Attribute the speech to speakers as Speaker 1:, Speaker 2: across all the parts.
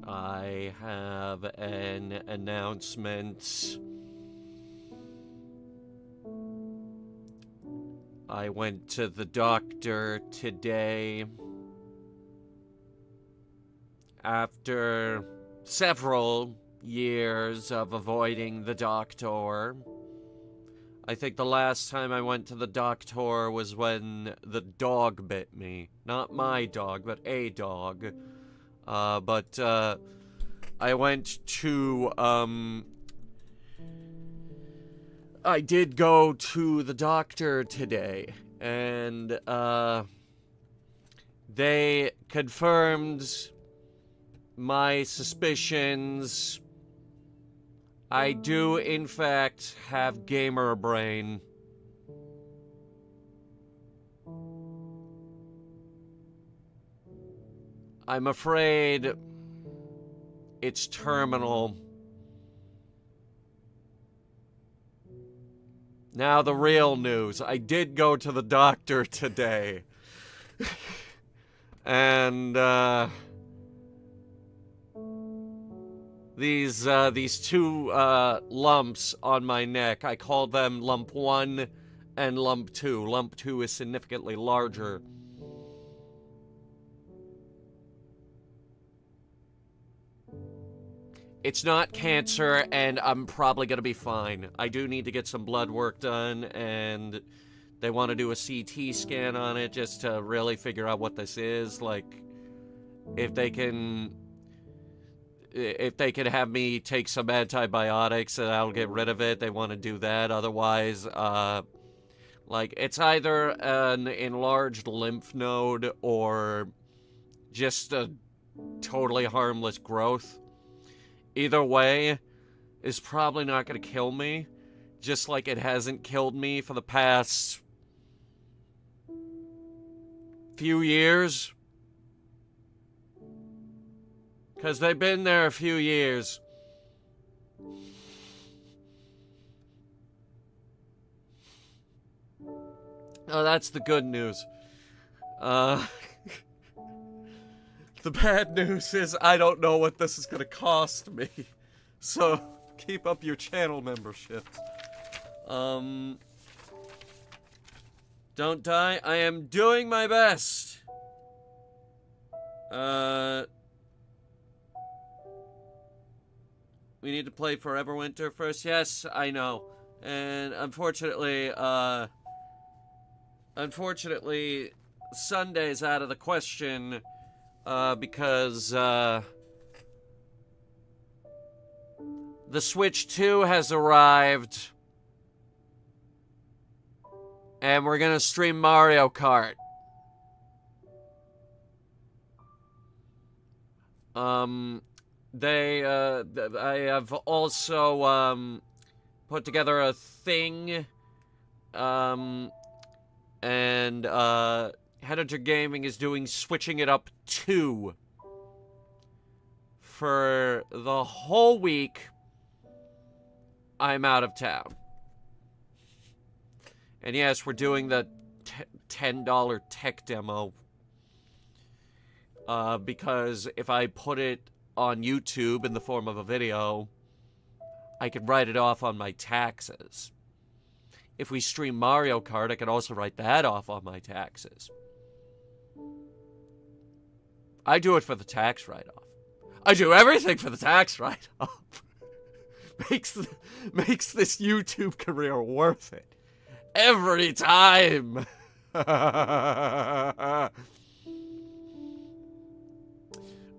Speaker 1: I have an announcement. I went to the doctor today. After several years of avoiding the doctor. I think the last time I went to the doctor was when the dog bit me. Not my dog, but a dog. I went to, I did go to the doctor today, and, they confirmed my suspicions. I do, in fact, have gamer brain. I'm afraid it's terminal. Now the real news. I did go to the doctor today. And, these two, lumps on my neck, I call them lump 1 and lump 2. Lump 2 is significantly larger. It's not cancer, and I'm probably gonna be fine. I do need to get some blood work done, and they want to do a CT scan on it just to really figure out what this is. Like, if they can have me take some antibiotics and I'll get rid of it, they want to do that. Otherwise, like, it's either an enlarged lymph node or just a totally harmless growth. Either way is probably not going to kill me, just like it hasn't killed me for the past few years. Because they've been there a few years. Oh, that's the good news. The bad news is I don't know what this is gonna cost me. So, keep up your channel membership. Don't die. I am doing my best. We need to play Forever Winter first. Yes, I know. And unfortunately, Sunday's out of the question. Because, the Switch 2 has arrived. And we're gonna stream Mario Kart. I have also, put together a thing, Headhunter Gaming is doing Switching It Up 2 for the whole week. I'm out of town. And yes, we're doing the $10 tech demo. Because if I put it on YouTube in the form of a video, I could write it off on my taxes. If we stream Mario Kart, I could also write that off on my taxes. I do it for the tax write-off. I do everything for the tax write-off. makes this YouTube career worth it. Every time.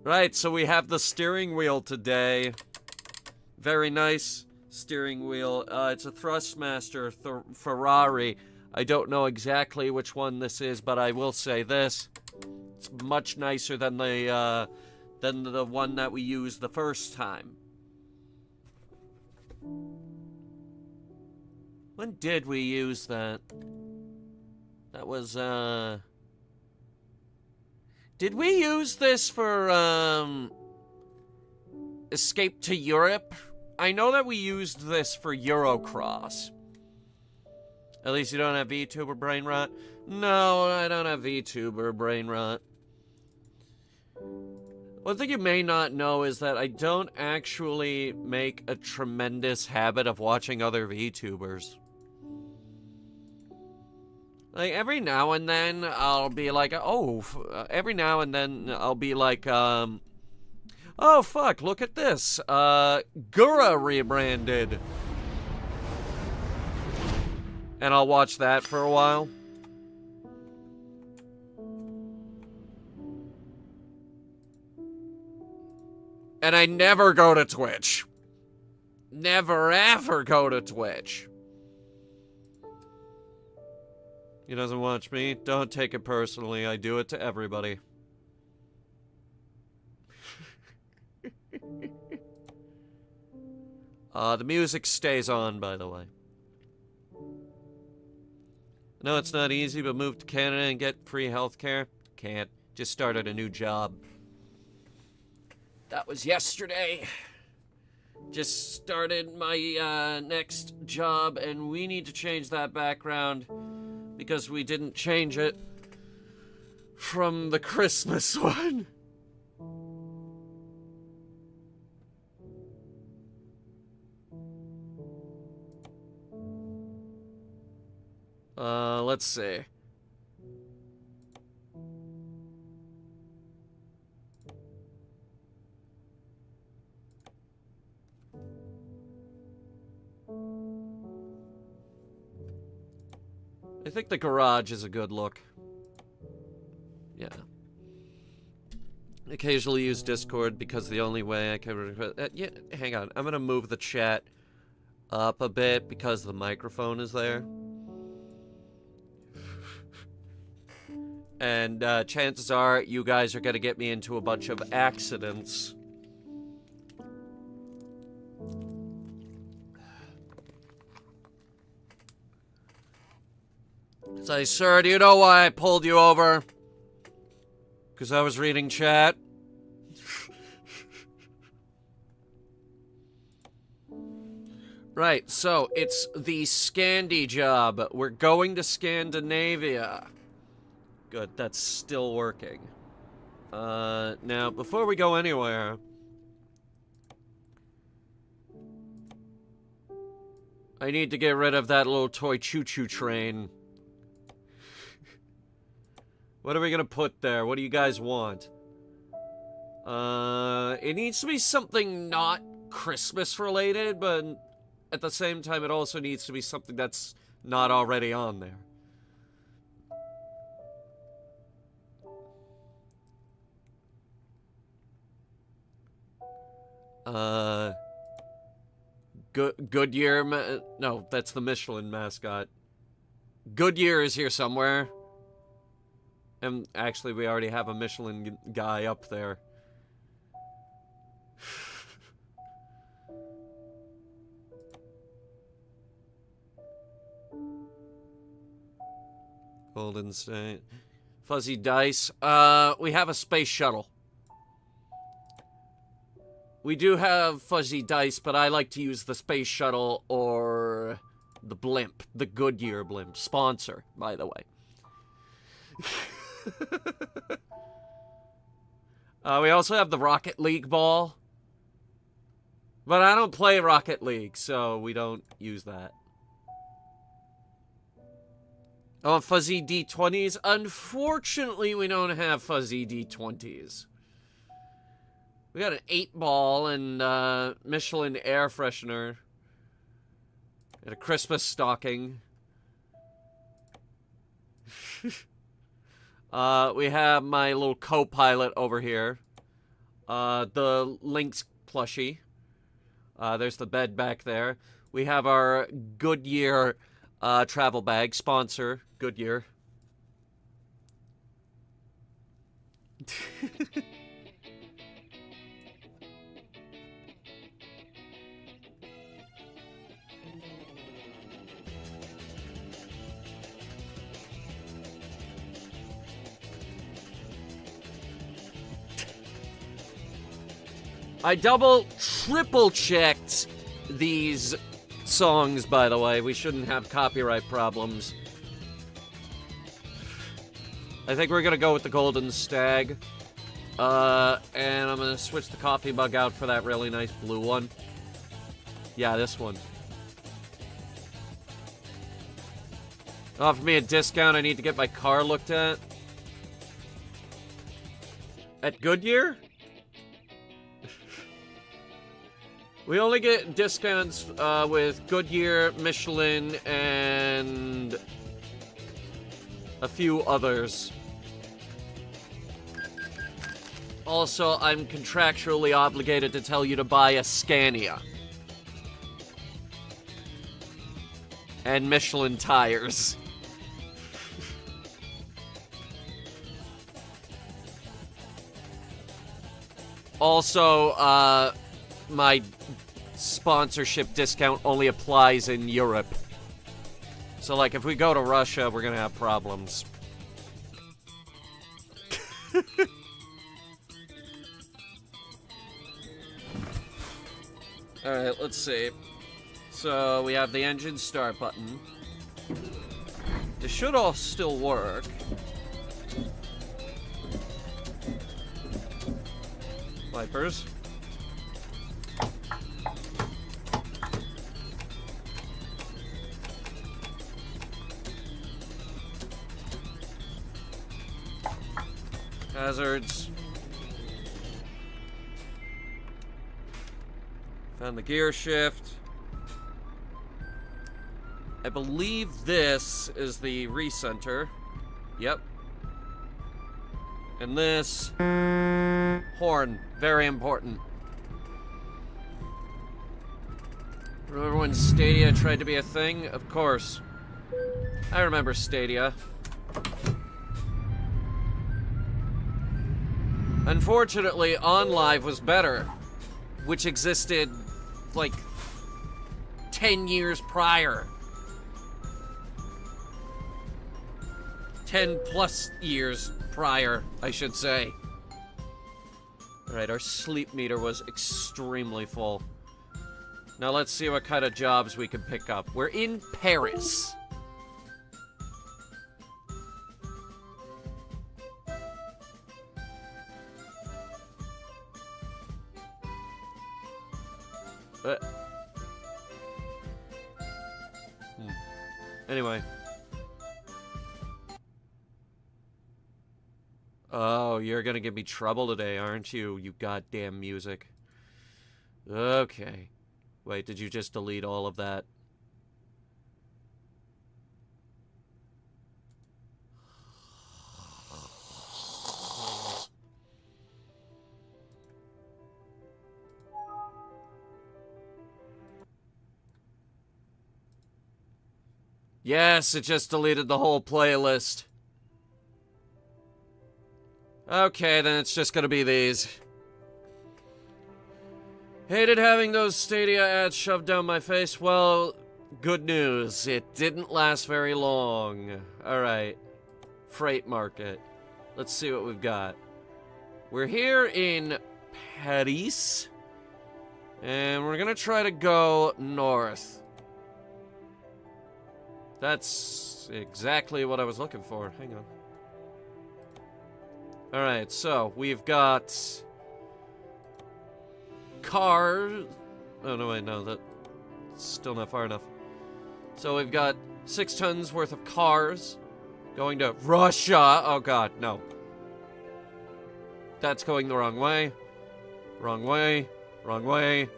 Speaker 1: Right, so we have the steering wheel today. Very nice steering wheel. It's a Thrustmaster Ferrari. I don't know exactly which one this is, but I will say this. It's much nicer than the one that we used the first time. When did we use that? That was, Did we use this for, Escape to Europe? I know that we used this for Eurocross. At least you don't have VTuber brain rot? No, I don't have VTuber brain rot. One thing you may not know is that I don't actually make a tremendous habit of watching other VTubers. Like, every now and then, I'll be like, every now and then, I'll be like, oh, fuck, look at this. Gura rebranded. And I'll watch that for a while. And I never go to Twitch. Never, ever go to Twitch. He doesn't watch me. Don't take it personally. I do it to everybody. The music stays on, by the way. No, it's not easy, but move to Canada and get free healthcare? Can't. Just started a new job. That was yesterday. Just started my next job, and we need to change that background because we didn't change it from the Christmas one. Let's see. I think the garage is a good look. Yeah. Occasionally use Discord because the only way I can request... yeah, hang on. I'm gonna move the chat up a bit because the microphone is there. And chances are you guys are gonna get me into a bunch of accidents. Say, sir, do you know why I pulled you over? Because I was reading chat. Right, so it's the Scandi job. We're going to Scandinavia. Good, that's still working. Now, before we go anywhere... I need to get rid of that little toy choo-choo train. What are we gonna put there? What do you guys want? It needs to be something not Christmas related, but at the same time it also needs to be something that's not already on there. Goodyear, no, that's the Michelin mascot. Goodyear is here somewhere. And actually, we already have a Michelin guy up there. Golden State. Fuzzy dice. We have a space shuttle. We do have fuzzy dice, but I like to use the space shuttle or the blimp. The Goodyear blimp. Sponsor, by the way. We also have the Rocket League ball. But I don't play Rocket League, so we don't use that. Oh, fuzzy D20s? Unfortunately, we don't have fuzzy D20s. We got an 8-ball and Michelin air freshener. And a Christmas stocking. We have my little co-pilot over here. The Lynx plushie. There's the bed back there. We have our Goodyear travel bag. Sponsor, Goodyear. I double, triple checked these songs, by the way. We shouldn't have copyright problems. I think we're gonna go with the Golden Stag. And I'm gonna switch the coffee mug out for that really nice blue one. Yeah, this one. Offer me a discount, I need to get my car looked at. At Goodyear? We only get discounts with Goodyear, Michelin, and a few others. Also, I'm contractually obligated to tell you to buy a Scania. And Michelin tires. Also, my sponsorship discount only applies in Europe. So, like, if we go to Russia, we're gonna have problems. Alright, let's see. So, we have the engine start button. This should all still work. Wipers. Hazards. Found the gear shift. I believe this is the recenter. Yep. And this horn, very important. Remember when Stadia tried to be a thing? Of course. I remember Stadia. Unfortunately, OnLive was better, which existed, like, 10 years prior. 10 plus years prior, I should say. Alright, our sleep meter was extremely full. Now let's see what kind of jobs we can pick up. We're in Paris. Anyway. Oh, you're gonna give me trouble today, aren't you, you goddamn music? Okay. Wait, did you just delete all of that? Yes, it just deleted the whole playlist. Okay, then it's just gonna be these. Hated having those Stadia ads shoved down my face. Well, good news. It didn't last very long. Alright. Freight market. Let's see what we've got. We're here in Paris. And we're gonna try to go north. That's exactly what I was looking for. Hang on. Alright, so we've got cars. Oh, no, wait, no, that's still not far enough. So we've got 6 tons worth of cars going to Russia. Oh, God, no. That's going the wrong way. Wrong way. Wrong way.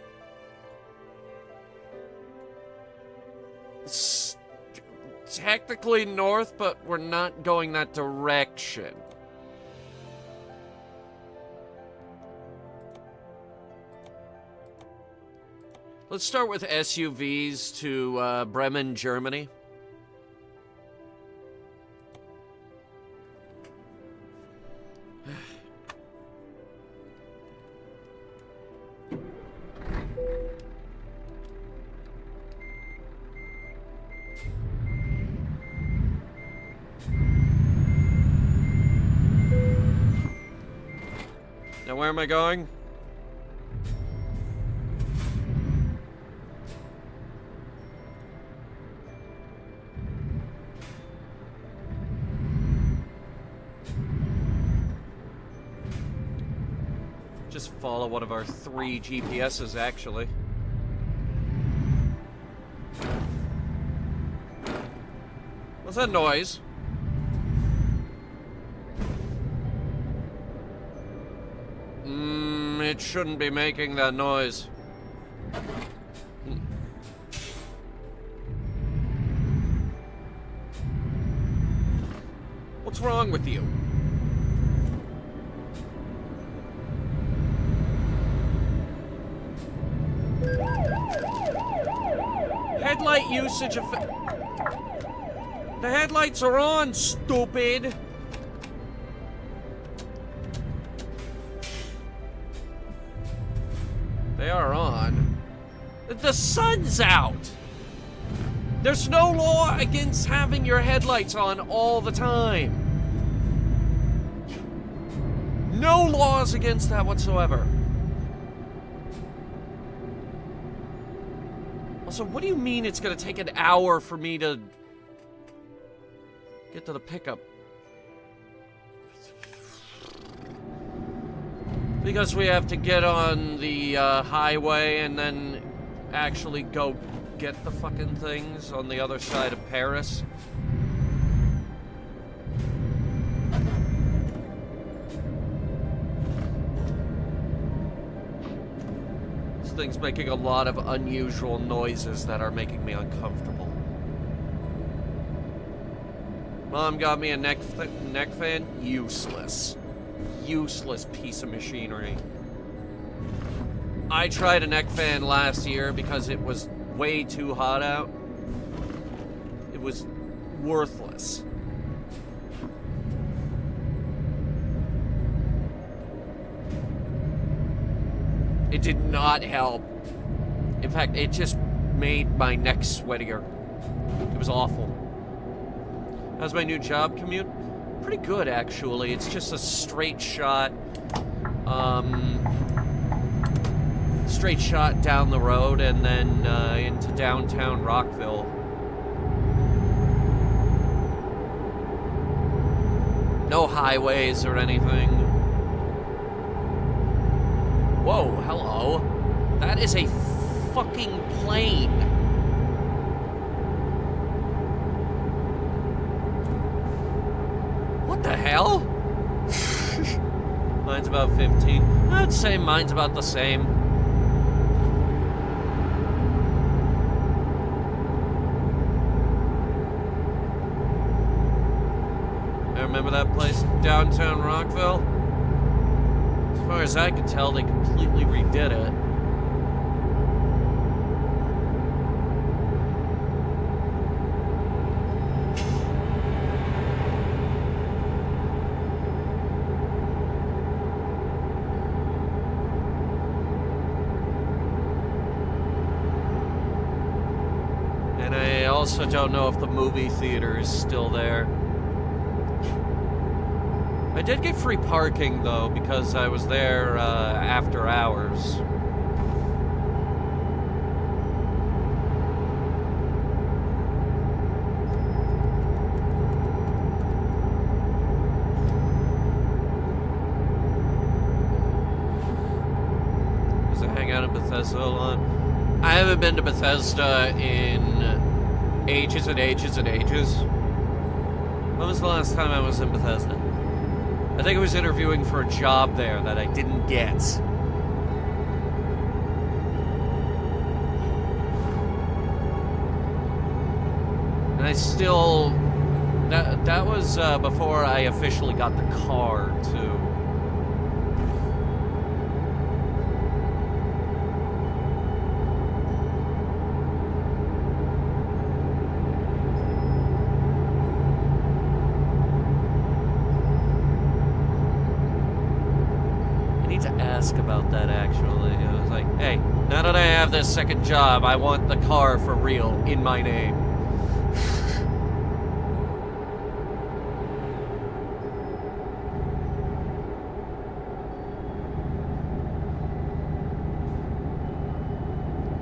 Speaker 1: Technically north, but we're not going that direction. Let's start with SUVs to Bremen, Germany. Now, where am I going? Just follow one of our 3 GPSs, actually. What's that noise? It shouldn't be making that noise. What's wrong with you? Headlight usage of... The headlights are on, stupid! They are on. The sun's out! There's no law against having your headlights on all the time. No laws against that whatsoever. Also, what do you mean it's gonna take an hour for me to get to the pickup? Because we have to get on the highway and then actually go get the fucking things on the other side of Paris. This thing's making a lot of unusual noises that are making me uncomfortable. Mom got me a neck fan. Useless. Useless piece of machinery. I tried a neck fan last year because it was way too hot out. It was worthless. It did not help. In fact, it just made my neck sweatier. It was awful. How's my new job commute? Pretty good, actually. It's just a straight shot. Straight shot down the road and then into downtown Rockville. No highways or anything. Whoa, hello. That is a fucking plane. What the hell? Mine's about 15. I'd say mine's about the same. I remember that place, downtown Rockville. As far as I could tell, they completely redid it. And I also don't know if the movie theater is still there. I did get free parking, though, because I was there after hours. Does it hang out in Bethesda a lot? I haven't been to Bethesda in ages and ages and ages. When was the last time I was in Bethesda? I think I was interviewing for a job there that I didn't get. And I still... That was before I officially got the car, too. About that, actually. I was like, hey, now that I have this second job, I want the car for real, in my name.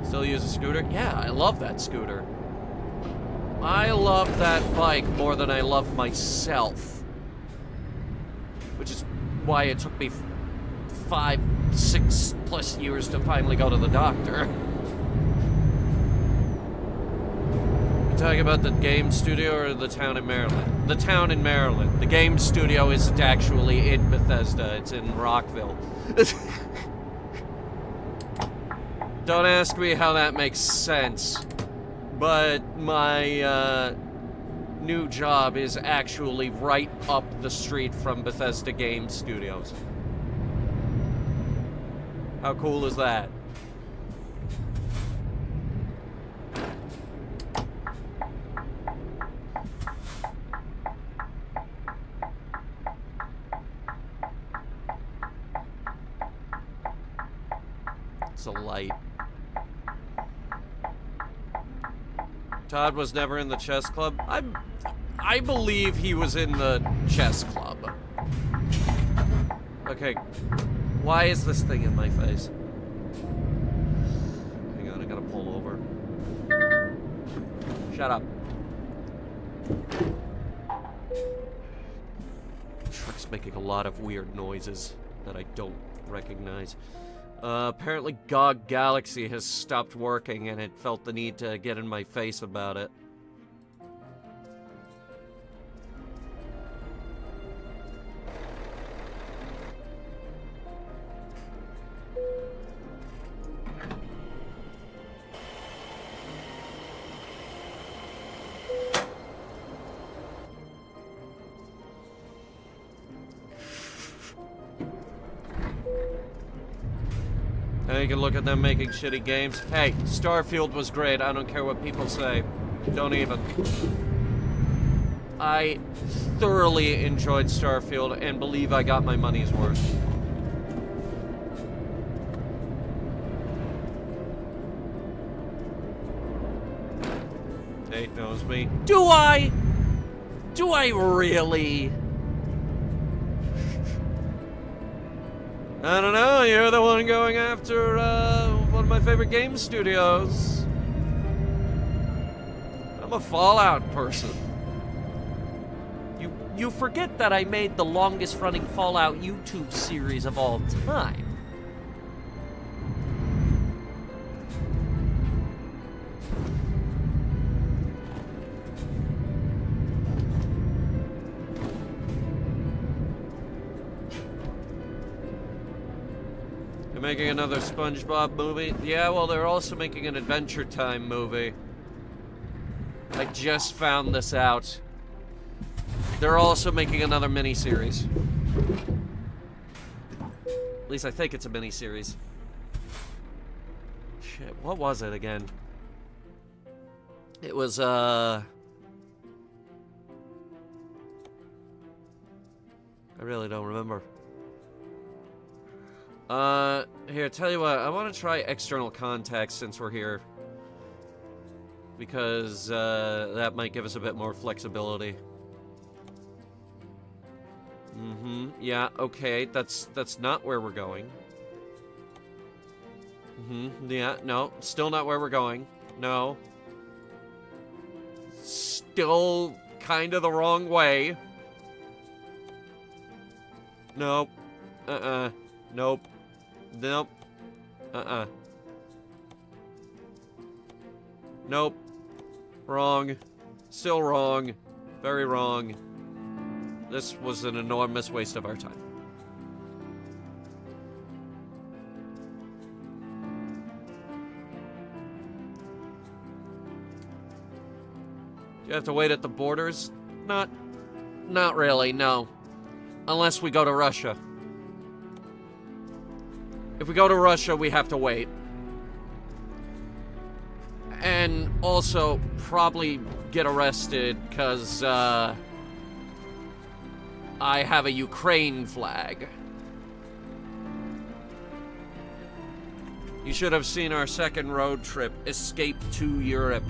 Speaker 1: Still use a scooter? Yeah, I love that scooter. I love that bike more than I love myself. Which is why it took me 6+ years to finally go to the doctor. You talking about the game studio or the town in Maryland? The town in Maryland. The game studio isn't actually in Bethesda, it's in Rockville. Don't ask me how that makes sense, but my new job is actually right up the street from Bethesda Game Studios. How cool is that? It's a light. Todd was never in the chess club. I believe he was in the chess club. Okay, why is this thing in my face? Hang on, I gotta pull over. Shut up. Truck's making a lot of weird noises that I don't recognize. Apparently GOG Galaxy has stopped working and it felt the need to get in my face about it. Now you can look at them making shitty games. Hey, Starfield was great. I don't care what people say. Don't even. I thoroughly enjoyed Starfield and believe I got my money's worth. Nate knows me. Do I? Do I really? I don't know, you're the one going after, one of my favorite game studios. I'm a Fallout person. You forget that I made the longest running Fallout YouTube series of all time. Making another SpongeBob movie? Yeah, well, they're also making an Adventure Time movie. I just found this out. They're also making another miniseries. At least I think it's a miniseries. Shit, what was it again? It was, I really don't remember. Here, tell you what, I want to try external contacts since we're here. Because, that might give us a bit more flexibility. Yeah, okay, that's not where we're going. Yeah, no, still not where we're going. No. Still kind of the wrong way. Nope. Nope. Nope. Nope. Wrong. Still wrong. Very wrong. This was an enormous waste of our time. Do you have to wait at the borders? Not really, no. Unless we go to Russia. If we go to Russia, we have to wait. And also, probably get arrested, because, I have a Ukraine flag. You should have seen our second road trip, Escape to Europe.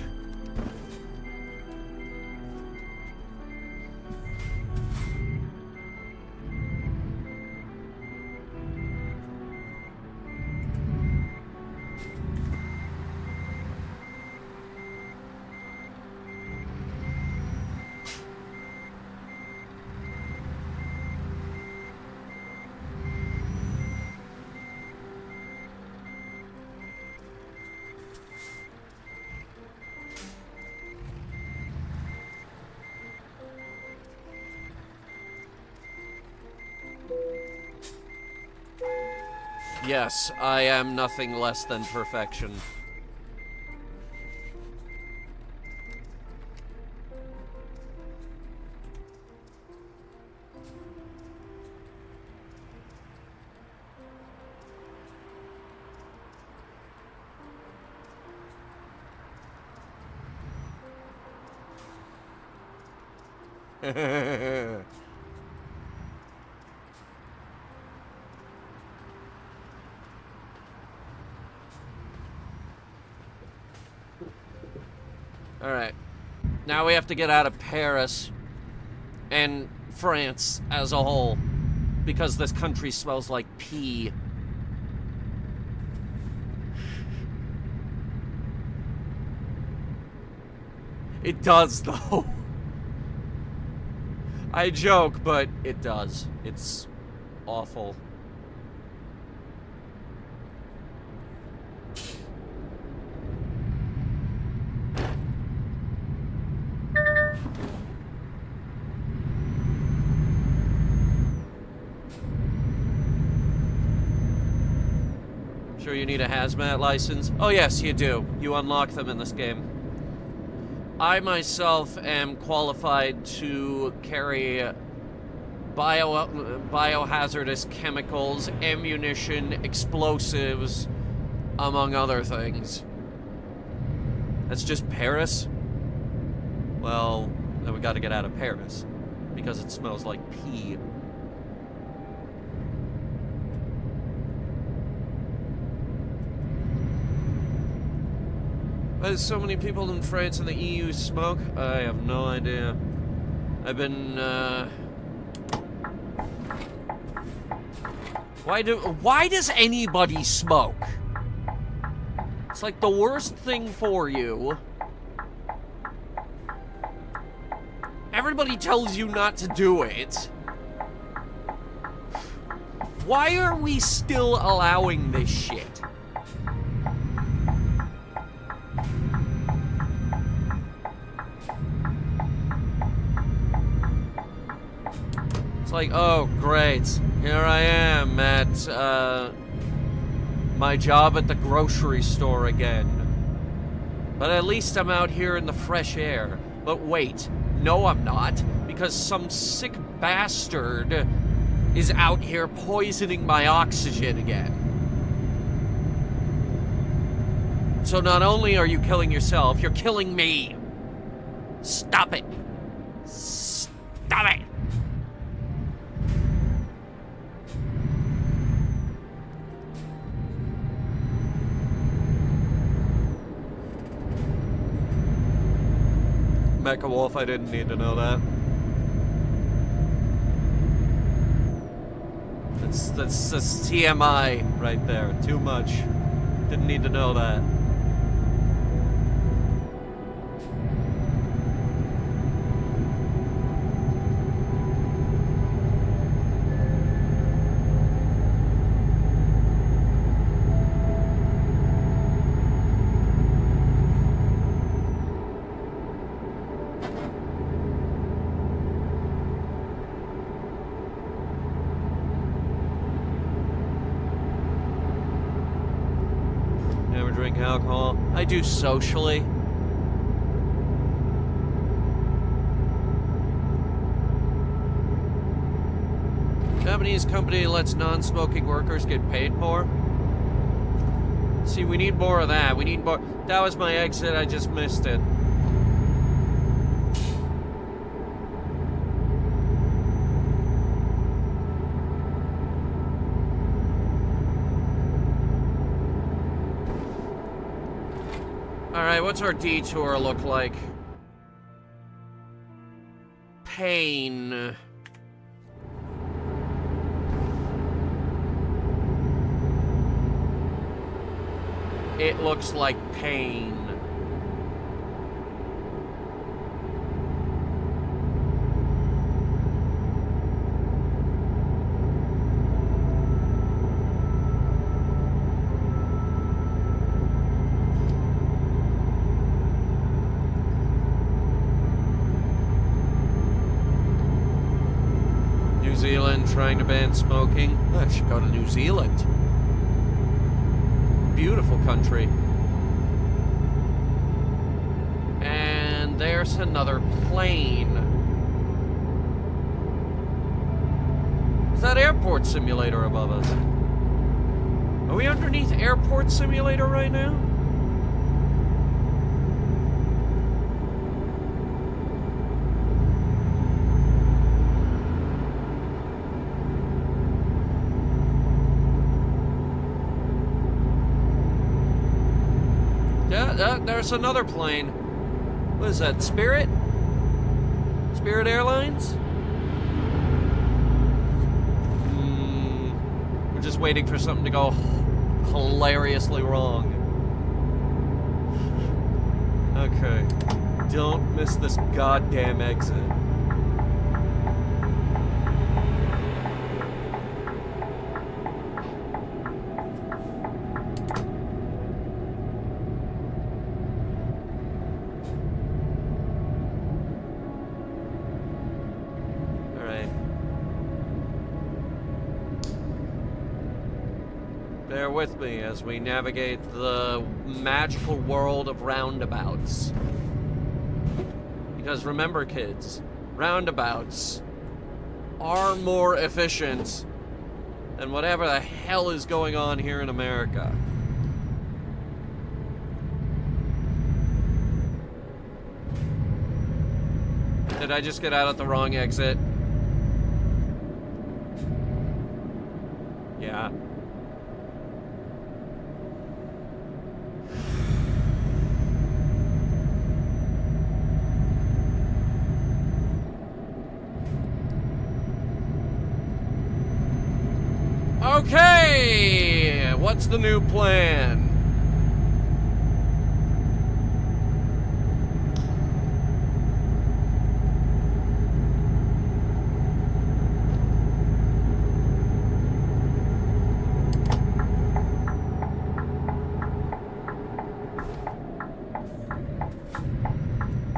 Speaker 1: Yes, I am nothing less than perfection. Alright. Now we have to get out of Paris and France as a whole, because this country smells like pee. It does, though. I joke, but it does. It's awful. Sure you need a hazmat license? Oh yes, you do. You unlock them in this game. I myself am qualified to carry biohazardous chemicals, ammunition, explosives, among other things. That's just Paris? Well, then we gotta get out of Paris, because it smells like pee. Why do so many people in France and the EU smoke? I have no idea. I've been, Why does anybody smoke? It's like the worst thing for you. Everybody tells you not to do it. Why are we still allowing this shit? It's like, oh, great. Here I am at, my job at the grocery store again. But at least I'm out here in the fresh air. But wait, no I'm not, because some sick bastard is out here poisoning my oxygen again. So not only are you killing yourself, you're killing me. Stop it. Stop it. Mecha Wolf, I didn't need to know that. That's TMI right there. Too much. Didn't need to know that. Drink alcohol. I do socially. Japanese company lets non-smoking workers get paid more. See, we need more of that. We need more. That was my exit. I just missed it. Alright, what's our detour look like? Pain. It looks like pain. New Zealand trying to ban smoking. I should go to New Zealand. beautiful country. And there's another plane. Is that Airport Simulator above us? Are we underneath Airport Simulator right now? Yeah, there's another plane. What is that, Spirit? Spirit Airlines? We're just waiting for something to go hilariously wrong. Okay. Don't miss this goddamn exit. Bear with me as we navigate the magical world of roundabouts. Because remember, kids, roundabouts are more efficient than whatever the hell is going on here in America. Did I just get out at the wrong exit? Yeah. Okay, what's the new plan?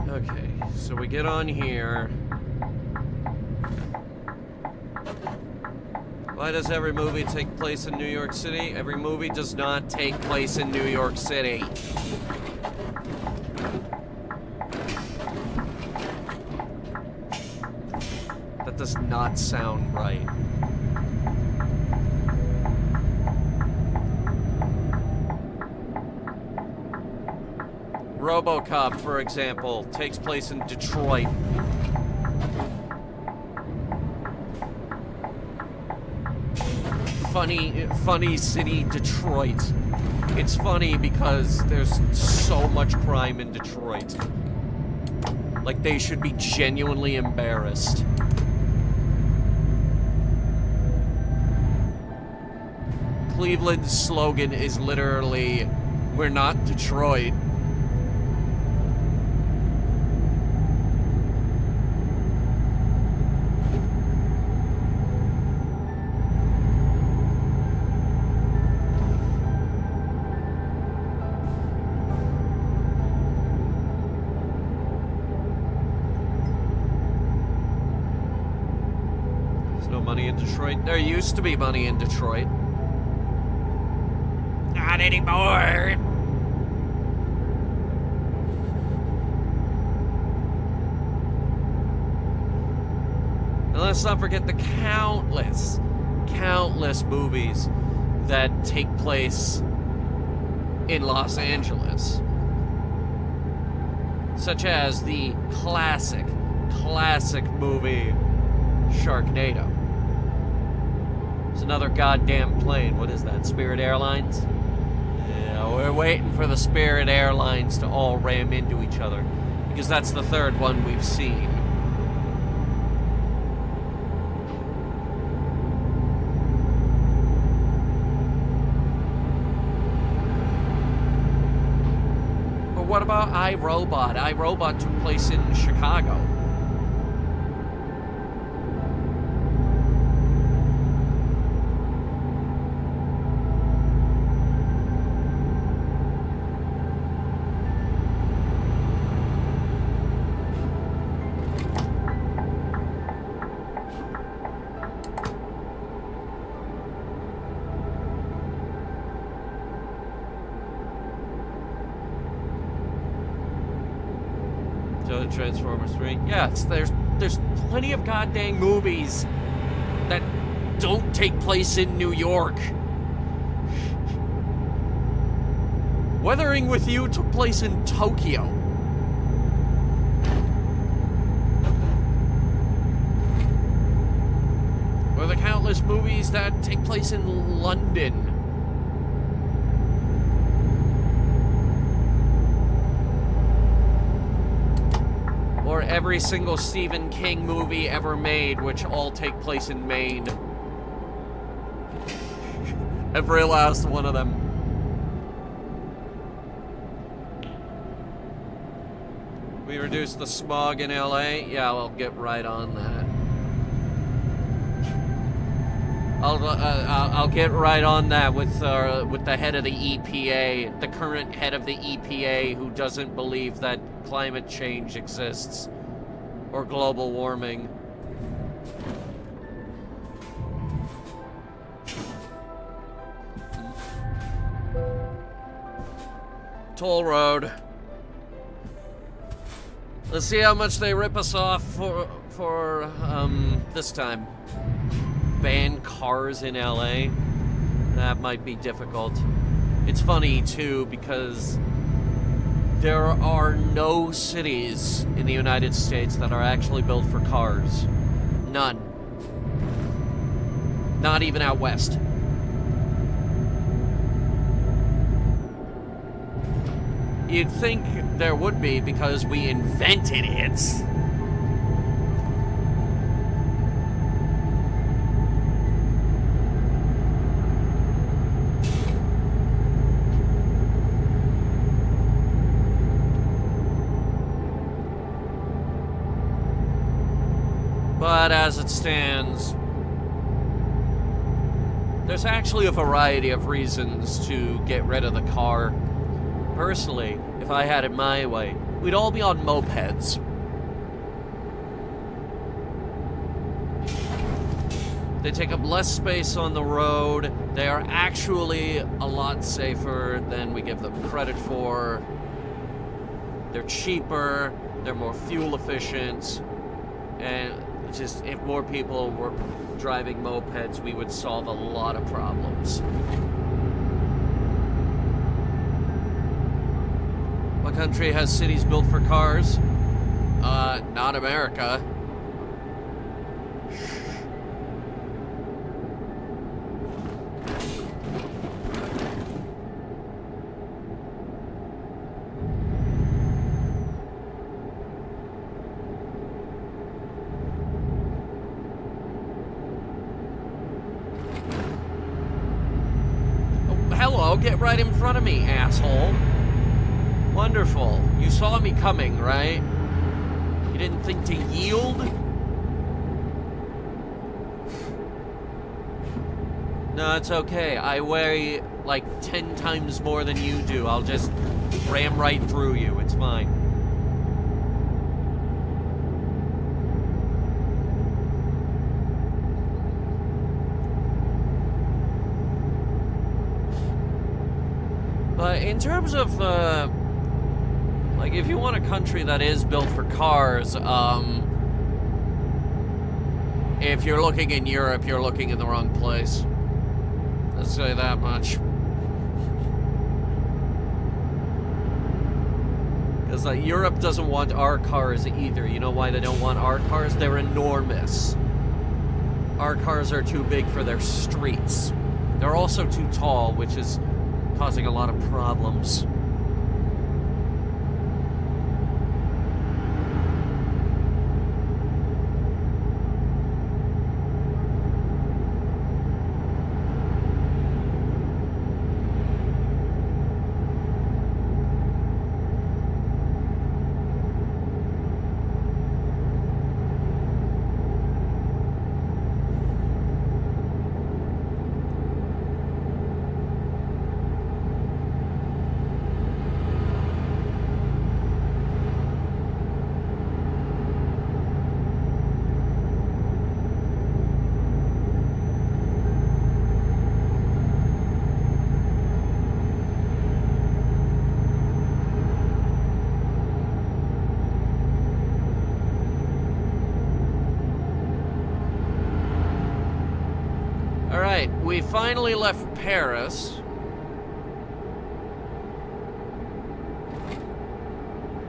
Speaker 1: Okay, so we get on here. Why does every movie take place in New York City? Every movie does not take place in New York City. That does not sound right. RoboCop, for example, takes place in Detroit. Funny city, Detroit. It's funny because there's so much crime in Detroit. Like, they should be genuinely embarrassed. Cleveland's slogan is literally, "We're not Detroit." Money in Detroit. There used to be money in Detroit. Not anymore. And let's not forget the countless movies that take place in Los Angeles. Such as the classic movie Sharknado. It's another goddamn plane. What is that? Spirit Airlines? Yeah, we're waiting for the Spirit Airlines to all ram into each other. Because that's the third one we've seen. But what about iRobot? iRobot took place in Chicago. Transformers 3. Yeah, there's plenty of goddamn movies that don't take place in New York. Weathering with You took place in Tokyo. Or the countless movies that take place in London. Or every single Stephen King movie ever made, which all take place in Maine. Every last one of them. We reduced the smog in LA? Yeah, I'll get right on that. I'll get right on that with the head of the EPA, the current head of the EPA, who doesn't believe that climate change exists or global warming. Toll road. Let's see how much they rip us off for this time. Ban cars in LA. That might be difficult. It's funny too because there are no cities in the United States that are actually built for cars. None. Not even out west. You'd think there would be because we invented it. But as it stands, there's actually a variety of reasons to get rid of the car. Personally, if I had it my way, we'd all be on mopeds. They take up less space on the road. They are actually a lot safer than we give them credit for. They're cheaper, they're more fuel efficient, and just if more people were driving mopeds, we would solve a lot of problems. What country has cities built for cars? Not America. Oh, hello, get right in front of me, asshole. Wonderful. You saw me coming, right? You didn't think to yield? No, it's okay. I weigh like 10 times more than you do. I'll just ram right through you. It's fine. But in terms of, like, if you want a country that is built for cars, if you're looking in Europe, you're looking in the wrong place. Let's say that much. Because Europe doesn't want our cars either. You know why they don't want our cars? They're enormous. Our cars are too big for their streets. They're also too tall, which is causing a lot of problems. Alright, we finally left Paris.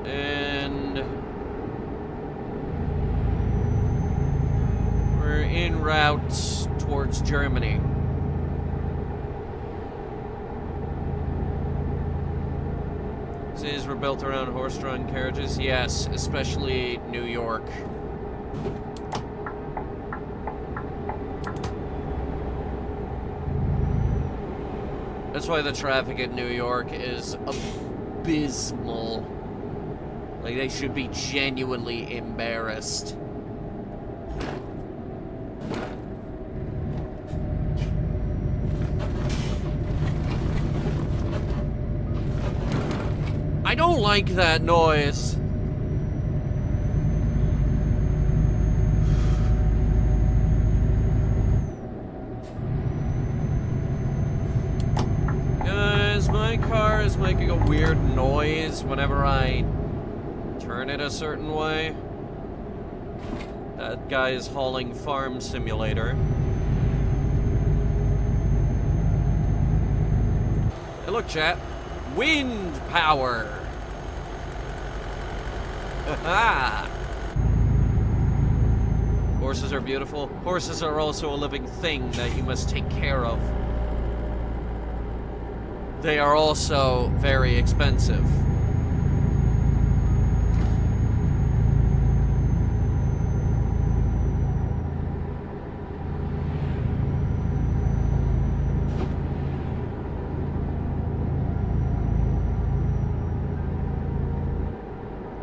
Speaker 1: And we're en route towards Germany. Cities were built around horse-drawn carriages. Yes, especially New York. That's why the traffic in New York is abysmal. Like, they should be genuinely embarrassed. I don't like that noise. Guys, my car is making a weird noise whenever I turn it a certain way. That guy is hauling Farm Simulator. Hey, look, chat. Wind power. Haha. Horses are beautiful. Horses are also a living thing that you must take care of. They are also very expensive.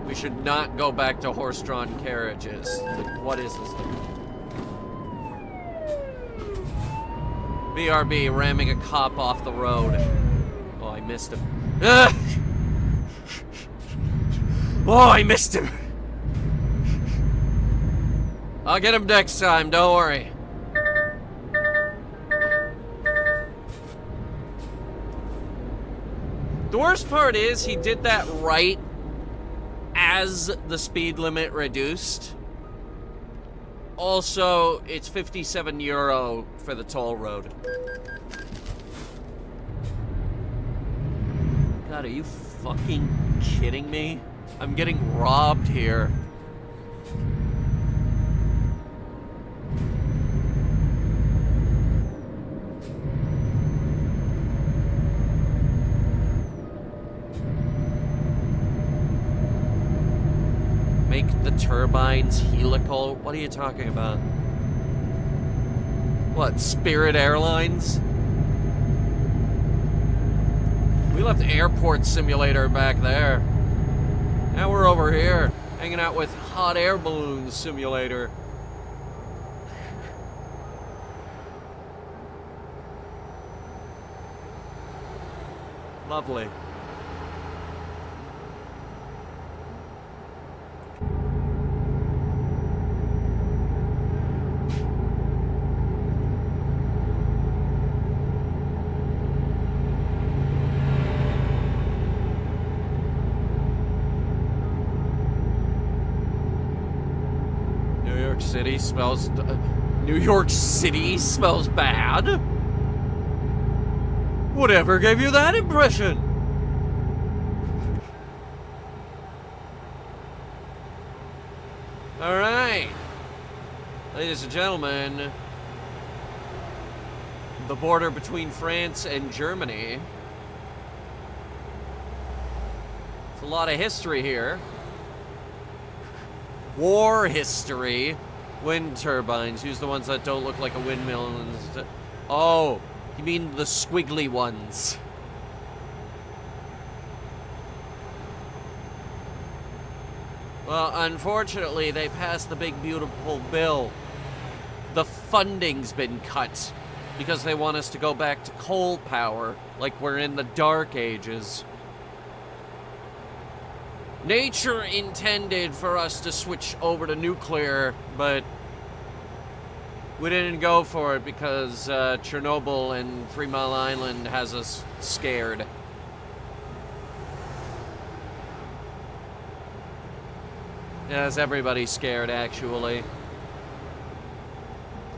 Speaker 1: We should not go back to horse-drawn carriages. What is this thing? BRB ramming a cop off the road. Oh, I missed him. Ah! Oh, I missed him. I'll get him next time, don't worry. The worst part is he did that right as the speed limit reduced. Also, it's €57 for the toll road. God, are you fucking kidding me? I'm getting robbed here. Make the turbines helical? What are you talking about? What, Spirit Airlines? We left Airport Simulator back there. Now we're over here, hanging out with Hot Air Balloon Simulator. Lovely. New York City smells bad? Whatever gave you that impression? Alright. Ladies and gentlemen, the border between France and Germany. It's a lot of history here. War history. Wind turbines. Use the ones that don't look like a windmill. Oh, you mean the squiggly ones. Well, unfortunately, they passed the big, beautiful bill. The funding's been cut because they want us to go back to coal power, like we're in the Dark Ages. Nature intended for us to switch over to nuclear, but we didn't go for it because Chernobyl and 3 Mile Island has us scared. It has everybody scared, actually.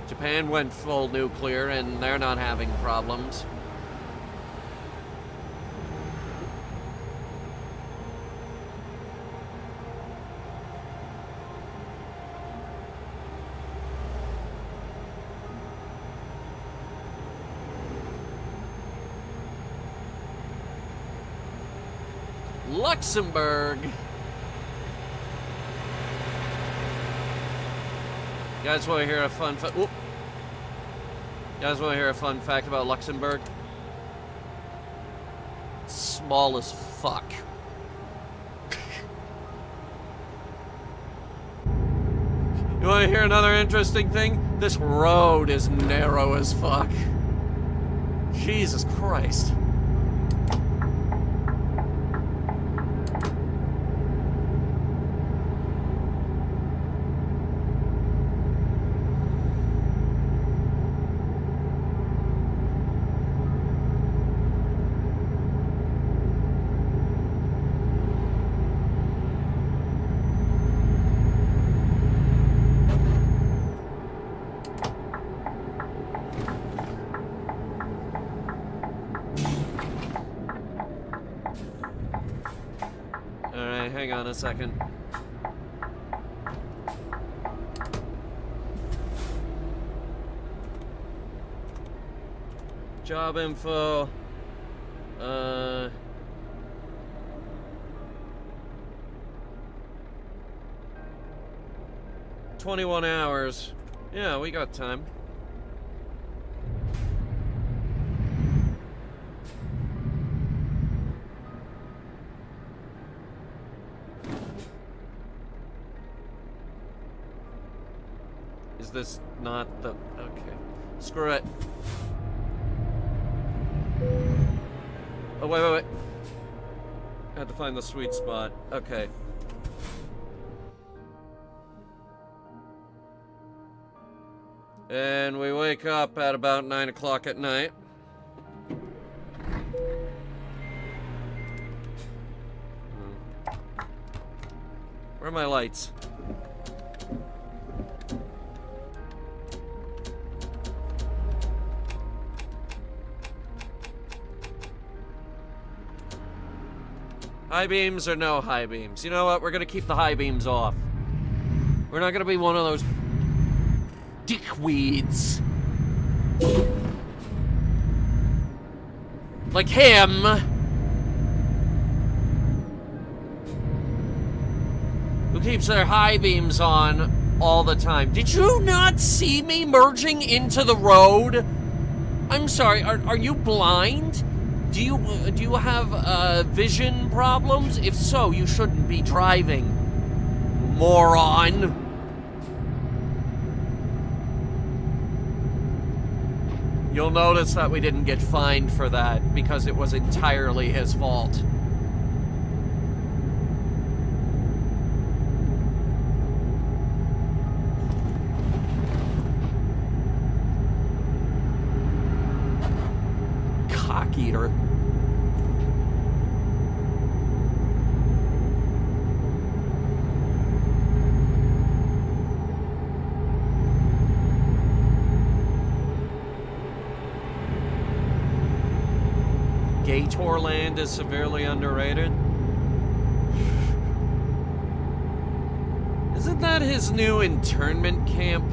Speaker 1: Japan went full nuclear, and they're not having problems. Luxembourg. You guys want to hear a fun fact? You guys want to hear a fun fact about Luxembourg? It's small as fuck. You want to hear another interesting thing? This road is narrow as fuck. Jesus Christ. Hang on a second. Job info. 21 hours. Yeah, we got time. Is this not the... Okay. Screw it. Oh, wait. I had to find the sweet spot. Okay. And we wake up at about 9 o'clock at night. Where are my lights? High beams or no high beams? You know what? We're gonna keep the high beams off. We're not gonna be one of those dickweeds. Like him. Who keeps their high beams on all the time. Did you not see me merging into the road? I'm sorry, are you blind? Do you have vision problems? If so, you shouldn't be driving, moron. You'll notice that we didn't get fined for that because it was entirely his fault. Cock eater. Gatorland is severely underrated. Isn't that his new internment camp?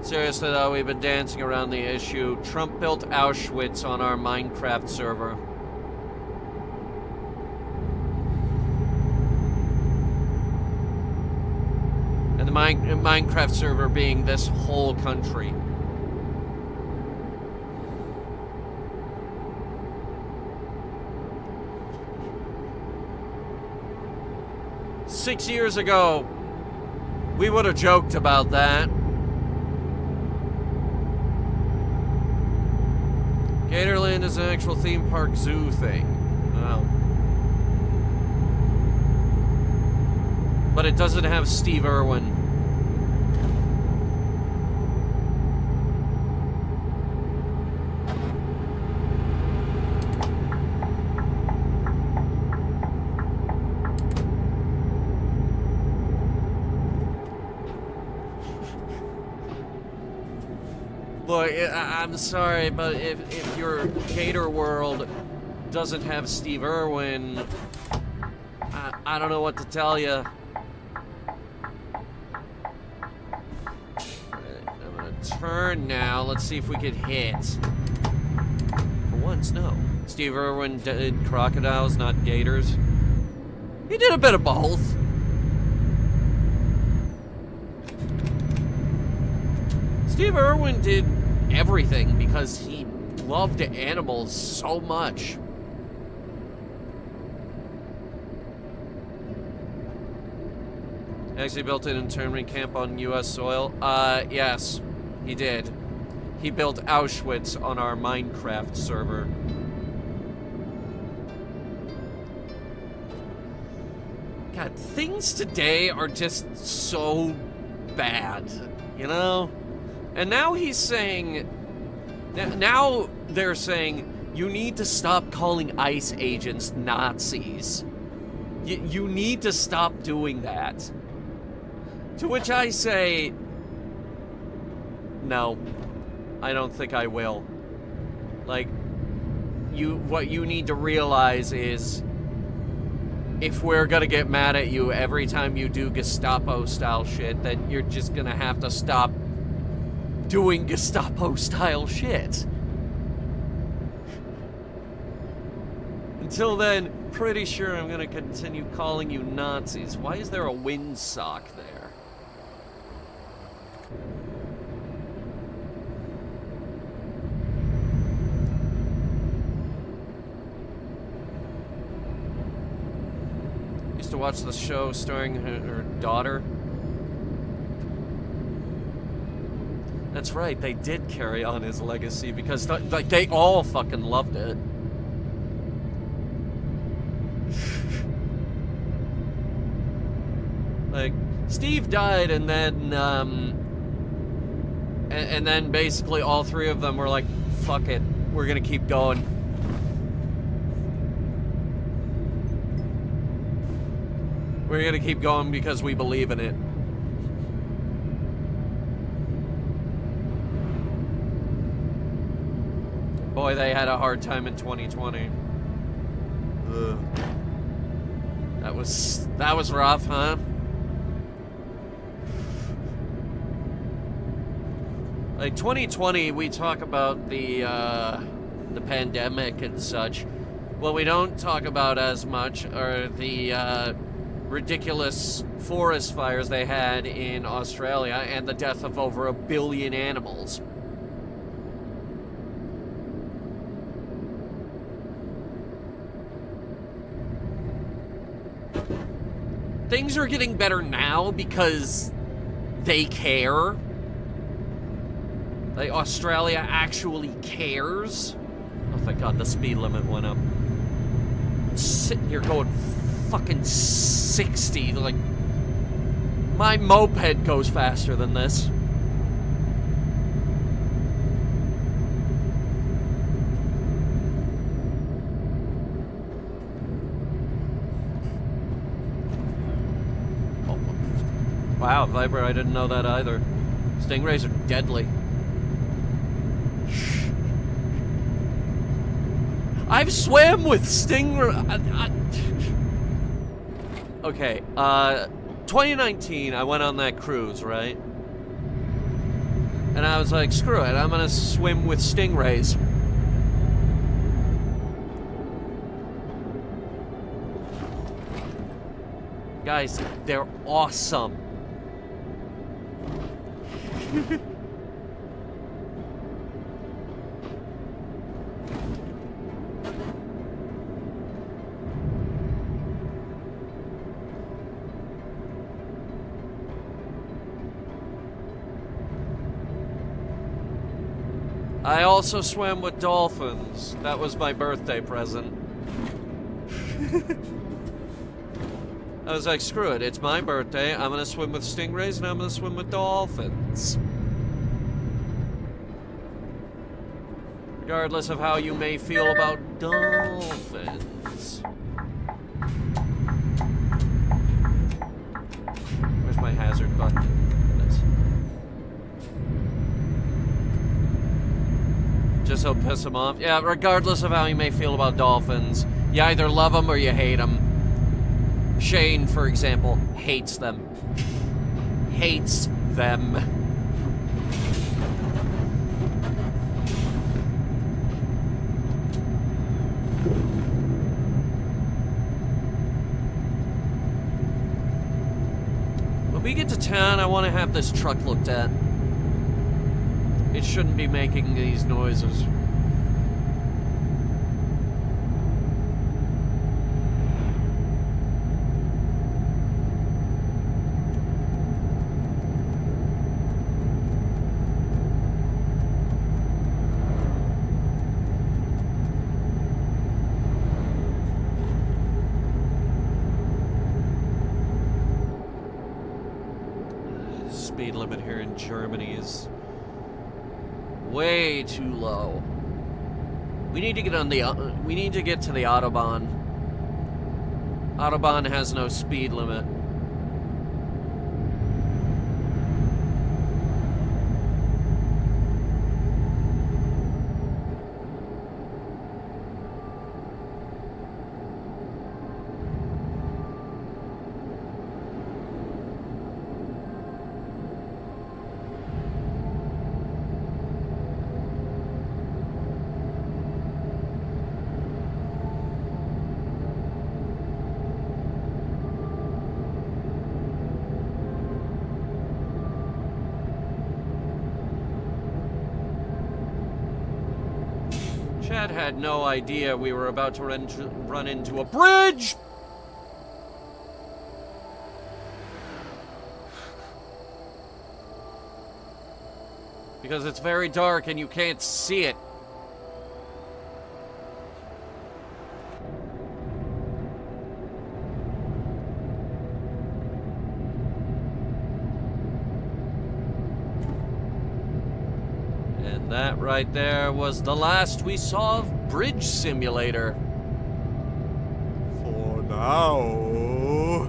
Speaker 1: Seriously though, we've been dancing around the issue. Trump built Auschwitz on our Minecraft server. And the Minecraft server being this whole country. Six years ago, we would have joked about that. Disneyland is an actual theme park zoo thing. Wow. But it doesn't have Steve Irwin. Look, I'm sorry, but if your Gator World doesn't have Steve Irwin, I don't know what to tell you. I'm gonna turn now. Let's see if we can hit. For once, no. Steve Irwin did crocodiles, not gators. He did a bit of both. Steve Irwin did everything because he loved animals so much. Actually built an internment camp on U.S. soil? Yes, he did. He built Auschwitz on our Minecraft server. God, things today are just so bad, you know? And now he's saying, now they're saying, you need to stop calling ICE agents Nazis. You need to stop doing that. To which I say, no, I don't think I will. Like, what you need to realize is, if we're gonna get mad at you every time you do Gestapo-style shit, then you're just gonna have to stop doing Gestapo-style shit. Until then, pretty sure I'm gonna continue calling you Nazis. Why is there a windsock there? Used to watch the show starring her daughter. That's right, they did carry on his legacy because like they all fucking loved it. Like Steve died, and then basically all three of them were like, "Fuck it, we're gonna keep going." We're gonna keep going because we believe in it. Boy, they had a hard time in 2020. Ugh. That was rough, huh? Like 2020, we talk about the pandemic and such. What we don't talk about as much are the ridiculous forest fires they had in Australia and the death of over 1 billion animals. Things are getting better now because they care. Like, Australia actually cares. Oh, thank God, the speed limit went up. I'm sitting here going fucking 60. Like, my moped goes faster than this. Wow, Viper, I didn't know that either. Stingrays are deadly. I've swam with stingray. Okay, 2019, I went on that cruise, right? And I was like, screw it, I'm gonna swim with stingrays. Guys, they're awesome. I also swam with dolphins. That was my birthday present. I was like, screw it, it's my birthday. I'm gonna swim with stingrays and I'm gonna swim with dolphins. Regardless of how you may feel about dolphins. Where's my hazard button? Just so piss them off. Yeah, regardless of how you may feel about dolphins, you either love them or you hate them. Shane, for example, hates them. Hates them. When we get to town, I want to have this truck looked at. It shouldn't be making these noises. Speed limit here in Germany is way too low. We need to get on the we need to get to the Autobahn. Autobahn has no speed limit. Chad had no idea we were about to run into a bridge! Because it's very dark and you can't see it. And that right there was the last we saw of Bridge Simulator. For now.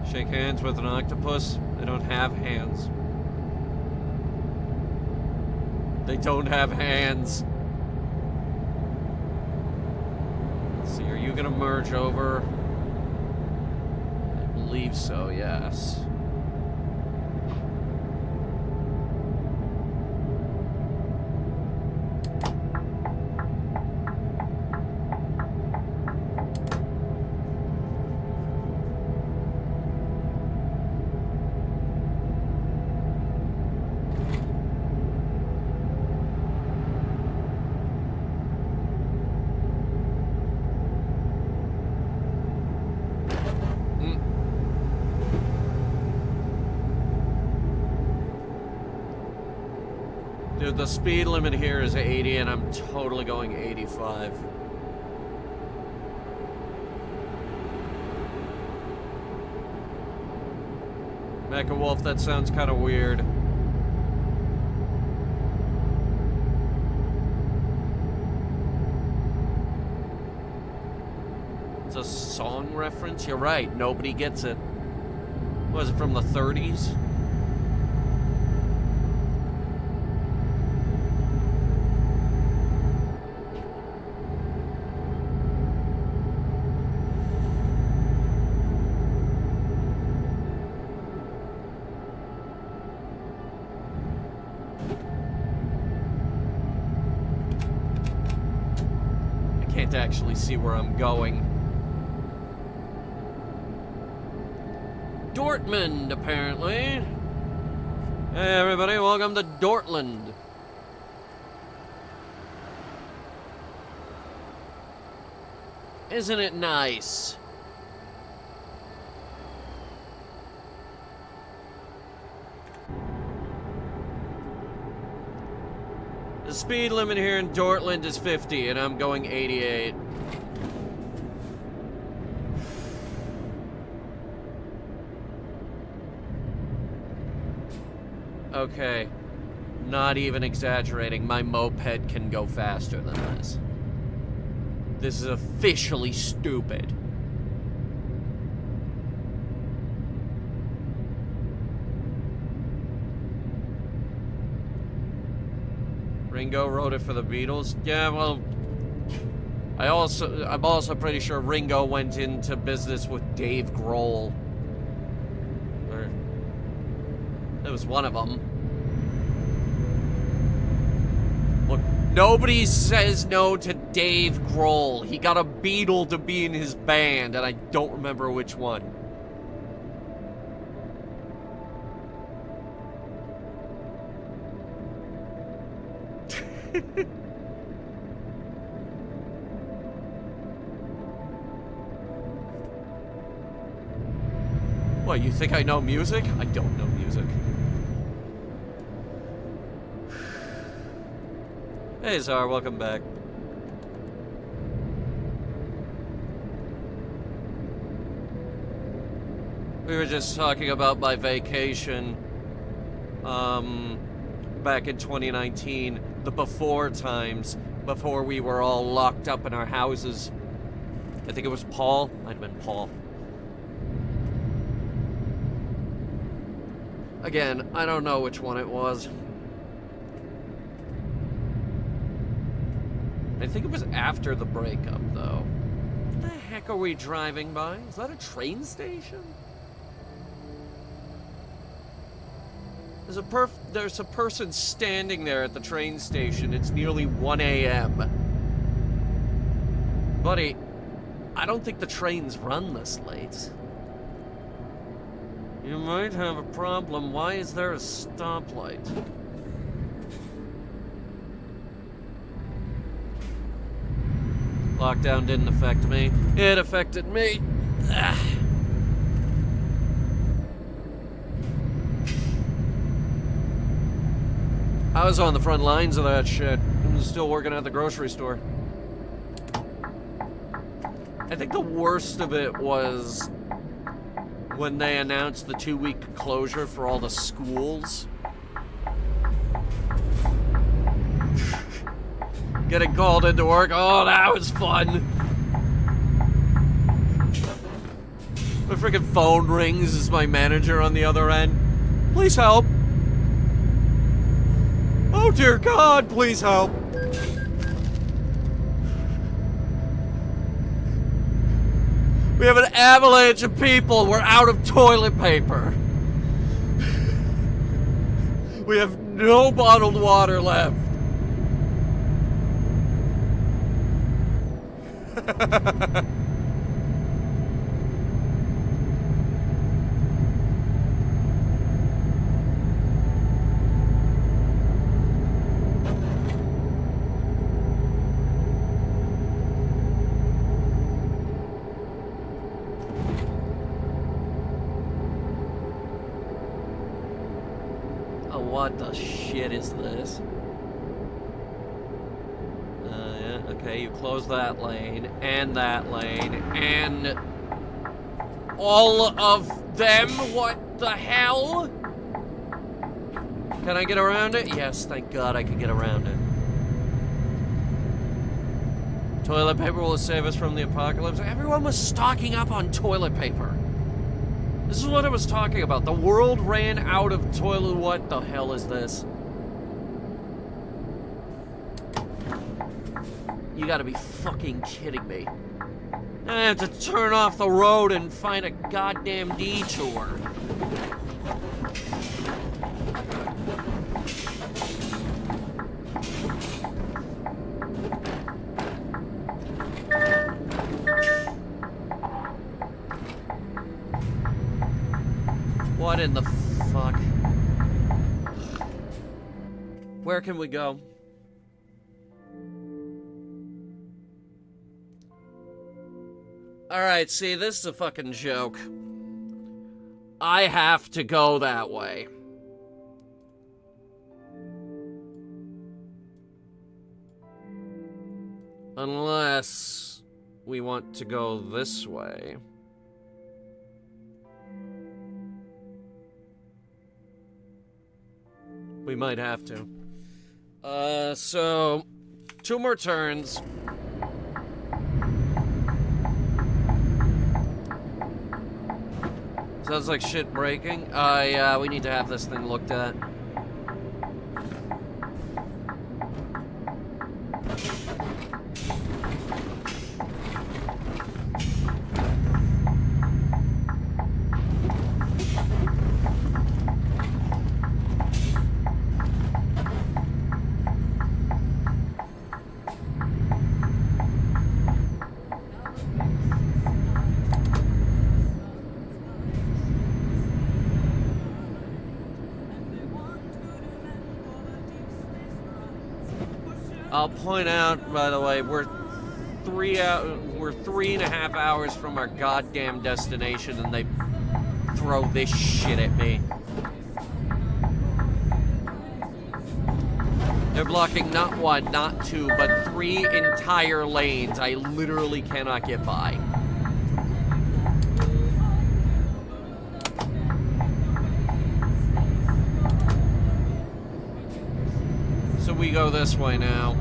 Speaker 1: Shake hands with an octopus. They don't have hands. They don't have hands. Let's see, are you gonna merge over? I believe so, yes. Dude, the speed limit here is 80 and I'm totally going 85. Mecha Wolf, that sounds kind of weird. It's a song reference? You're right, nobody gets it. Was it from the 30s? Can't actually see where I'm going. Dortmund, apparently. Hey everybody, welcome to Dortmund. Isn't it nice? The speed limit here in Dortmund is 50, and I'm going 88. Okay. Not even exaggerating, my moped can go faster than this. This is officially stupid. Ringo wrote it for the Beatles? Yeah, well, I'm also pretty sure Ringo went into business with Dave Grohl. Or it was one of them. Look, nobody says no to Dave Grohl. He got a Beatle to be in his band, and I don't remember which one. What, you think I know music? I don't know music. Hey, Zara, welcome back. We were just talking about my vacation, back in 2019, the before times, before we were all locked up in our houses. I think it was Paul. Might have been Paul. Again, I don't know which one it was. I think it was after the breakup, though. What the heck are we driving by? Is that a train station? There's a person standing there at the train station. It's nearly 1 a.m. Buddy, I don't think the trains run this late. You might have a problem. Why is there a stoplight? Lockdown didn't affect me. It affected me. Ah. I was on the front lines of that shit. I'm still working at the grocery store. I think the worst of it was when they announced the 2-week closure for all the schools. Getting called into work. Oh, that was fun. My freaking phone rings. Is my manager on the other end? Please help. Oh dear God, please help. We have an avalanche of people. We're out of toilet paper. We have no bottled water left. What the shit is this? Yeah, okay, you close that lane, and all of them? What the hell? Can I get around it? Yes, thank God I can get around it. Toilet paper will save us from the apocalypse. Everyone was stocking up on toilet paper. This is what I was talking about. The world ran out of toilet. What the hell is this? You gotta be fucking kidding me. I have to turn off the road and find a goddamn detour. What in the fuck? Where can we go? Alright, see, this is a fucking joke. I have to go that way. Unless we want to go this way. We might have to. So 2 more turns. Sounds like shit breaking. Yeah, we need to have this thing looked at. I'll point out, by the way, we're 3.5 hours from our goddamn destination, and they throw this shit at me. They're blocking not 1, not 2, but 3 entire lanes. I literally cannot get by. So we go this way now.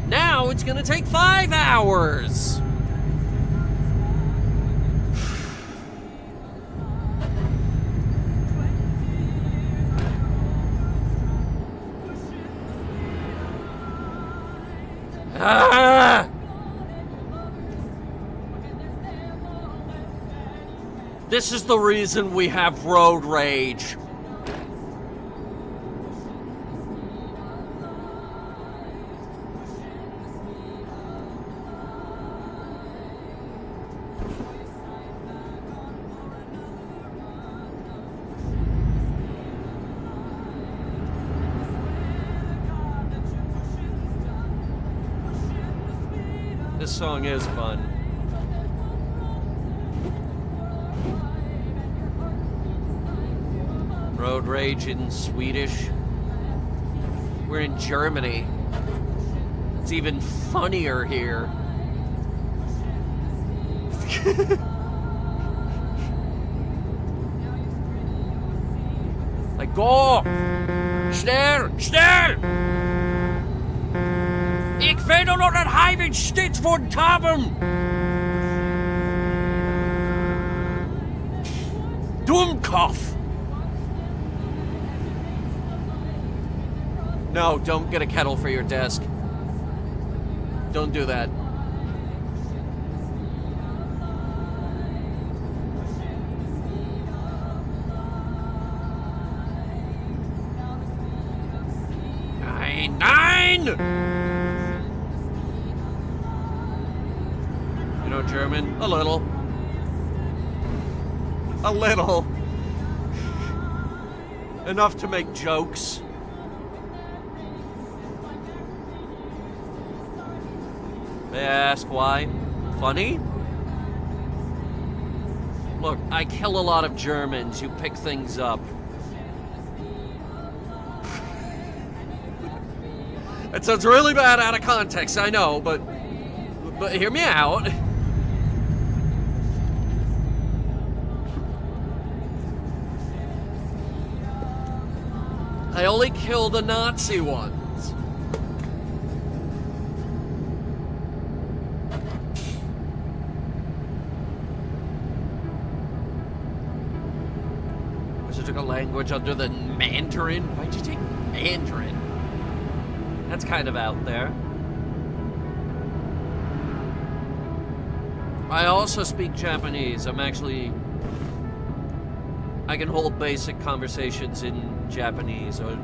Speaker 1: Now it's gonna take 5 hours! Ah! This is the reason we have road rage. This song is fun. Road rage in Swedish. We're in Germany. It's even funnier here. Like, gå! Schnell! Schnell! Ik weet nog dat hij weer steeds voor taben! Doemkopf! No, don't get a kettle for your desk. Don't do that. Nine! You know German? A little. A little. Enough to make jokes. May I ask why? Funny? Look, I kill a lot of Germans. You pick things up. That sounds really bad out of context, I know, but hear me out. I only kill the Nazi ones. Took a language under the Mandarin? Why'd you take Mandarin? That's kind of out there. I also speak Japanese. I can hold basic conversations in Japanese, or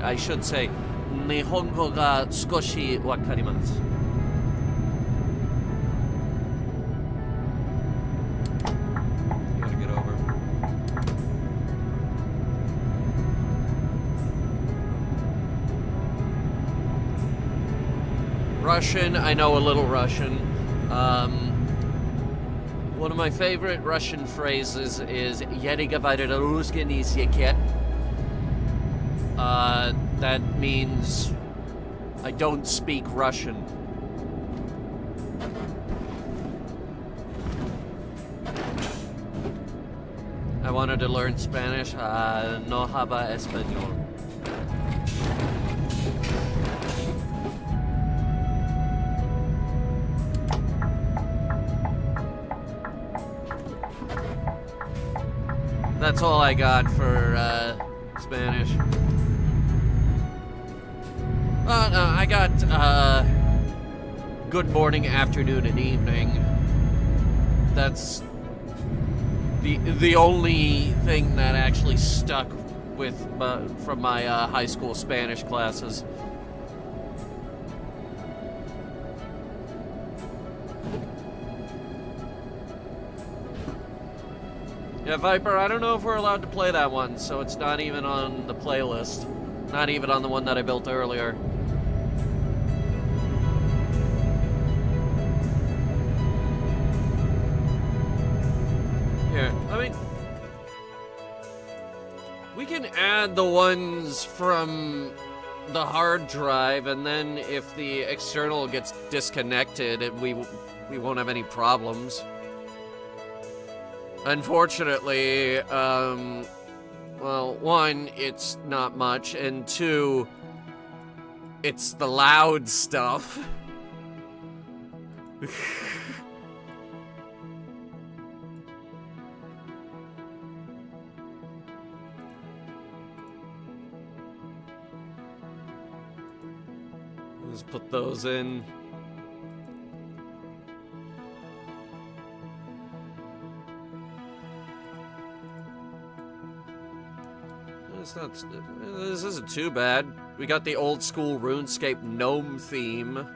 Speaker 1: I should say, Nihongo ga skoshi wakarimasu. Russian, I know a little Russian. One of my favorite Russian phrases is "Я не говорю русский язык." That means I don't speak Russian. I wanted to learn Spanish. No habla español. That's all I got for Spanish. No, I got good morning, afternoon, and evening. That's the only thing that actually stuck with from my high school Spanish classes. Yeah, Viper, I don't know if we're allowed to play that one, so it's not even on the playlist. Not even on the one that I built earlier. Here, we can add the ones from the hard drive, and then if the external gets disconnected, we won't have any problems. Unfortunately, well, one, it's not much, and two, it's the loud stuff. Let's put those in. This isn't too bad. We got the old school RuneScape gnome theme.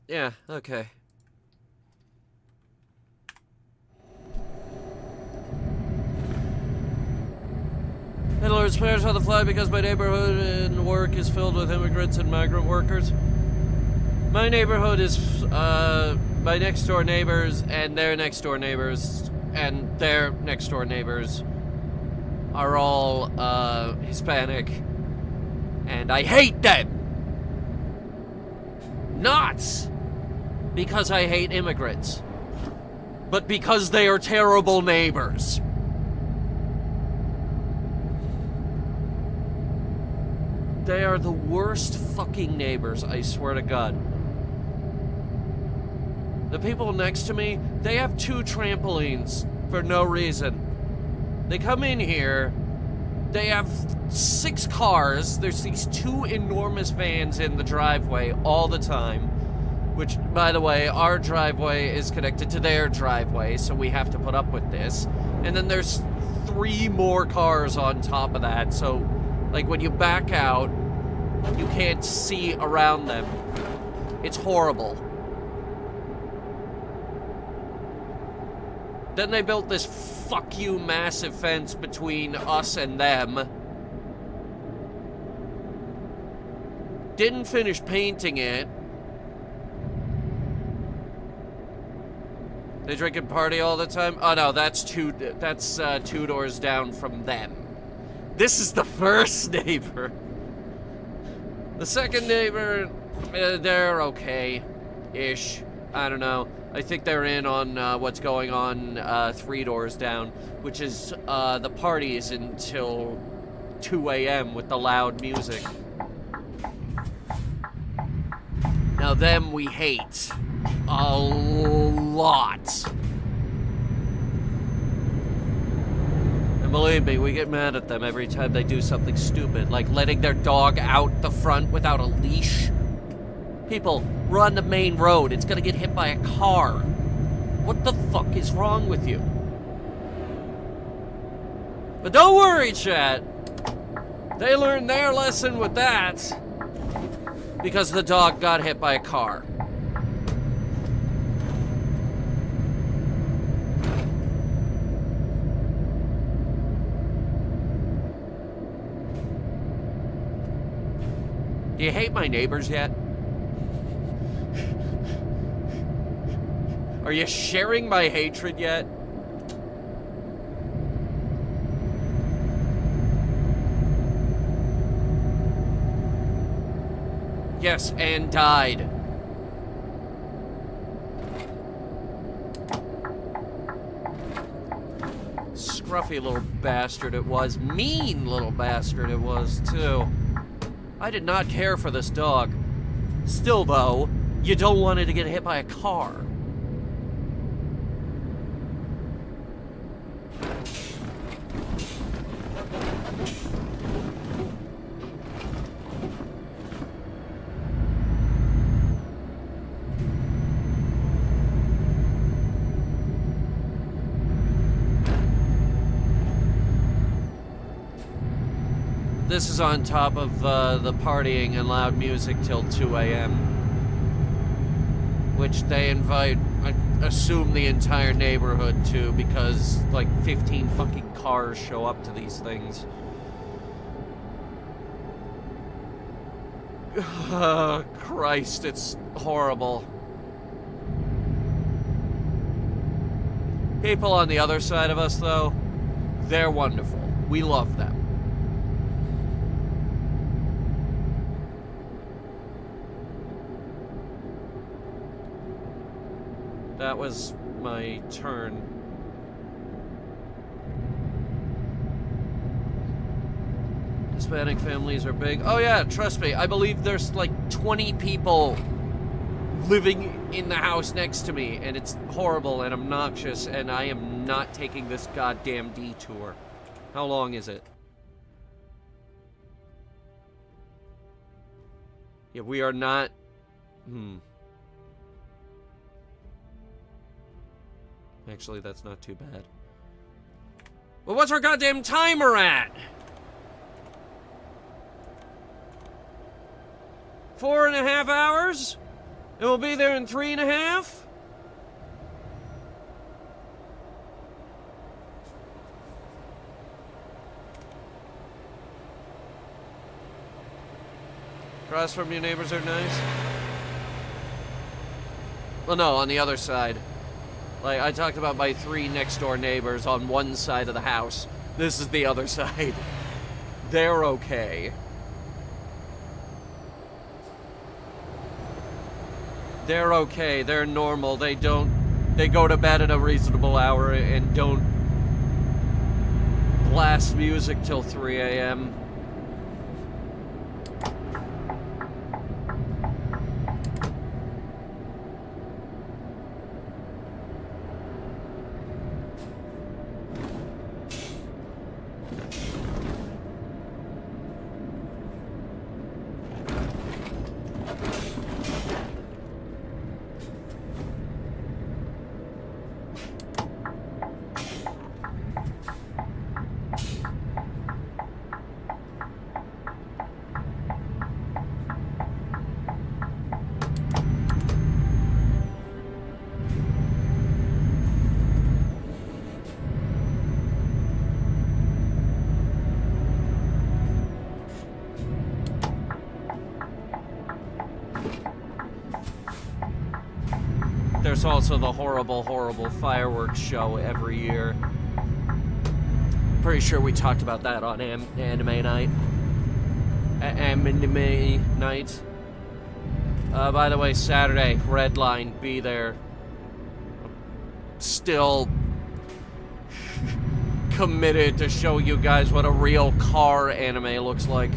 Speaker 1: Yeah, okay. Landlord's prayers on the fly because my neighborhood and work is filled with immigrants and migrant workers. My neighborhood is my next door neighbors and their next door neighbors and their next door neighbors are all Hispanic, and I hate them. Not because I hate immigrants, but because they are terrible neighbors. They are the worst fucking neighbors, I swear to God. The people next to me, they have 2 trampolines for no reason. They come in here, they have 6 cars, there's these 2 enormous vans in the driveway all the time, which, by the way, our driveway is connected to their driveway, so we have to put up with this. And then there's 3 more cars on top of that, so like when you back out, you can't see around them. It's horrible. Then they built this fuck you massive fence between us and them. Didn't finish painting it. They drink and party all the time? Oh no, that's two doors down from them. This is the first neighbor. The second neighbor, they're okay-ish. I don't know. I think they're in on what's going on 3 doors down, which is the parties until 2 a.m. with the loud music. Now them we hate a lot. And believe me, we get mad at them every time they do something stupid, like letting their dog out the front without a leash. People, we're on the main road. It's gonna get hit by a car. What the fuck is wrong with you? But don't worry, chat. They learned their lesson with that. Because the dog got hit by a car. Do you hate my neighbors yet? Are you sharing my hatred yet? Yes, and died. Scruffy little bastard it was. Mean little bastard it was, too. I did not care for this dog. Still, though, you don't want it to get hit by a car. This is on top of the partying and loud music till 2 a.m. Which they invite, I assume, the entire neighborhood to, because like 15 fucking cars show up to these things. Christ, it's horrible. People on the other side of us, though, they're wonderful. We love them. That was my turn. Hispanic families are big. Oh yeah, trust me. I believe there's like 20 people living in the house next to me, and it's horrible and obnoxious, and I am not taking this goddamn detour. How long is it? Yeah, we are not... Actually, that's not too bad. Well, what's our goddamn timer at? 4.5 hours? And we'll be there in 3.5? Across from your neighbors are nice? Well, no, on the other side. Like, I talked about my 3 next-door neighbors on one side of the house. This is the other side. They're okay. They're okay. They're normal. They go to bed at a reasonable hour and don't blast music till 3 a.m. There's also the horrible, horrible fireworks show every year. Pretty sure we talked about that on anime night. Anime night. By the way, Saturday, Red Line, be there. Still committed to show you guys what a real car anime looks like.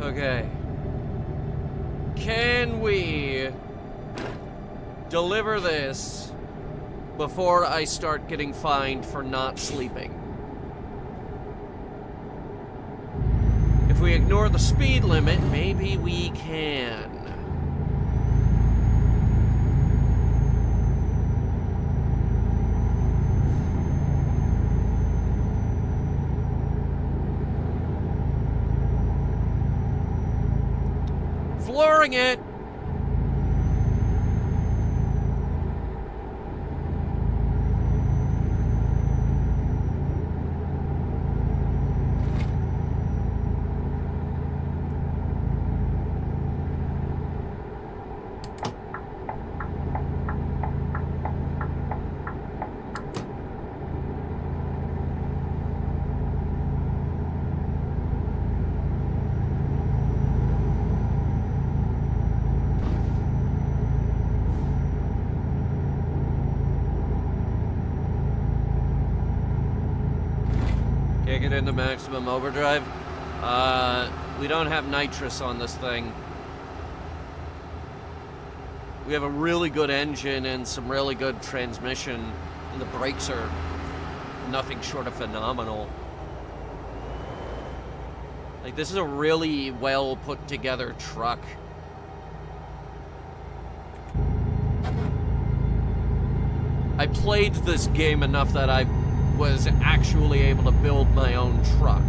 Speaker 1: Okay. Can we deliver this before I start getting fined for not sleeping? If we ignore the speed limit, maybe we can. Flooring it! Kick it into maximum overdrive. We don't have nitrous on this thing. We have a really good engine and some really good transmission, and the brakes are nothing short of phenomenal. Like, this is a really well put together truck. I played this game enough that I was actually able to build my own truck.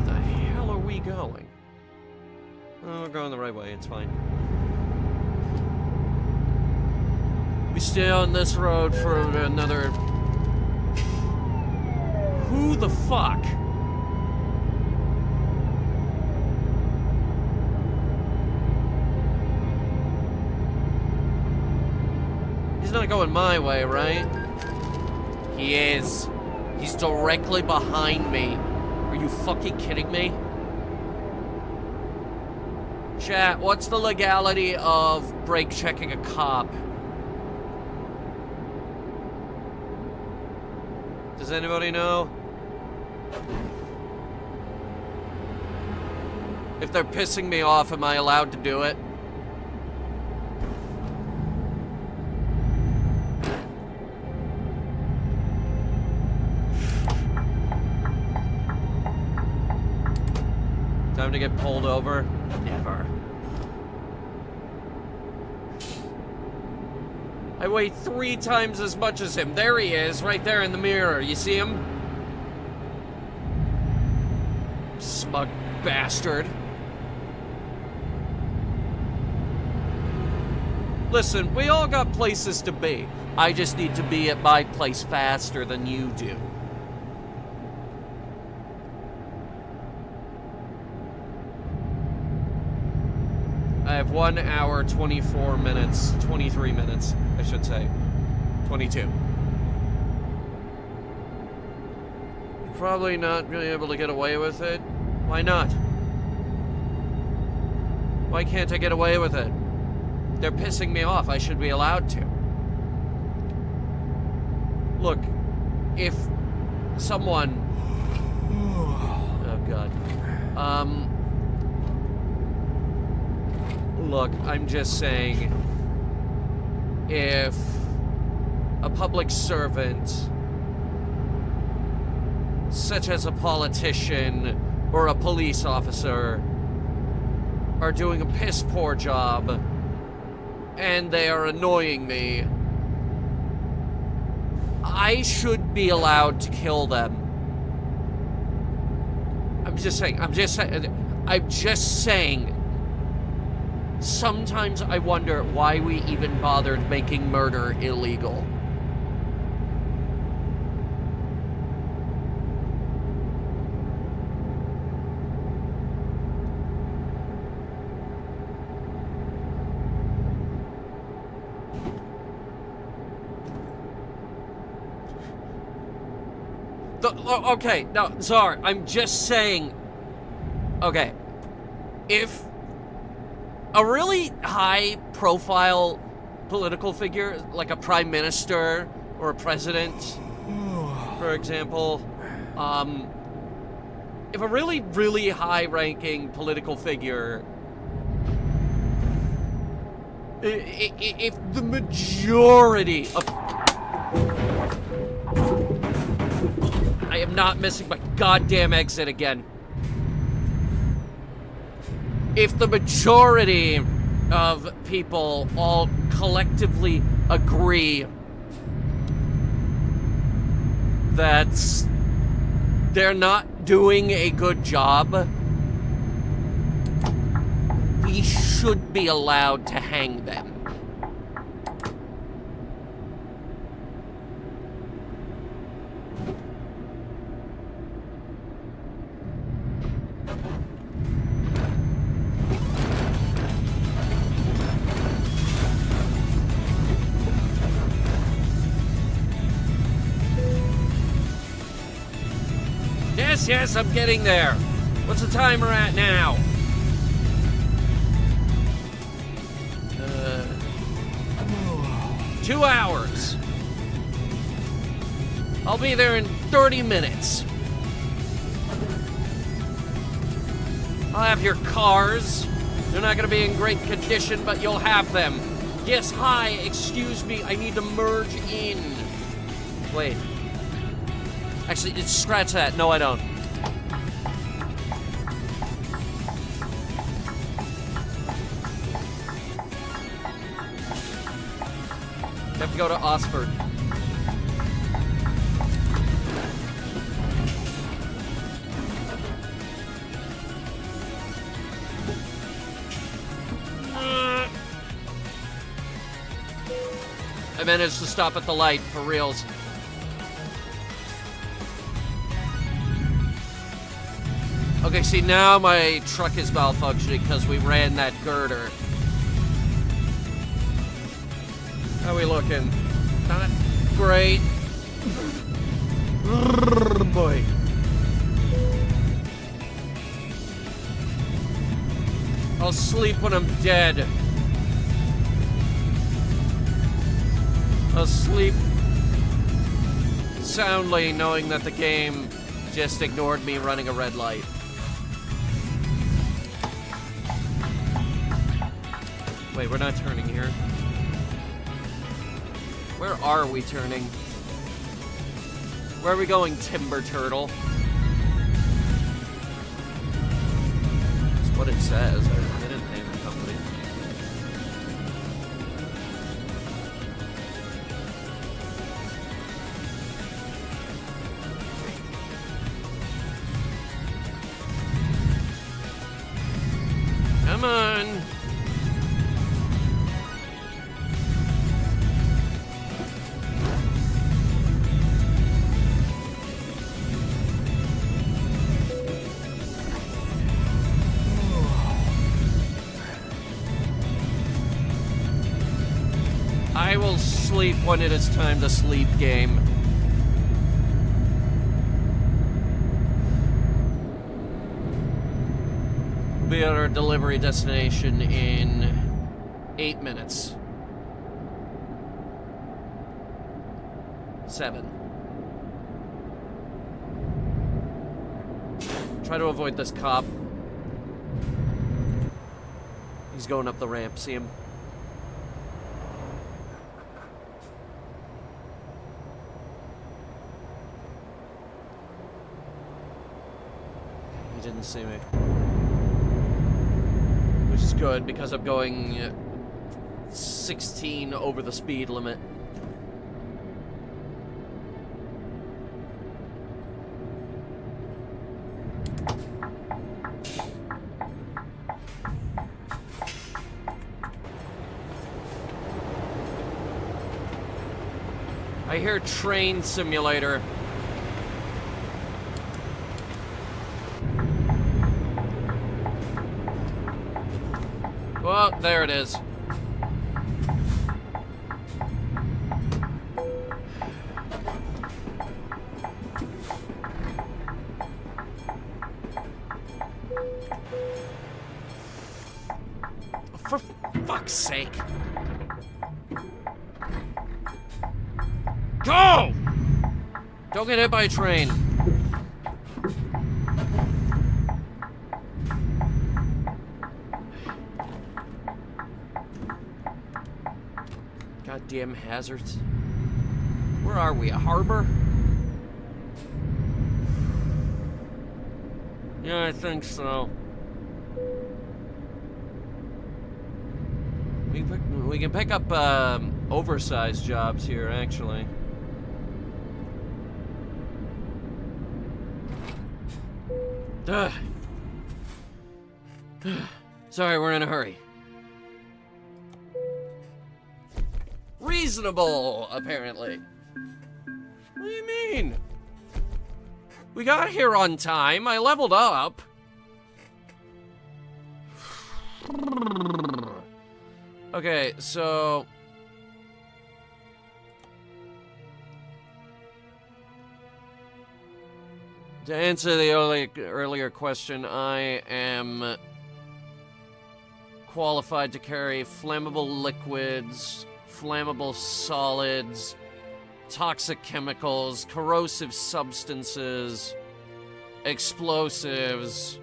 Speaker 1: Where the hell are we going? Oh, we're going the right way, it's fine. We stay on this road for another... Who the fuck? He's not going my way, right? He is. He's directly behind me. Are you fucking kidding me? Chat, what's the legality of brake checking a cop? Does anybody know? If they're pissing me off, am I allowed to do it? Time to get pulled over? Never. I weigh 3 times as much as him. There he is, right there in the mirror. You see him? Smug bastard. Listen, we all got places to be. I just need to be at my place faster than you do. I have 1 hour, 24 minutes, 23 minutes, I should say. 22. Probably not really able to get away with it. Why not? Why can't I get away with it? They're pissing me off. I should be allowed to. Look, if someone... Oh, God. Look, I'm just saying, if a public servant, such as a politician or a police officer, are doing a piss poor job and they are annoying me, I should be allowed to kill them. I'm just saying. Sometimes I wonder why we even bothered making murder illegal. Okay, no, sorry, I'm just saying. Okay, if a really high-profile political figure, like a prime minister or a president, for example, if a really, really high-ranking political figure, if the majority of... I am not missing my goddamn exit again. If the majority of people all collectively agree that they're not doing a good job, we should be allowed to hang them. Yes, I'm getting there. What's the timer at now? 2 hours. I'll be there in 30 minutes. I'll have your cars. They're not gonna be in great condition, but you'll have them. Yes, hi, excuse me, I need to merge in. Wait. Actually, scratch that. No, I don't. You have to go to Osford. I managed to stop at the light, for reals. Okay, see, now my truck is malfunctioning because we ran that girder. How are we looking? Not great. Boy. I'll sleep when I'm dead. I'll sleep soundly knowing that the game just ignored me running a red light. Wait, we're not turning here. Where are we turning? Where are we going, Timber Turtle? That's what it says. I didn't name the company. Come on. I will sleep when it is time to sleep, game. We'll be at our delivery destination in 8 minutes. 7. Try to avoid this cop. He's going up the ramp, see him? He didn't see me. Which is good, because I'm going 16 over the speed limit. I hear Train Simulator. Well, there it is. For fuck's sake. Go! Don't get hit by a train. goddamn hazards. Where are we? A harbor? Yeah, I think so. We can pick up oversized jobs here, actually. Sorry, we're in a hurry. Reasonable, apparently. What do you mean? We got here on time. I leveled up. Okay, so... to answer the earlier question, I am qualified to carry flammable liquids, flammable solids, toxic chemicals, corrosive substances, explosives,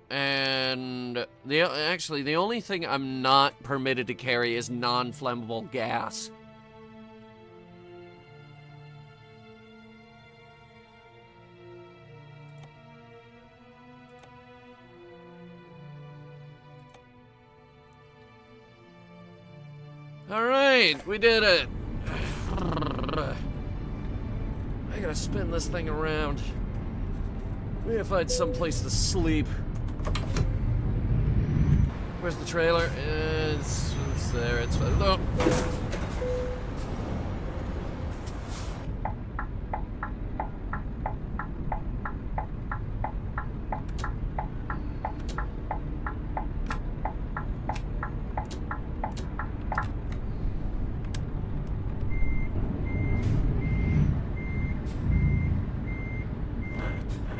Speaker 1: and actually the only thing I'm not permitted to carry is non-flammable gas. Alright, we did it. I gotta spin this thing around. We gotta find some place to sleep. Where's the trailer? It's there, it's... Oh.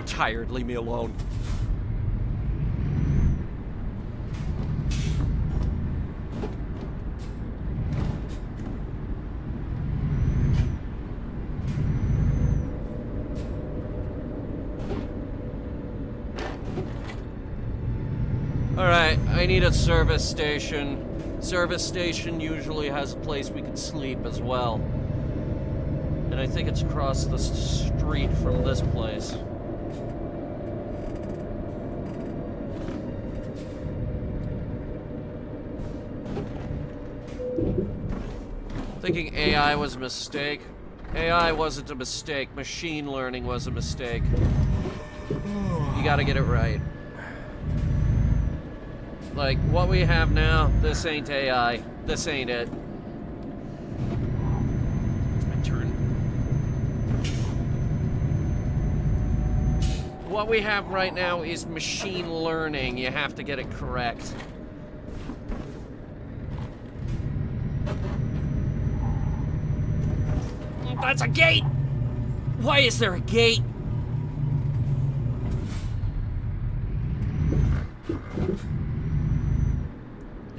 Speaker 1: Tired, leave me alone. Alright, I need a service station. Service station usually has a place we can sleep as well. And I think it's across the street from this place. Thinking AI was a mistake. AI wasn't a mistake. Machine learning was a mistake. You gotta get it right. Like, what we have now, this ain't AI. This ain't it. My turn. What we have right now is machine learning. You have to get it correct. That's a gate! Why is there a gate?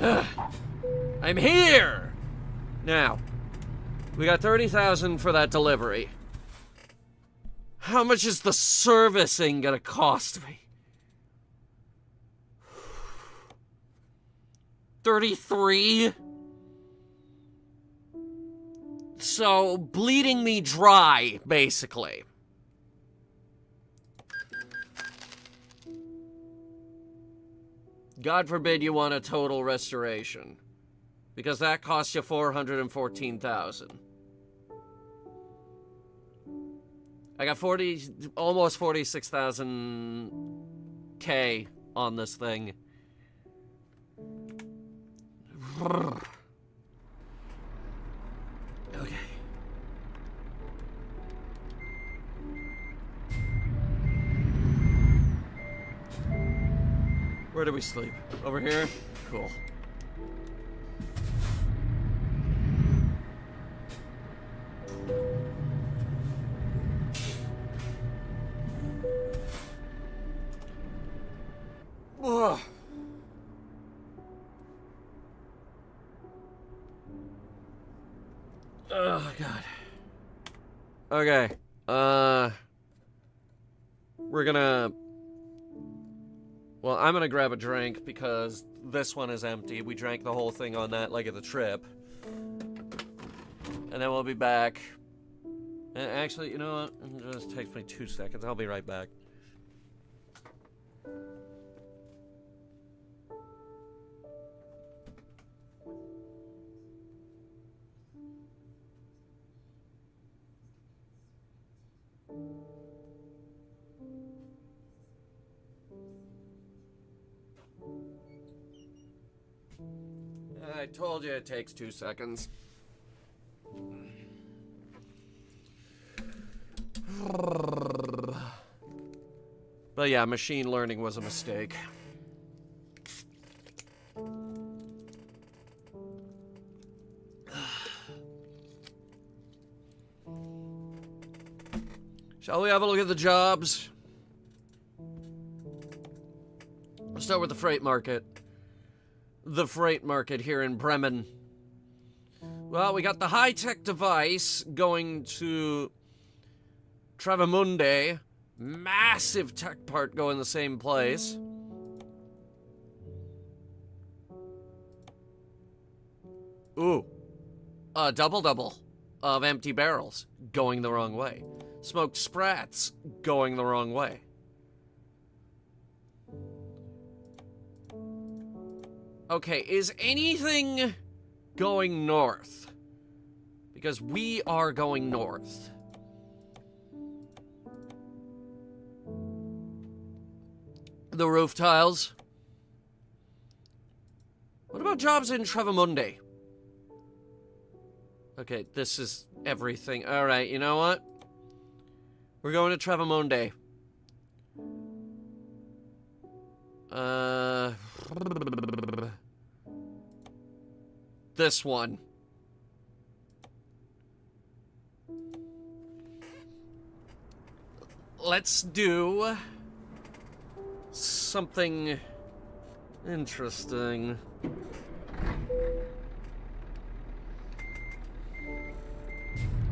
Speaker 1: I'm here! Now, we got 30,000 for that delivery. How much is the servicing gonna cost me? 33? So, bleeding me dry, basically. God forbid you want a total restoration. Because that costs you 414,000. I got almost 46,000 K on this thing. Okay. Where do we sleep? Over here? Cool. Ugh. Oh, God. Okay. We're gonna Well, I'm gonna grab a drink because this one is empty. We drank the whole thing on that leg of the trip. And then we'll be back. And actually, you know what? It just takes me 2 seconds. I'll be right back. I told you it takes 2 seconds. But yeah, machine learning was a mistake. Shall we have a look at the jobs? We'll start with the freight market. The freight market here in Bremen. Well, we got the high-tech device going to Travemünde. Massive tech part going the same place. Ooh. A double-double of empty barrels going the wrong way. Smoked sprats going the wrong way. Okay, is anything going north? Because we are going north. The roof tiles. What about jobs in Travemünde? Okay, this is everything. Alright, you know what? We're going to Travemünde. This one. Let's do something interesting.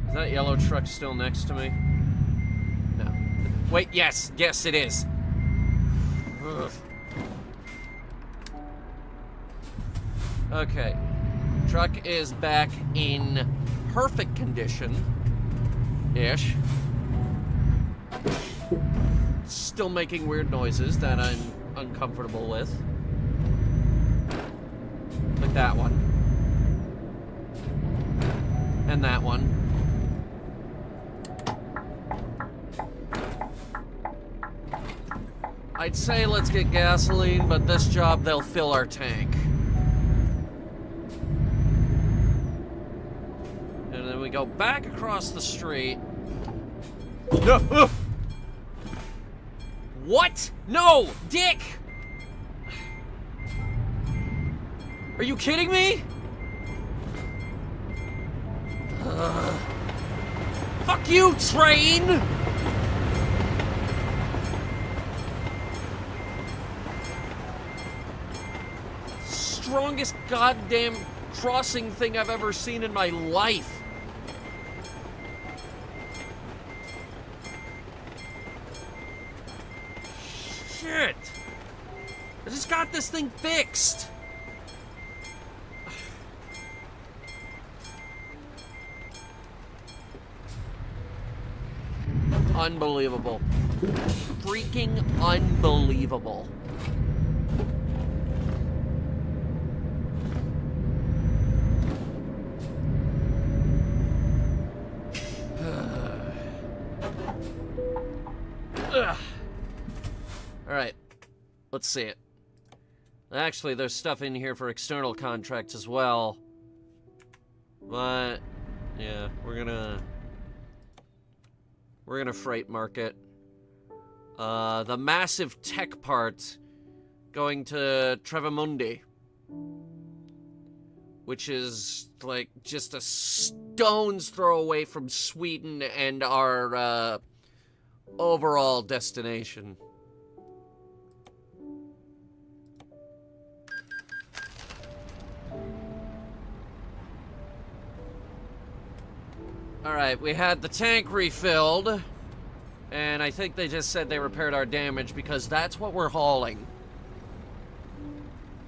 Speaker 1: Is that yellow truck still next to me? No. Wait, yes. Yes, it is. Ugh. Okay. Truck is back in perfect condition-ish. Still making weird noises that I'm uncomfortable with. Like that one. And that one. I'd say let's get gasoline, but this job, they'll fill our tank. And then we go back across the street. No! What? No! Dick! Are you kidding me? Fuck you, train! Strongest goddamn crossing thing I've ever seen in my life. Shit! I just got this thing fixed. Unbelievable. Freaking unbelievable. Alright, let's see it. Actually, there's stuff in here for external contracts as well. But, yeah, we're gonna freight market. The massive tech part going to Travemünde, which is, like, just a stone's throw away from Sweden and our, overall destination. Alright, we had the tank refilled, and I think they just said they repaired our damage because that's what we're hauling.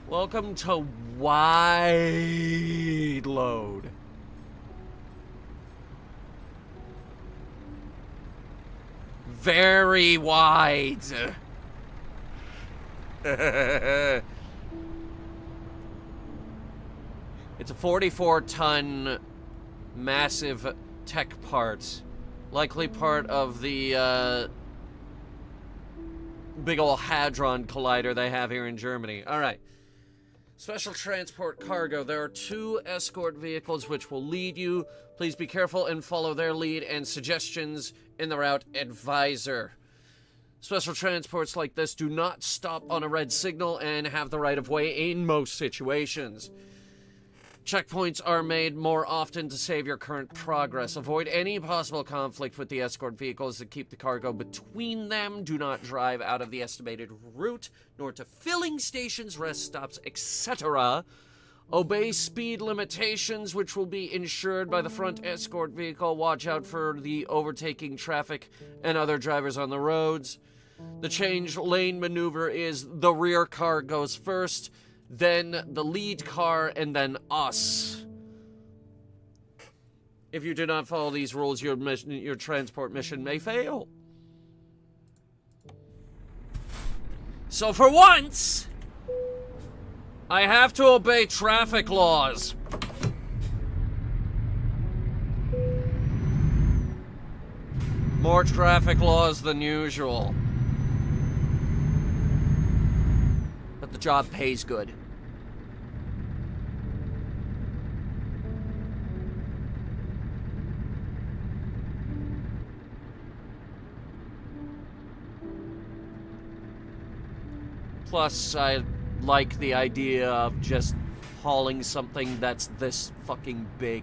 Speaker 1: Welcome to wide load. Very wide. It's a 44-ton massive tech part. Likely part of the big ol' Hadron Collider they have here in Germany. Alright. Special transport cargo. There are 2 escort vehicles which will lead you. Please be careful and follow their lead and suggestions in the route advisor. Special transports like this do not stop on a red signal and have the right of way in most situations. Checkpoints are made more often to save your current progress. Avoid any possible conflict with the escort vehicles that keep the cargo between them. Do not drive out of the estimated route, nor to filling stations, rest stops, etc. Obey speed limitations, which will be ensured by the front escort vehicle. Watch out for the overtaking traffic and other drivers on the roads. The change lane maneuver is the rear car goes first, then the lead car, and then us. If you do not follow these rules, your transport mission may fail. So for once, I have to obey traffic laws. More traffic laws than usual. But the job pays good. Plus, I like the idea of just hauling something that's this fucking big.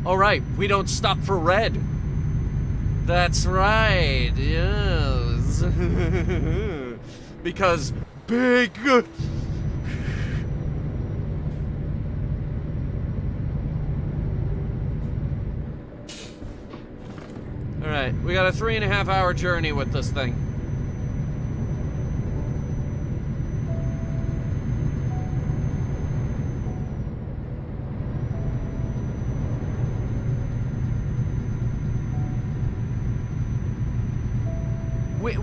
Speaker 1: Alright, we don't stop for red. That's right, yes. Because big. Alright, we got a 3.5-hour journey with this thing.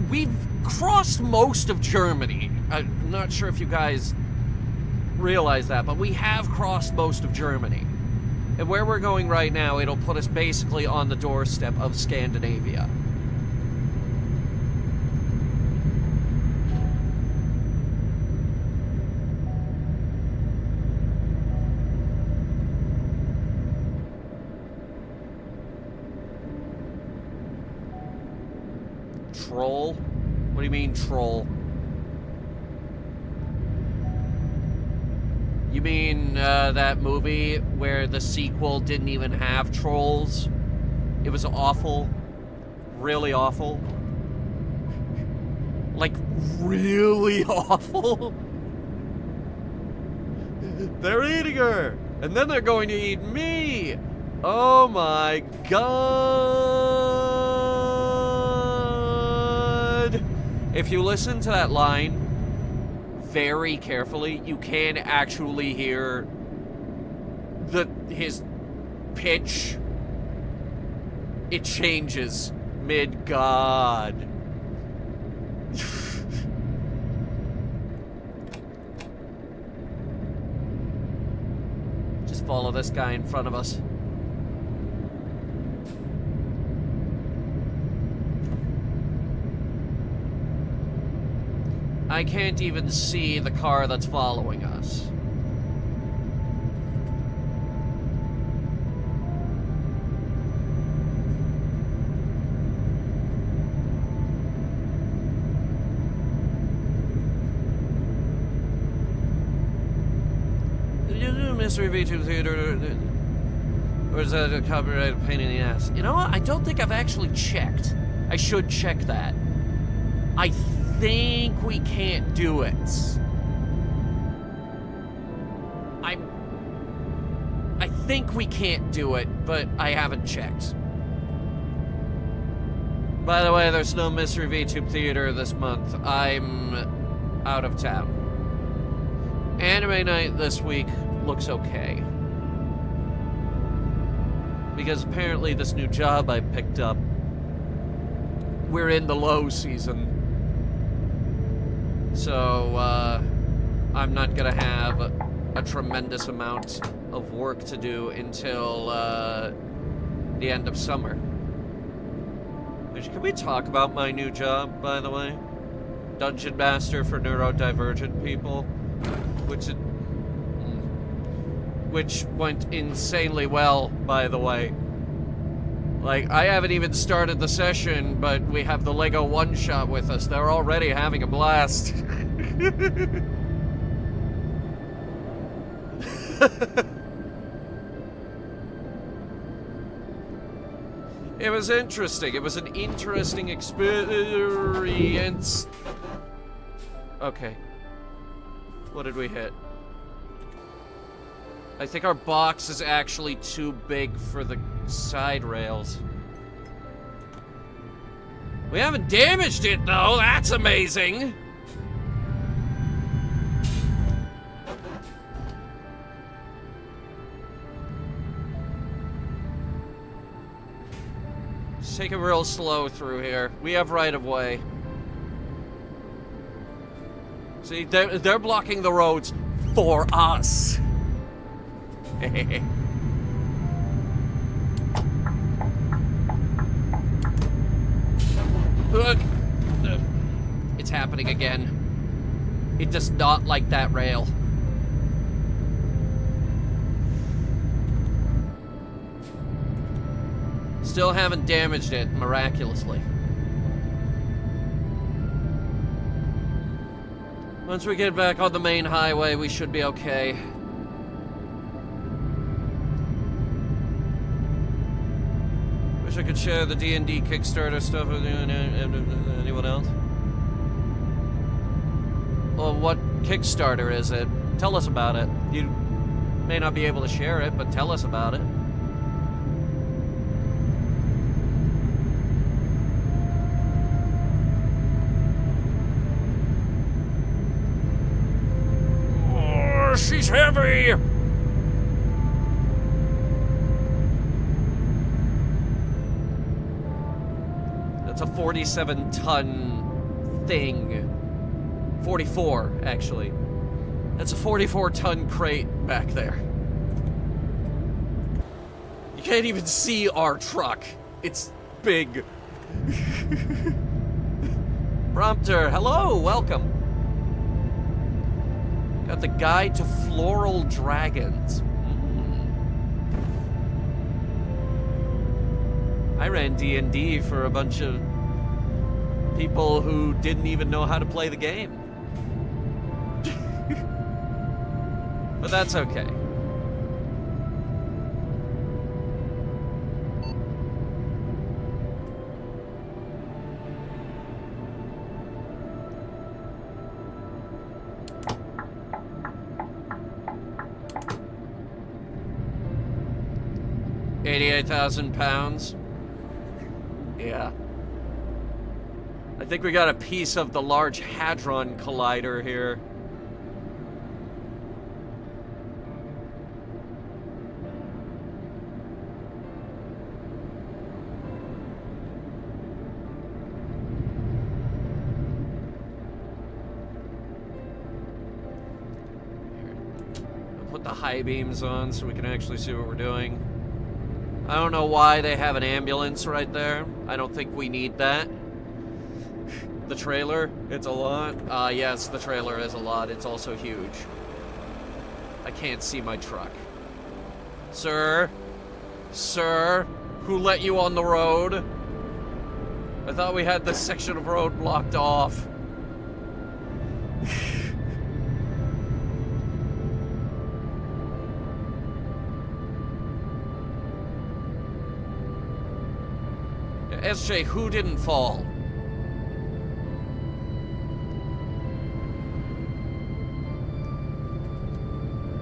Speaker 1: We've crossed most of Germany. I'm not sure if you guys realize that, but we have crossed most of Germany. And where we're going right now, it'll put us basically on the doorstep of Scandinavia. Troll? What do you mean, troll? You mean, that movie where the sequel didn't even have trolls? It was awful. Really awful. Like, really awful? They're eating her! And then they're going to eat me! Oh my god! If you listen to that line very carefully, you can actually hear his pitch. It changes mid-god. Just follow this guy in front of us. I can't even see the car that's following us. Mystery V2 Theater, or is that a copyright pain in the ass? You know what? I don't think I've actually checked. I should check that. I think we can't do it. I think we can't do it, but I haven't checked. By the way, there's no Mystery VTube Theater this month. I'm out of town. Anime night this week looks okay. Because apparently this new job I picked up, we're in the low season. So, I'm not gonna have a tremendous amount of work to do until, the end of summer. Which, can we talk about my new job, by the way? Dungeon Master for neurodivergent people. Which went insanely well, by the way. Like, I haven't even started the session, but we have the Lego one-shot with us. They're already having a blast. It was interesting. It was an interesting experience. Okay. What did we hit? I think our box is actually too big for the side rails. We haven't damaged it, though. That's amazing. Just take it real slow through here. We have right of way. See, they're blocking the roads for us. It's happening again. It does not like that rail. Still haven't damaged it, miraculously. Once we get back on the main highway, we should be okay. Wish I could share the D&D Kickstarter stuff with anyone else. Well, what Kickstarter is it? Tell us about it. You may not be able to share it, but tell us about it. Oh, she's heavy! That's a 47-ton thing. 44, actually. That's a 44-ton crate back there. You can't even see our truck. It's big. Prompter, hello, welcome. Got the Guide to Floral Dragons. I ran D&D for a bunch of people who didn't even know how to play the game. But that's okay. £88,000. Yeah. I think we got a piece of the Large Hadron Collider here. Put the high beams on so we can actually see what we're doing. I don't know why they have an ambulance right there. I don't think we need that. The trailer, it's a lot. Yes, the trailer is a lot. It's also huge. I can't see my truck. Sir? Sir? Who let you on the road? I thought we had this section of road blocked off. SJ, who didn't fall?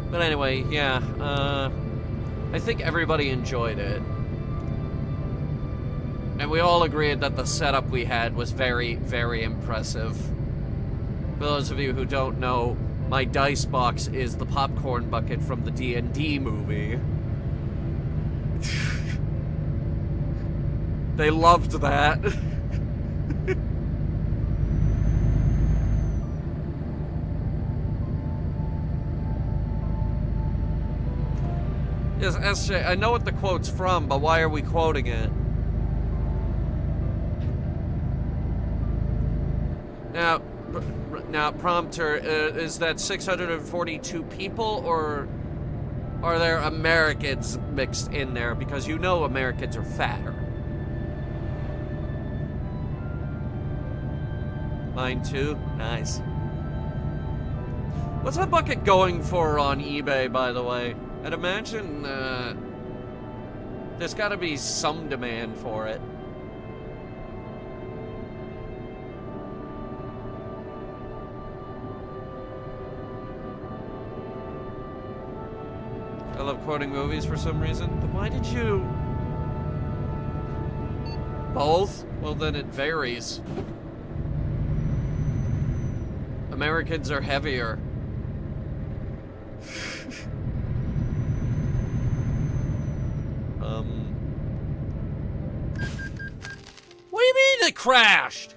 Speaker 1: But anyway, yeah, I think everybody enjoyed it. And we all agreed that the setup we had was very, very impressive. For those of you who don't know, my dice box is the popcorn bucket from the D&D movie. They loved that. Yes, SJ, I know what the quote's from, but why are we quoting it? Now, prompter, is that 642 people, or are there Americans mixed in there? Because you know Americans are fatter. Mine too? Nice. What's that bucket going for on eBay, by the way? I'd imagine, there's gotta be some demand for it. I love quoting movies for some reason. But why did you... Both? Well, then it varies. Americans are heavier. What do you mean it crashed?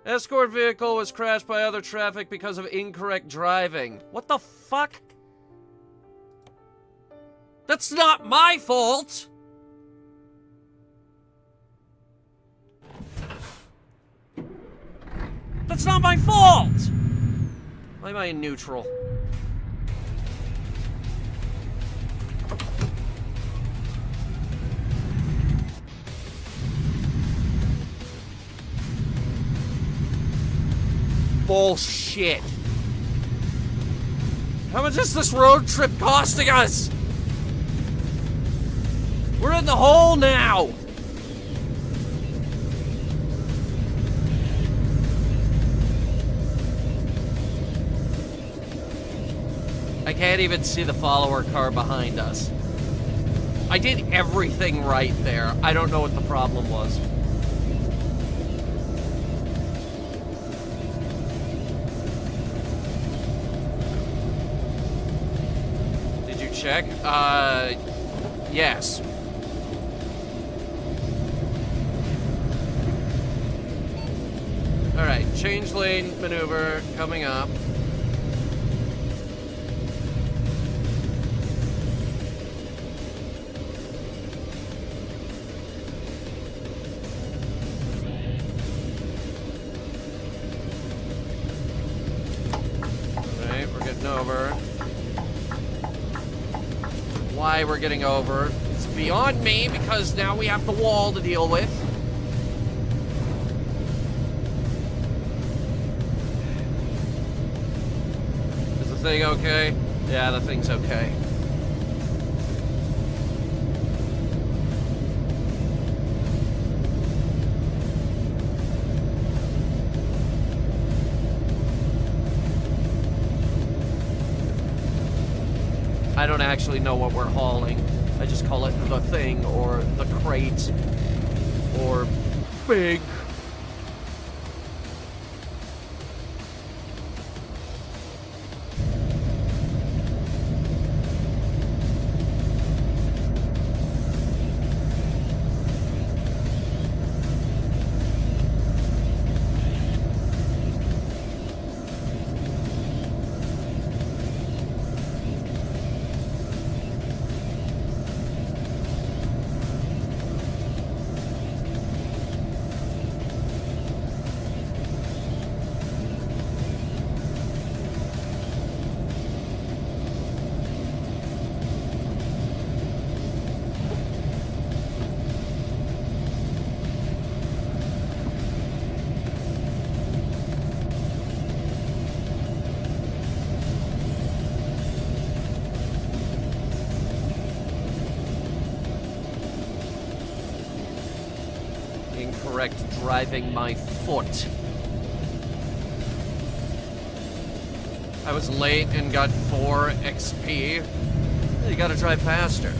Speaker 1: Escort vehicle was crashed by other traffic because of incorrect driving. What the fuck? That's not my fault! That's not my fault! Why am I in neutral? Bullshit. How much is this road trip costing us? We're in the hole now! I can't even see the follower car behind us. I did everything right there. I don't know what the problem was. Did you check? Yes. Alright, change lane maneuver coming up. Alright, we're getting over. Why we're getting over is beyond me, because now we have the wall to deal with. Thing okay? Yeah, the thing's okay. I don't actually know what we're hauling. I just call it the thing, or the crate, or big. Incorrect driving my foot. I was late and got 4 XP. You gotta drive faster.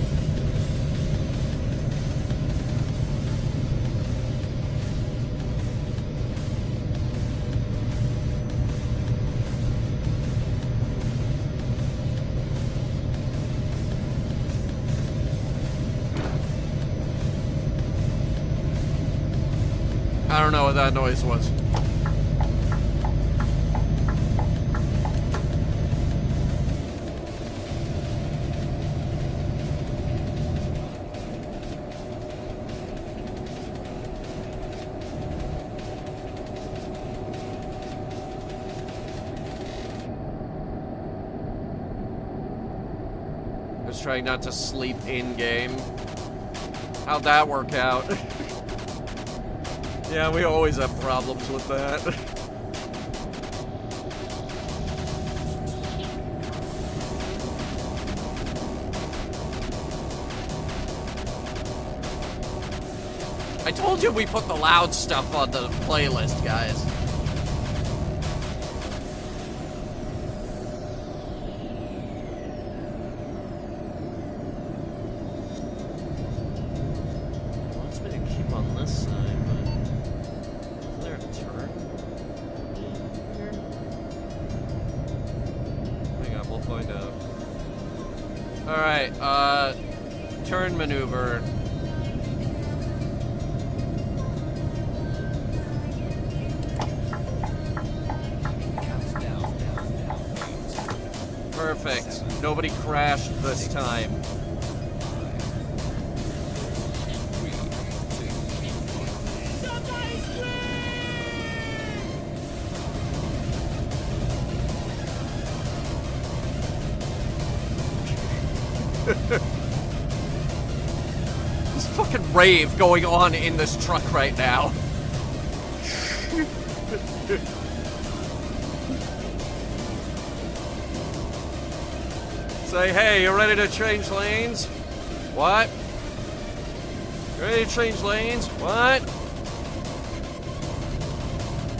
Speaker 1: I don't know what that noise was. I was trying not to sleep in-game. How'd that work out? Yeah, we always have problems with that. I told you we put the loud stuff on the playlist, guys. Wants me to keep on this side, but is there a turn here? Hang on, we'll find out. Alright, turn maneuver. Perfect. Nobody crashed this time. There's fucking rave going on in this truck right now. Say, hey, you ready to change lanes? What? You ready to change lanes? What?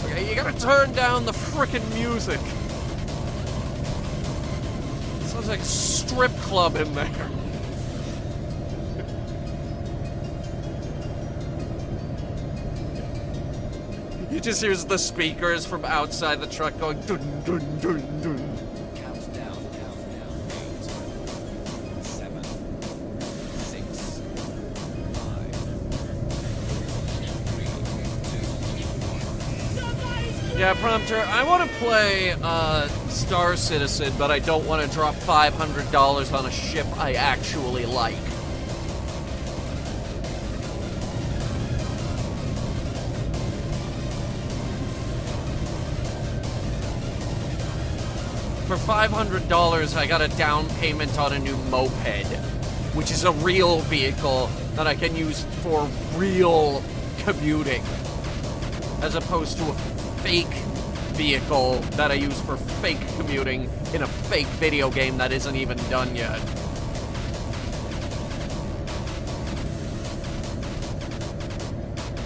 Speaker 1: Okay, you gotta turn down the frickin' music. Sounds like a strip club in there. You just hear the speakers from outside the truck going dun dun dun dun. Yeah, Prompter, I want to play Star Citizen, but I don't want to drop $500 on a ship I actually like. For $500, I got a down payment on a new moped, which is a real vehicle that I can use for real commuting, as opposed to a fake vehicle that I use for fake commuting in a fake video game that isn't even done yet.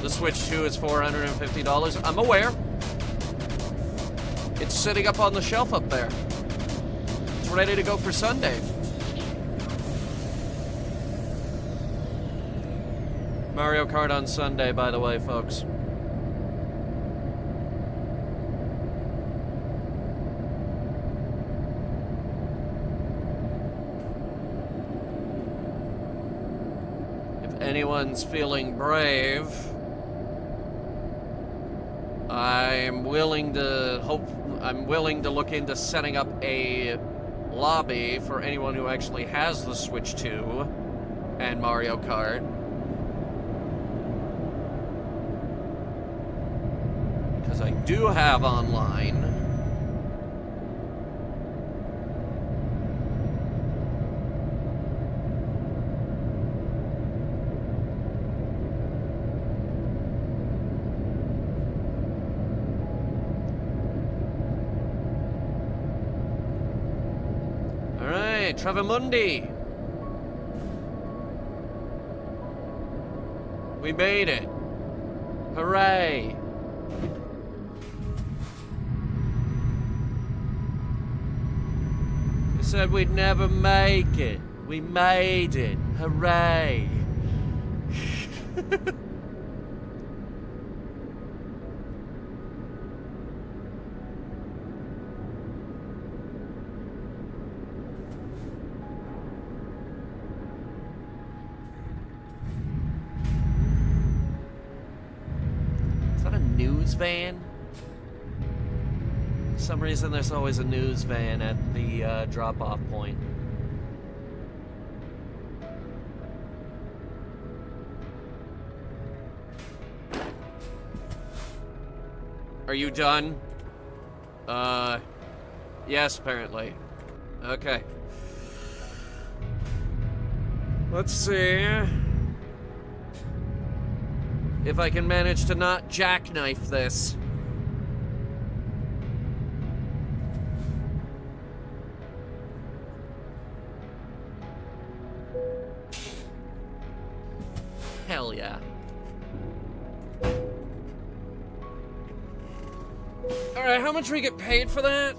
Speaker 1: The Switch 2 is $450. I'm aware. It's sitting up on the shelf up there. It's ready to go for Sunday. Mario Kart on Sunday, by the way, folks. Anyone's feeling brave, I'm willing to look into setting up a lobby for anyone who actually has the Switch 2 and Mario Kart. Because I do have online. Trevimundi! We made it! Hooray! We said we'd never make it. We made it. Hooray. Is that a news van? For some reason, there's always a news van at the drop-off point. Are you done? Yes, apparently. Okay. Let's see if I can manage to not jackknife this. Hell yeah. Alright, how much do we get paid for that?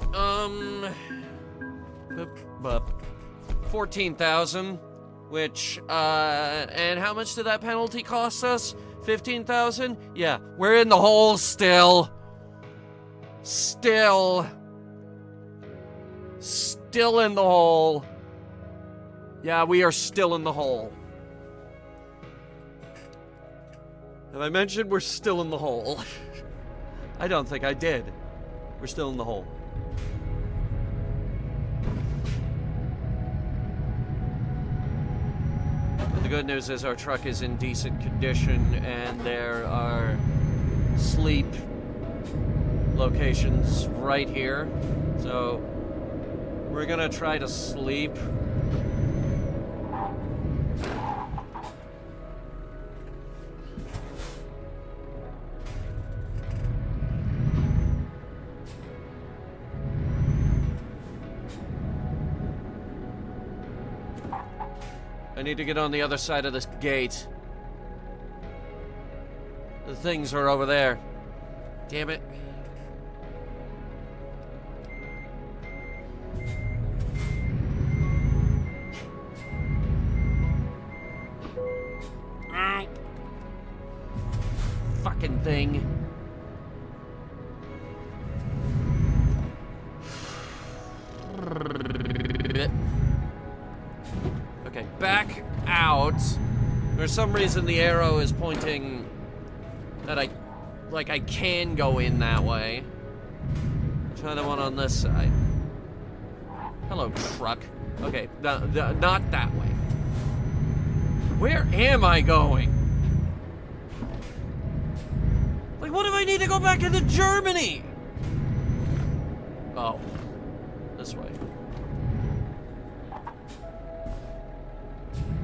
Speaker 1: 14,000, which, and how much did that penalty cost us? 15,000? Yeah, we're in the hole still. Still in the hole. Yeah, we are still in the hole. Have I mentioned we're still in the hole? I don't think I did. We're still in the hole. But the good news is our truck is in decent condition and there are sleep locations right here. So we're gonna try to sleep. I need to get on the other side of this gate. The things are over there. Damn it. Ow. Fucking thing. Okay, back out. For some reason the arrow is pointing that I can go in that way. Try the one on this side. Hello, truck. Okay, not that way. Where am I going? Like, what if I need to go back into Germany? Oh, this way.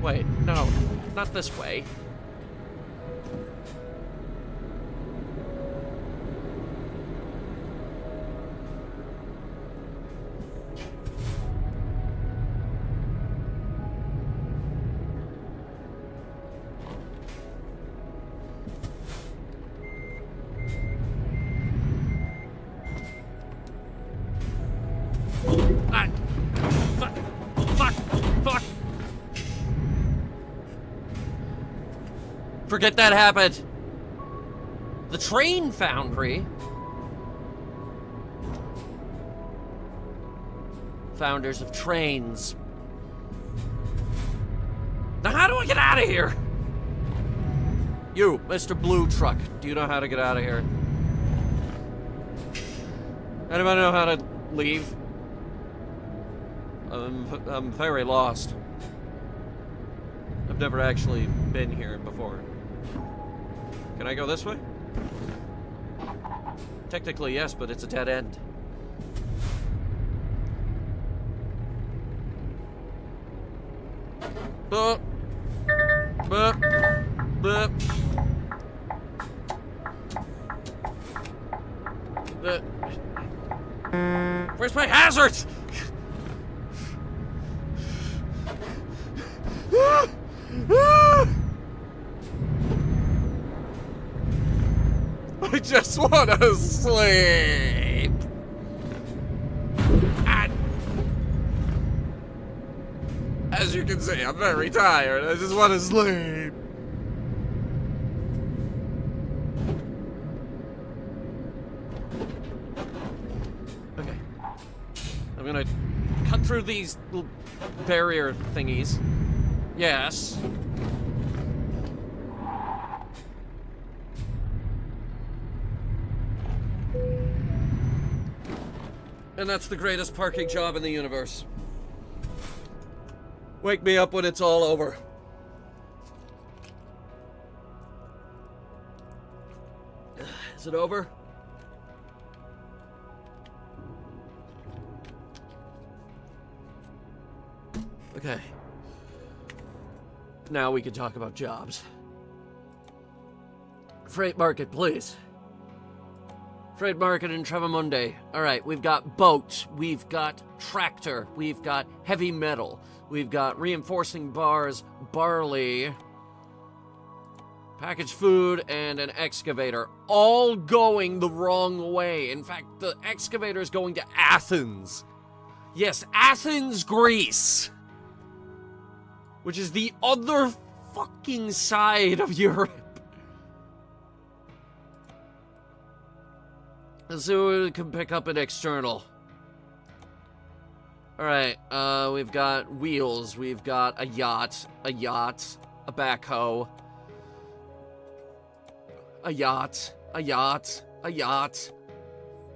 Speaker 1: Wait, no, not this way. Forget that happened. The train foundry. Founders of trains. Now how do I get out of here? You, Mr. Blue Truck, do you know how to get out of here? Anybody know how to leave? I'm very lost. I've never actually been here before. Can I go this way? Technically, yes, but it's a dead end. Boop. Boop. Boop. Where's my hazard? I just want to sleep. As As you can see, I'm very tired. I just want to sleep. Okay. I'm gonna cut through these little barrier thingies. Yes. And that's the greatest parking job in the universe. Wake me up when it's all over. Is it over? Okay. Now we can talk about jobs. Freight market, please. Freight market in Trevamundi. Alright, we've got boat, we've got tractor, we've got heavy metal, we've got reinforcing bars, barley, packaged food, and an excavator. All going the wrong way. In fact, the excavator is going to Athens. Yes, Athens, Greece. Which is the other fucking side of Europe. Let's see what we can pick up an external. Alright, we've got wheels, we've got a yacht, a backhoe, a yacht,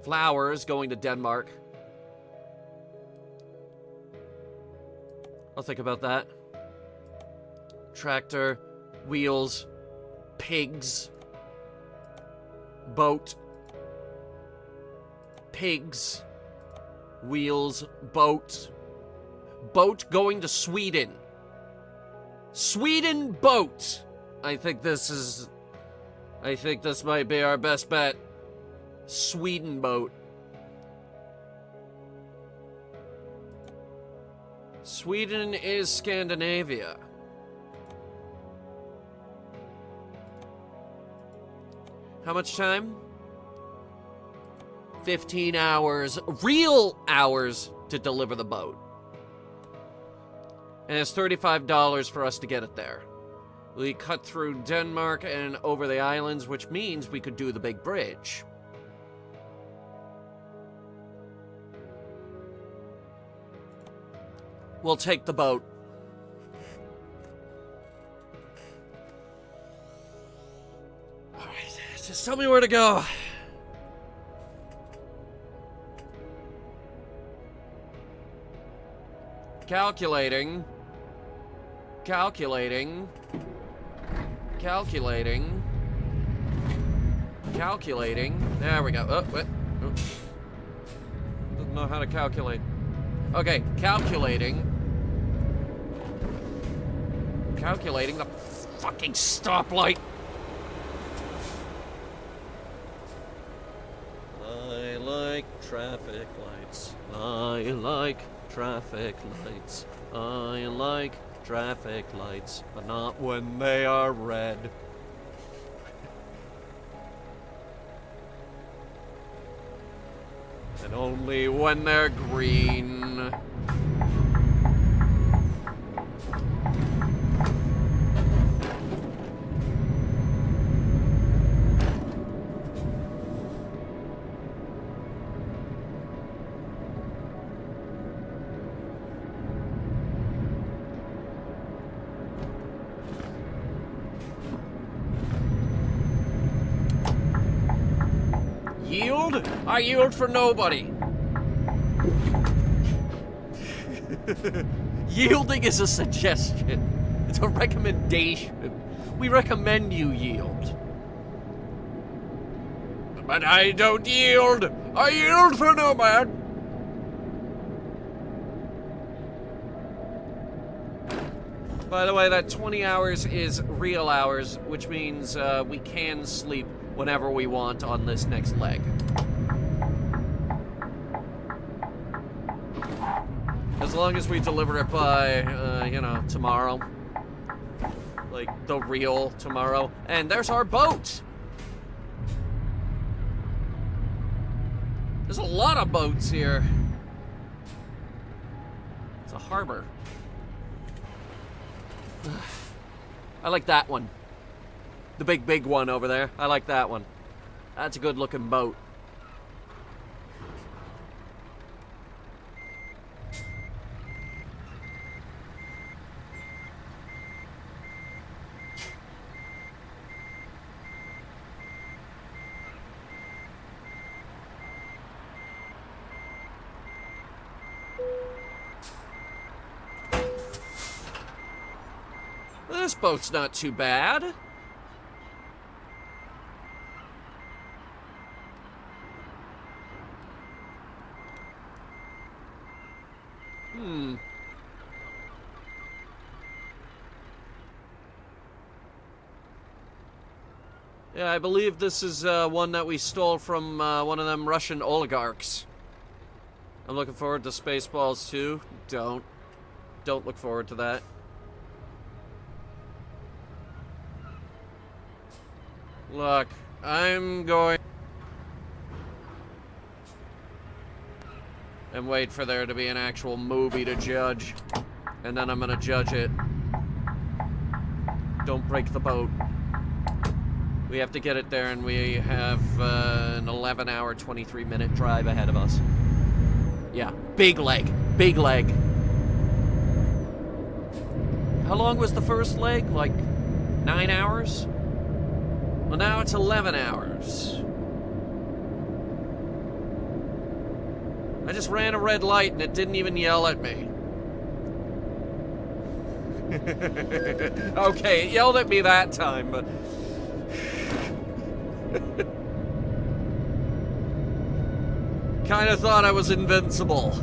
Speaker 1: flowers going to Denmark. I'll think about that. Tractor, wheels, pigs, boat, pigs, wheels, boat. Boat going to Sweden. Sweden boat. I think this might be our best bet. Sweden boat. Sweden is Scandinavia. How much time? 15 hours, real hours, to deliver the boat. And it's $35 for us to get it there. We cut through Denmark and over the islands, which means we could do the big bridge. We'll take the boat. Alright, just tell me where to go. Calculating. There we go. Oh, wait. Oh. Doesn't know how to calculate. Okay, calculating the fucking stoplight. I like traffic lights. I like traffic lights. I like traffic lights, but not when they are red. And only when they're green. Yield? I yield for nobody. Yielding is a suggestion. It's a recommendation. We recommend you yield. But I don't yield. I yield for no man. By the way, that 20 hours is real hours, which means we can sleep whenever we want on this next leg. As long as we deliver it by, tomorrow. Like, the real tomorrow. And there's our boat! There's a lot of boats here. It's a harbor. I like that one. The big one over there. I like that one. That's a good looking boat. This boat's not too bad. Yeah, I believe this is one that we stole from one of them Russian oligarchs. I'm looking forward to Spaceballs 2. Don't look forward to that. Look, I'm going and wait for there to be an actual movie to judge, and then I'm gonna judge it. Don't break the boat. We have to get it there, and we have an 11-hour, 23-minute drive ahead of us. Yeah, big leg, big leg. How long was the first leg? Like 9 hours? Well, now it's 11 hours. I just ran a red light and it didn't even yell at me. Okay, it yelled at me that time, but... Kinda thought I was invincible.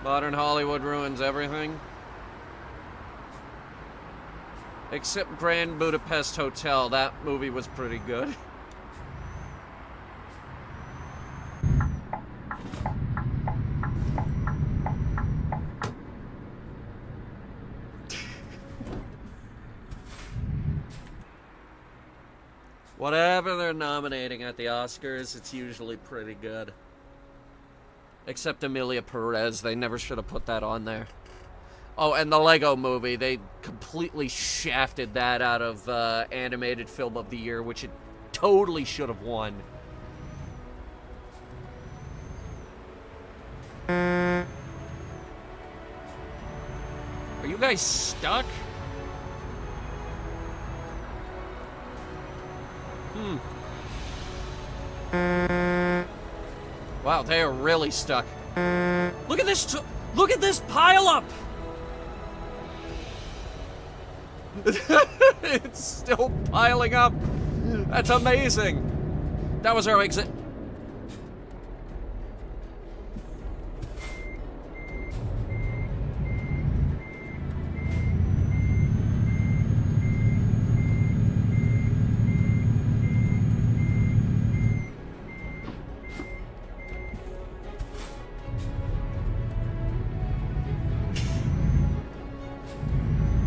Speaker 1: Modern Hollywood ruins everything. Except Grand Budapest Hotel. That movie was pretty good. Whatever they're nominating at the Oscars, it's usually pretty good. Except Emilia Perez, they never should have put that on there. Oh, and the Lego Movie, they completely shafted that out of Animated Film of the Year, which it totally should have won. Are you guys stuck? Wow, they are really stuck. Look at this! Look at this pile up! It's still piling up. That's amazing. That was our exit.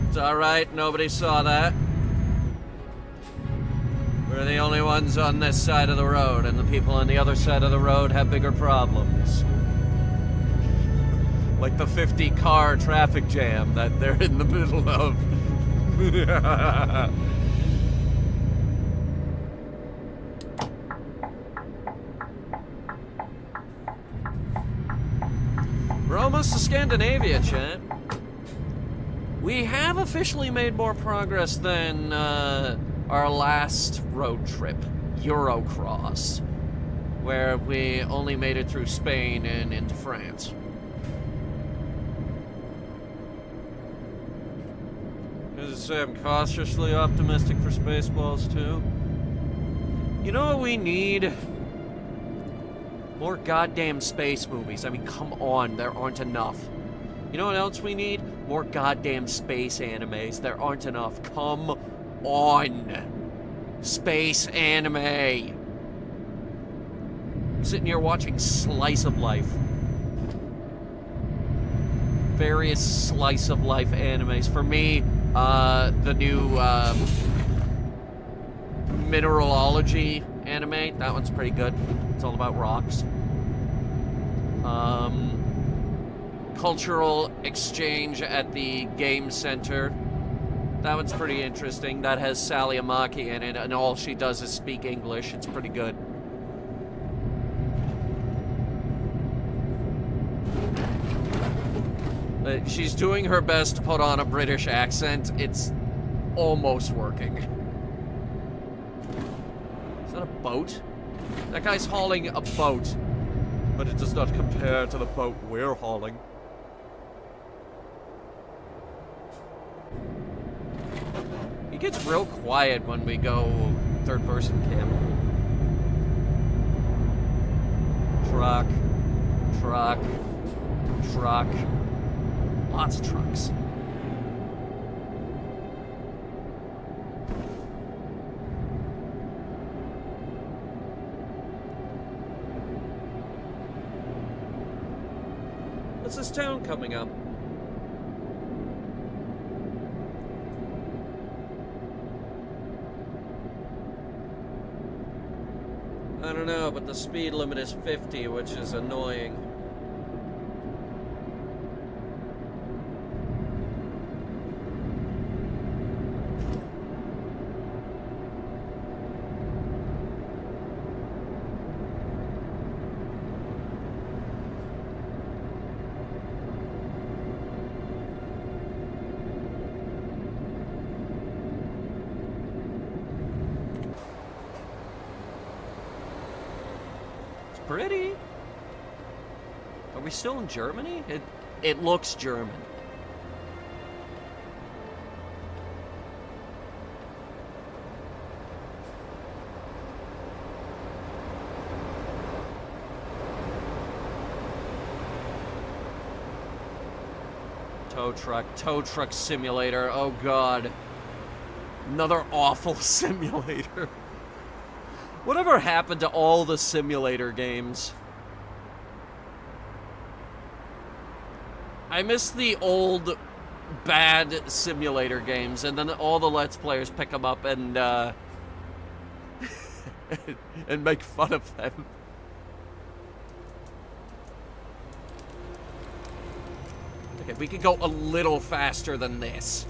Speaker 1: It's alright, nobody saw that. We're the only ones on this side of the road, and the people on the other side of the road have bigger problems. Like the 50-car traffic jam that they're in the middle of. We're almost to Scandinavia, chat. We have officially made more progress than our last road trip, Eurocross, where we only made it through Spain and into France. As I say, I'm cautiously optimistic for Spaceballs 2. You know what we need? More goddamn space movies. I mean, come on, there aren't enough. You know what else we need? More goddamn space animes. There aren't enough. Come on. Space anime. I'm sitting here watching Slice of Life. Various Slice of Life animes. For me, the new Mineralogy anime. That one's pretty good. It's all about rocks. Cultural exchange at the game center. That one's pretty interesting. That has Sally Amaki in it, and all she does is speak English. It's pretty good. She's doing her best to put on a British accent. It's almost working. Is that a boat? That guy's hauling a boat, but it does not compare to the boat we're hauling. It gets real quiet when we go third-person cam. Truck. Truck. Truck. Lots of trucks. What's this town coming up? I don't know, but the speed limit is 50, which is annoying. Pretty. Are we still in Germany? It looks German. Tow truck simulator. Oh god. Another awful simulator. Whatever happened to all the simulator games? I miss the old bad simulator games, and then all the Let's Players pick them up and and make fun of them. Okay, we could go a little faster than this.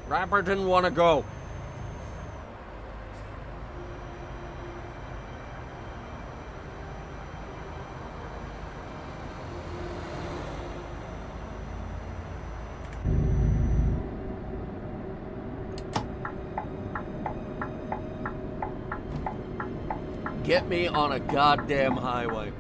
Speaker 1: Rapper didn't want to go. Get me on a goddamn highway.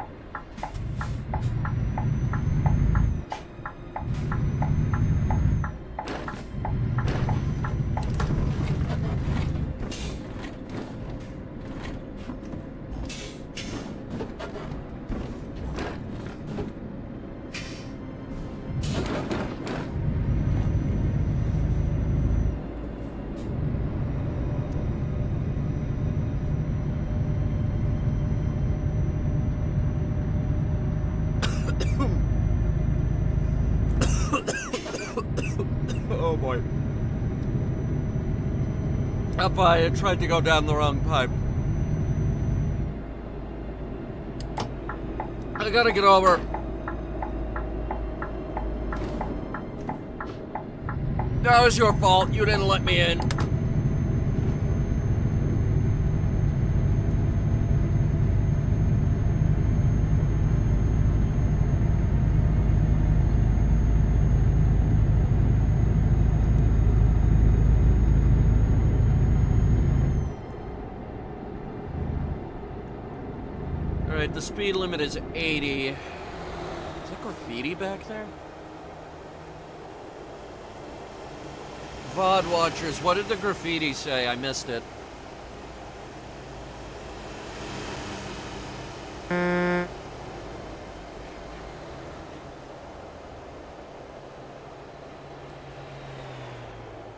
Speaker 1: Oh boy. Up I tried to go down the wrong pipe. I gotta get over. That was your fault. You didn't let me in. Alright, the speed limit is 80. Is that graffiti back there? VOD watchers, what did the graffiti say? I missed it.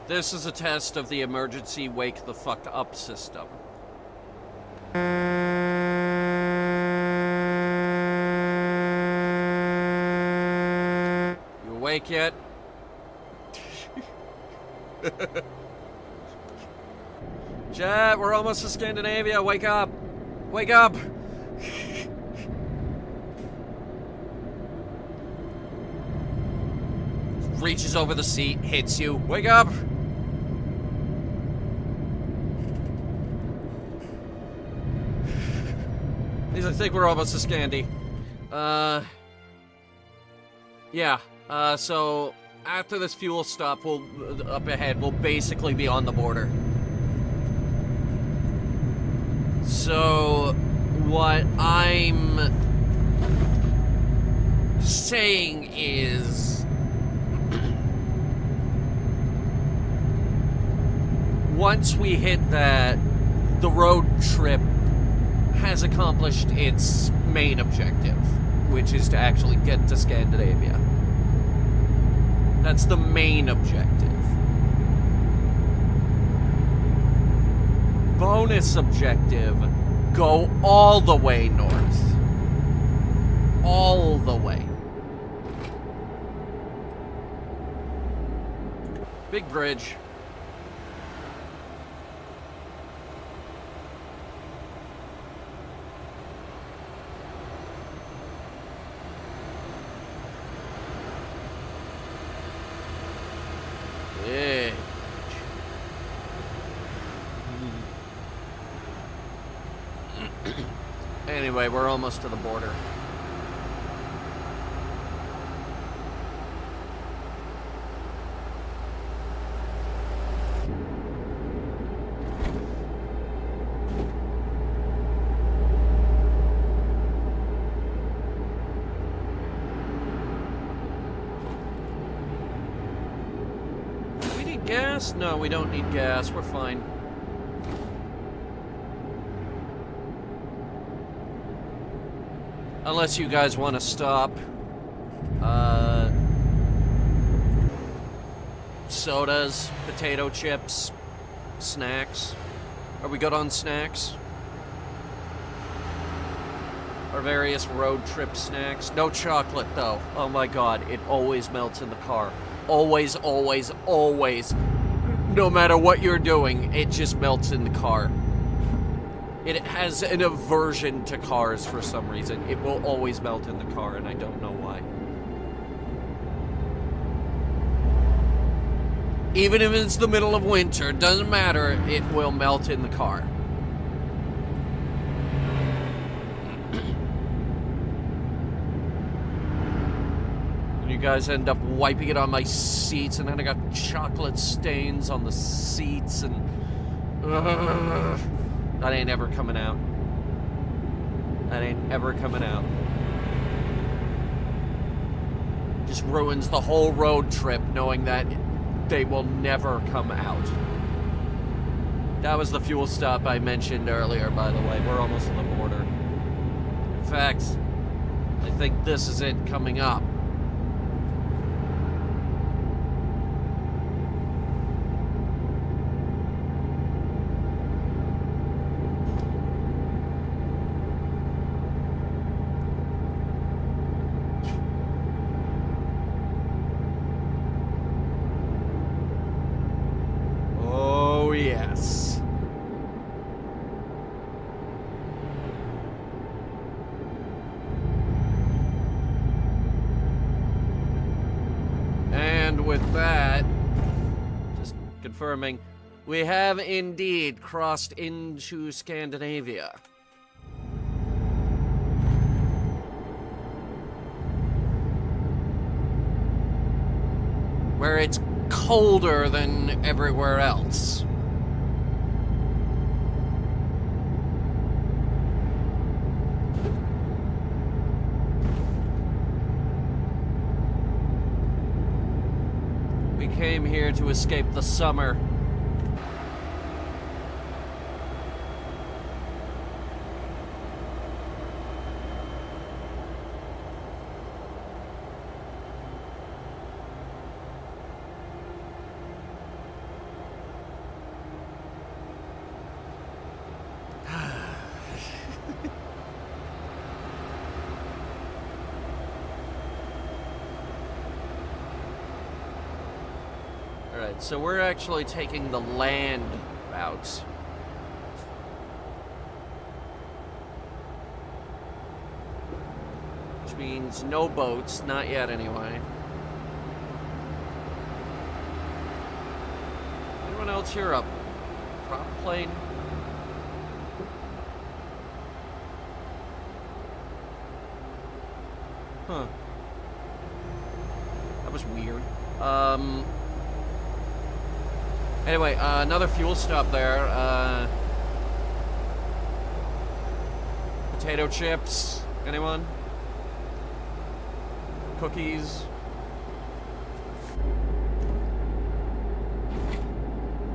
Speaker 1: This is a test of the emergency wake the fuck up system. awake yet? Jet, we're almost to Scandinavia. Wake up! Wake up! Reaches over the seat, hits you. Wake up! I think we're almost to Scandi. Yeah. So after this fuel stop, up ahead, we'll basically be on the border. So what I'm saying is, once we hit that, the road trip has accomplished its main objective, which is to actually get to Scandinavia. That's the main objective. Bonus objective, go all the way north. All the way. Big bridge. Yeah. Anyway, we're almost to the border. We need gas? No, we don't need gas. We're fine. Unless you guys want to stop. Sodas, potato chips, snacks. Are we good on snacks? Our various road trip snacks. No chocolate, though. Oh my god, it always melts in the car. Always, always, always. No matter what you're doing, it just melts in the car. It has an aversion to cars for some reason. It will always melt in the car, and I don't know why. Even if it's the middle of winter, doesn't matter, it will melt in the car. And you guys end up wiping it on my seats, and then I got chocolate stains on the seats, and... that ain't ever coming out. That ain't ever coming out. Just ruins the whole road trip knowing that they will never come out. That was the fuel stop I mentioned earlier, by the way. We're almost on the border. In fact, I think this is it coming up. Yes. And with that, just confirming, we have indeed crossed into Scandinavia. Where it's colder than everywhere else. We came here to escape the summer. Alright, so we're actually taking the land route. Which means no boats, not yet anyway. Anyone else here up? Prop plane? Huh. That was weird. Anyway, another fuel stop there. Potato chips. Anyone? Cookies.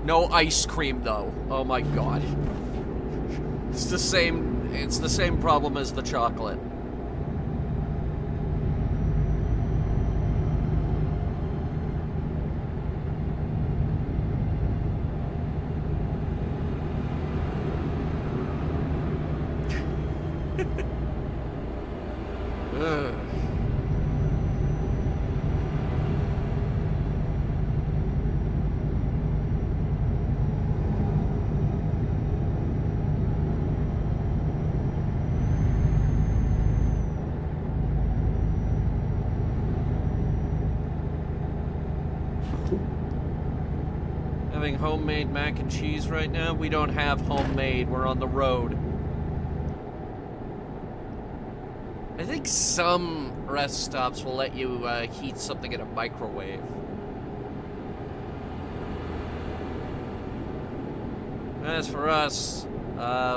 Speaker 1: No ice cream though. Oh my god. It's the same problem as the chocolate. Having homemade mac and cheese right now? We don't have homemade. We're on the road. I think some rest stops will let you heat something in a microwave. As for us,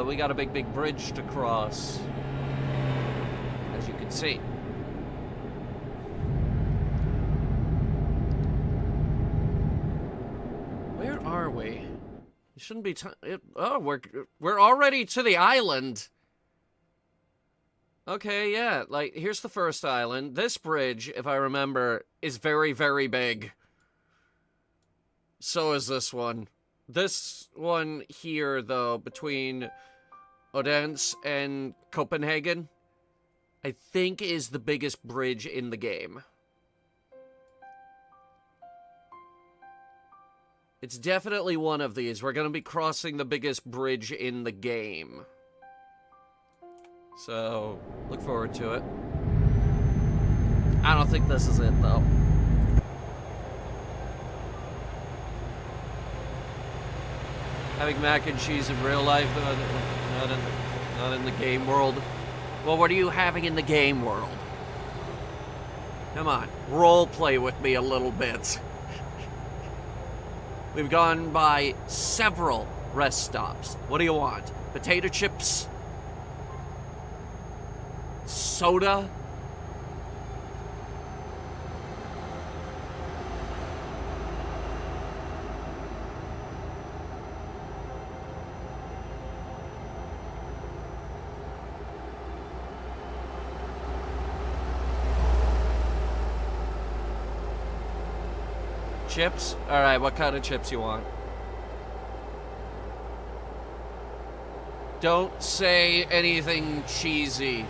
Speaker 1: we got a big bridge to cross, as you can see. Where are we? It shouldn't be time. Oh, we're already to the island. Okay, yeah, like, here's the first island. This bridge, if I remember, is very big. So is this one. This one here, though, between Odense and Copenhagen, I think is the biggest bridge in the game. It's definitely one of these. We're gonna be crossing the biggest bridge in the game. So, look forward to it. I don't think this is it, though. Having mac and cheese in real life, not in the game world. Well, what are you having in the game world? Come on, role play with me a little bit. We've gone by several rest stops. What do you want? Potato chips? Soda? Chips? Alright, what kind of chips you want? Don't say anything cheesy.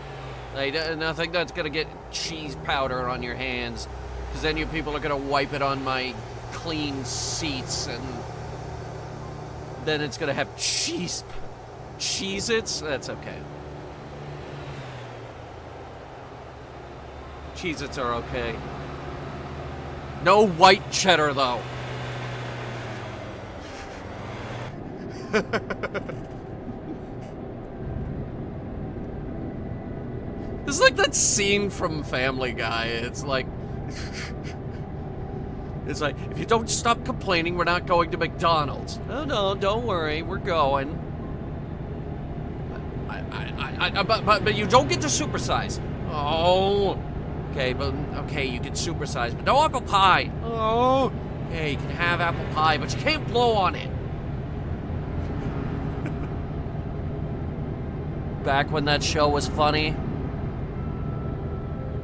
Speaker 1: Like, nothing that's gonna get cheese powder on your hands. Because then you people are gonna wipe it on my clean seats and then it's gonna have cheese. Cheez-Its? That's okay. Cheez-Its are okay. No white cheddar, though. It's like that scene from Family Guy. It's like... it's like, if you don't stop complaining, we're not going to McDonald's. Oh, no, don't worry. We're going. But you don't get to supersize. Oh... Okay, you can supersize, but no apple pie. Oh, okay, you can have apple pie, but you can't blow on it. Back when that show was funny.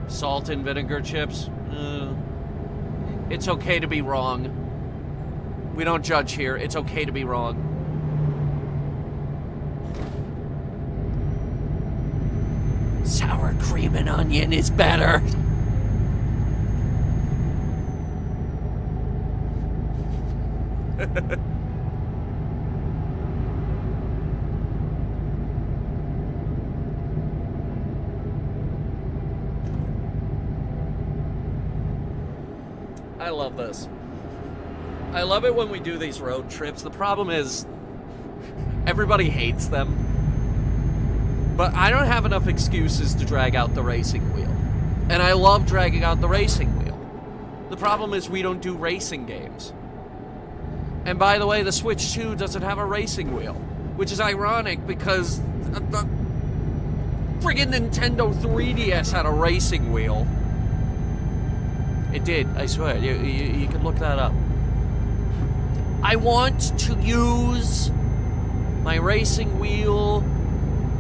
Speaker 1: Salt and vinegar chips. It's okay to be wrong. We don't judge here. It's okay to be wrong. Sour cream and onion is better. I love this. I love it when we do these road trips. The problem is, everybody hates them. But I don't have enough excuses to drag out the racing wheel. And I love dragging out the racing wheel. The problem is we don't do racing games. And by the way, the Switch 2 doesn't have a racing wheel. Which is ironic because the friggin' Nintendo 3DS had a racing wheel. It did, I swear. You can look that up. I want to use my racing wheel.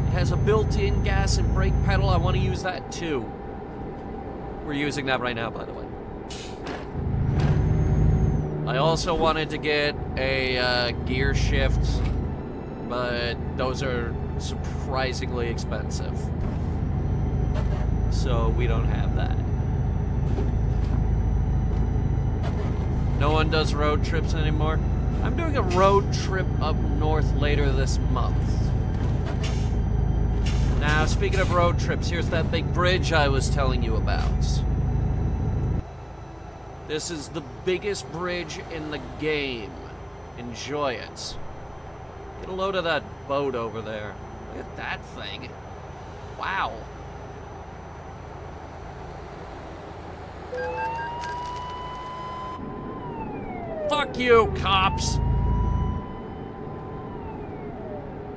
Speaker 1: It has a built-in gas and brake pedal. I want to use that too. We're using that right now, by the way. I also wanted to get a gear shift, but those are surprisingly expensive. So we don't have that. No one does road trips anymore. I'm doing a road trip up north later this month. Now, speaking of road trips, here's that big bridge I was telling you about. This is the biggest bridge in the game. Enjoy it. Get a load of that boat over there. Look at that thing. Wow. Fuck you, cops!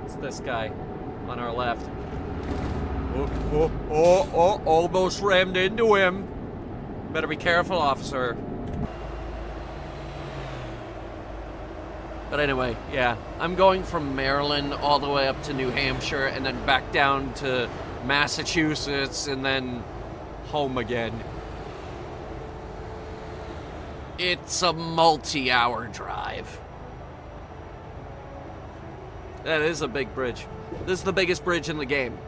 Speaker 1: It's this guy on our left. Almost rammed into him. Better be careful, officer. But anyway, yeah. I'm going from Maryland all the way up to New Hampshire and then back down to Massachusetts and then home again. It's a multi-hour drive. That is a big bridge. This is the biggest bridge in the game.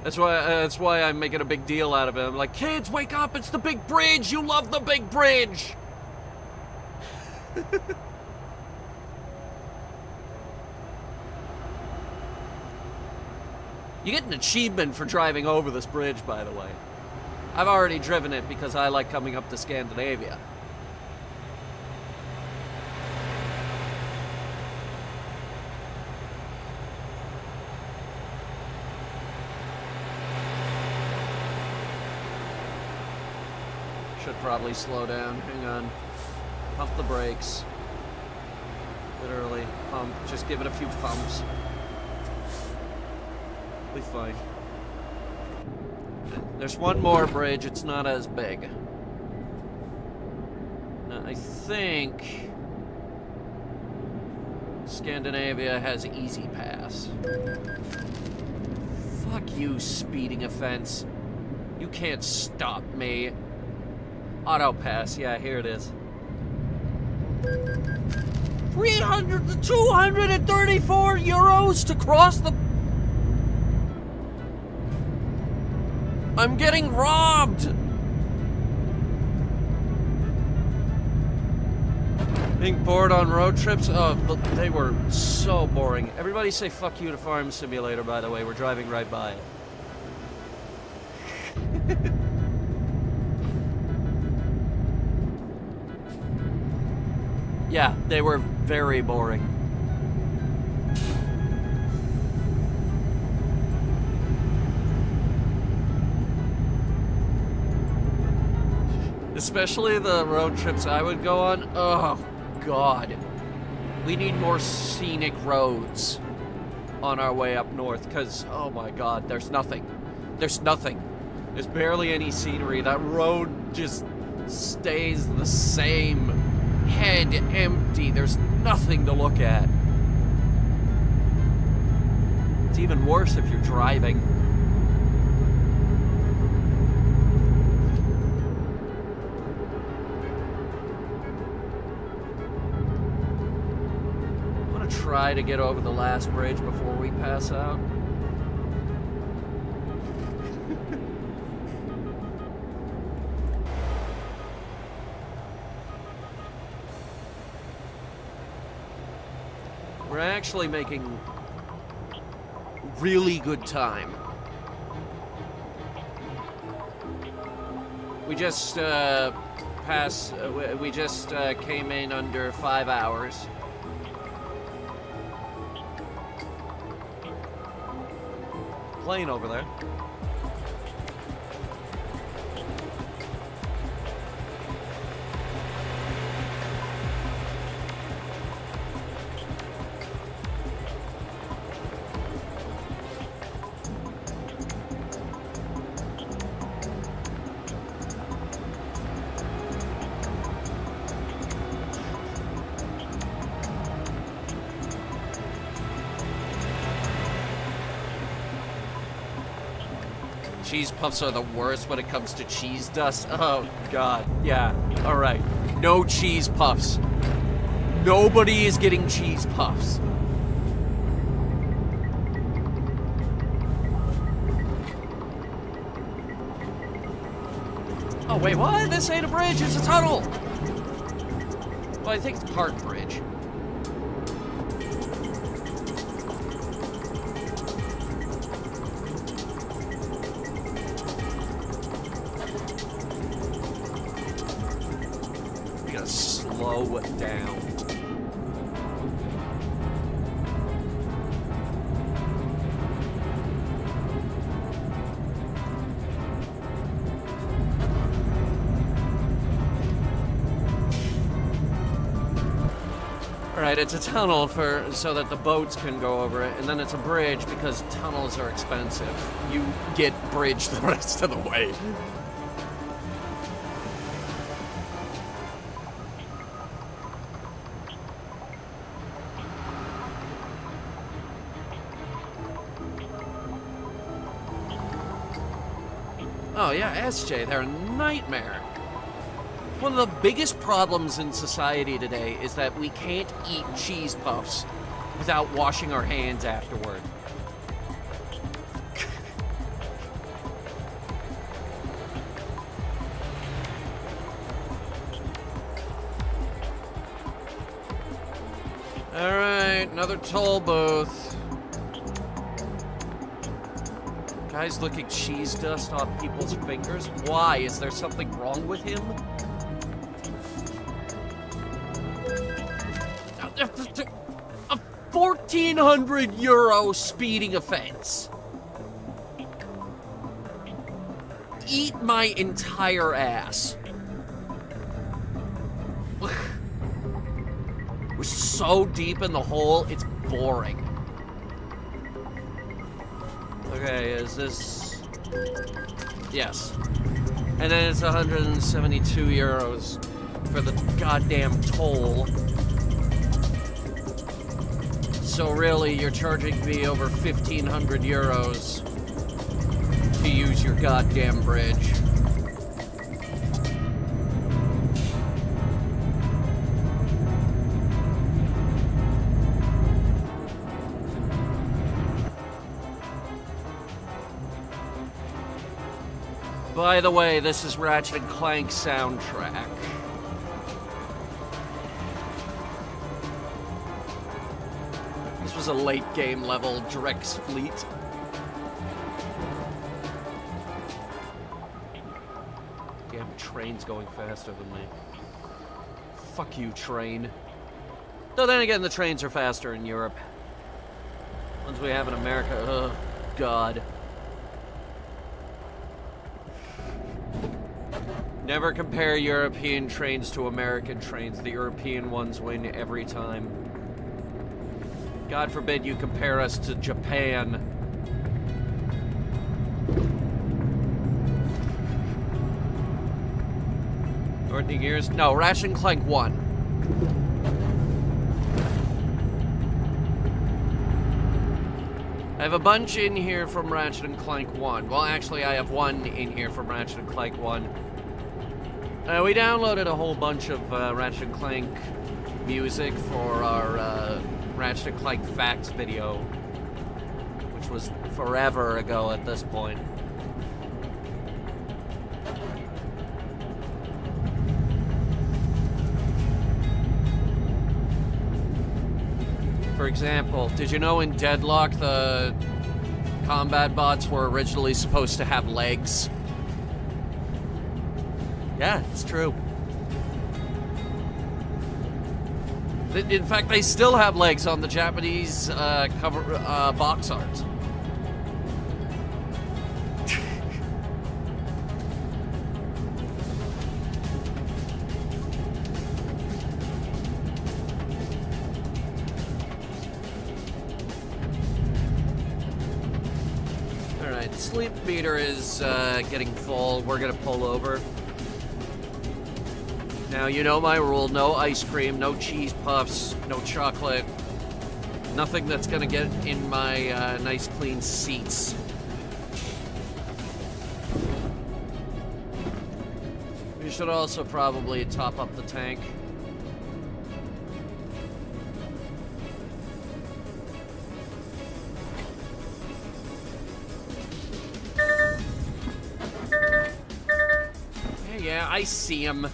Speaker 1: That's why I'm making a big deal out of it. I'm like, kids, wake up! It's the big bridge! You love the big bridge! You get an achievement for driving over this bridge, by the way. I've already driven it because I like coming up to Scandinavia. Should probably slow down. Hang on. Pump the brakes. Literally, pump. Just give it a few pumps. Be fine. There's one more bridge, it's not as big. Now, I think Scandinavia has Easy Pass. Fuck you, speeding offense. You can't stop me. Auto pass, yeah, here it is. 300 to 234 euros to cross the... I'm getting robbed! Being bored on road trips? Oh, they were so boring. Everybody say fuck you to Farm Simulator, by the way. We're driving right by it. Yeah, they were very boring. Especially the road trips I would go on. Oh, God. We need more scenic roads on our way up north, because, oh my God, there's nothing. There's nothing. There's barely any scenery. That road just stays the same. Head empty. There's nothing to look at. It's even worse if you're driving. Try to get over the last bridge before we pass out. We're actually making really good time. We just came in under 5 hours. Plane over there. Cheese puffs are the worst when it comes to cheese dust. Oh, God. Yeah. All right. No cheese puffs. Nobody is getting cheese puffs. Oh, wait, what? This ain't a bridge. It's a tunnel. Well, I think it's part bridge. Slow down. Alright, it's a tunnel so that the boats can go over it, and then it's a bridge because tunnels are expensive. You get bridge the rest of the way. Oh yeah, SJ, they're a nightmare. One of the biggest problems in society today is that we can't eat cheese puffs without washing our hands afterward. Alright, another toll booth. Guy's licking cheese dust off people's fingers. Why? Is there something wrong with him? A 1,400 euro speeding offense. Eat my entire ass. We're so deep in the hole, it's boring. Okay, is this... Yes. And then it's 172 euros for the goddamn toll. So really, you're charging me over 1,500 euros to use your goddamn bridge. By the way, this is Ratchet & Clank soundtrack. This was a late game level, Drex Fleet. Damn, train's going faster than me. Fuck you, train. Though then again, the trains are faster in Europe. Ones we have in America, oh, God. Never compare European trains to American trains. The European ones win every time. God forbid you compare us to Japan. Dorothy Gears? No, Ratchet & Clank 1. I have a bunch in here from Ratchet & Clank 1. Well, actually, I have one in here from Ratchet & Clank 1. We downloaded a whole bunch of Ratchet & Clank music for our Ratchet & Clank Facts video, which was forever ago at this point. For example, did you know in Deadlock the combat bots were originally supposed to have legs? Yeah, it's true. In fact, they still have legs on the Japanese cover box art. Alright, sleep meter is getting full. We're gonna pull over. Now, you know my rule, no ice cream, no cheese puffs, no chocolate, nothing that's gonna get in my nice clean seats. We should also probably top up the tank. Yeah, I see him.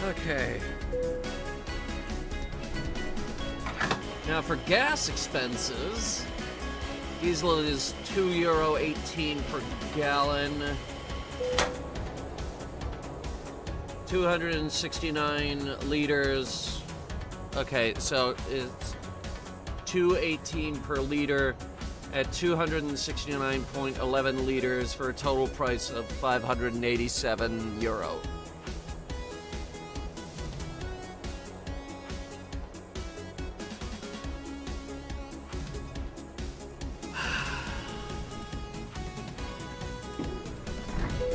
Speaker 1: Okay. Now for gas expenses, diesel is €2.18 per gallon. 269 liters. Okay, so it's $2.18 per liter at 269.11 liters for a total price of €587.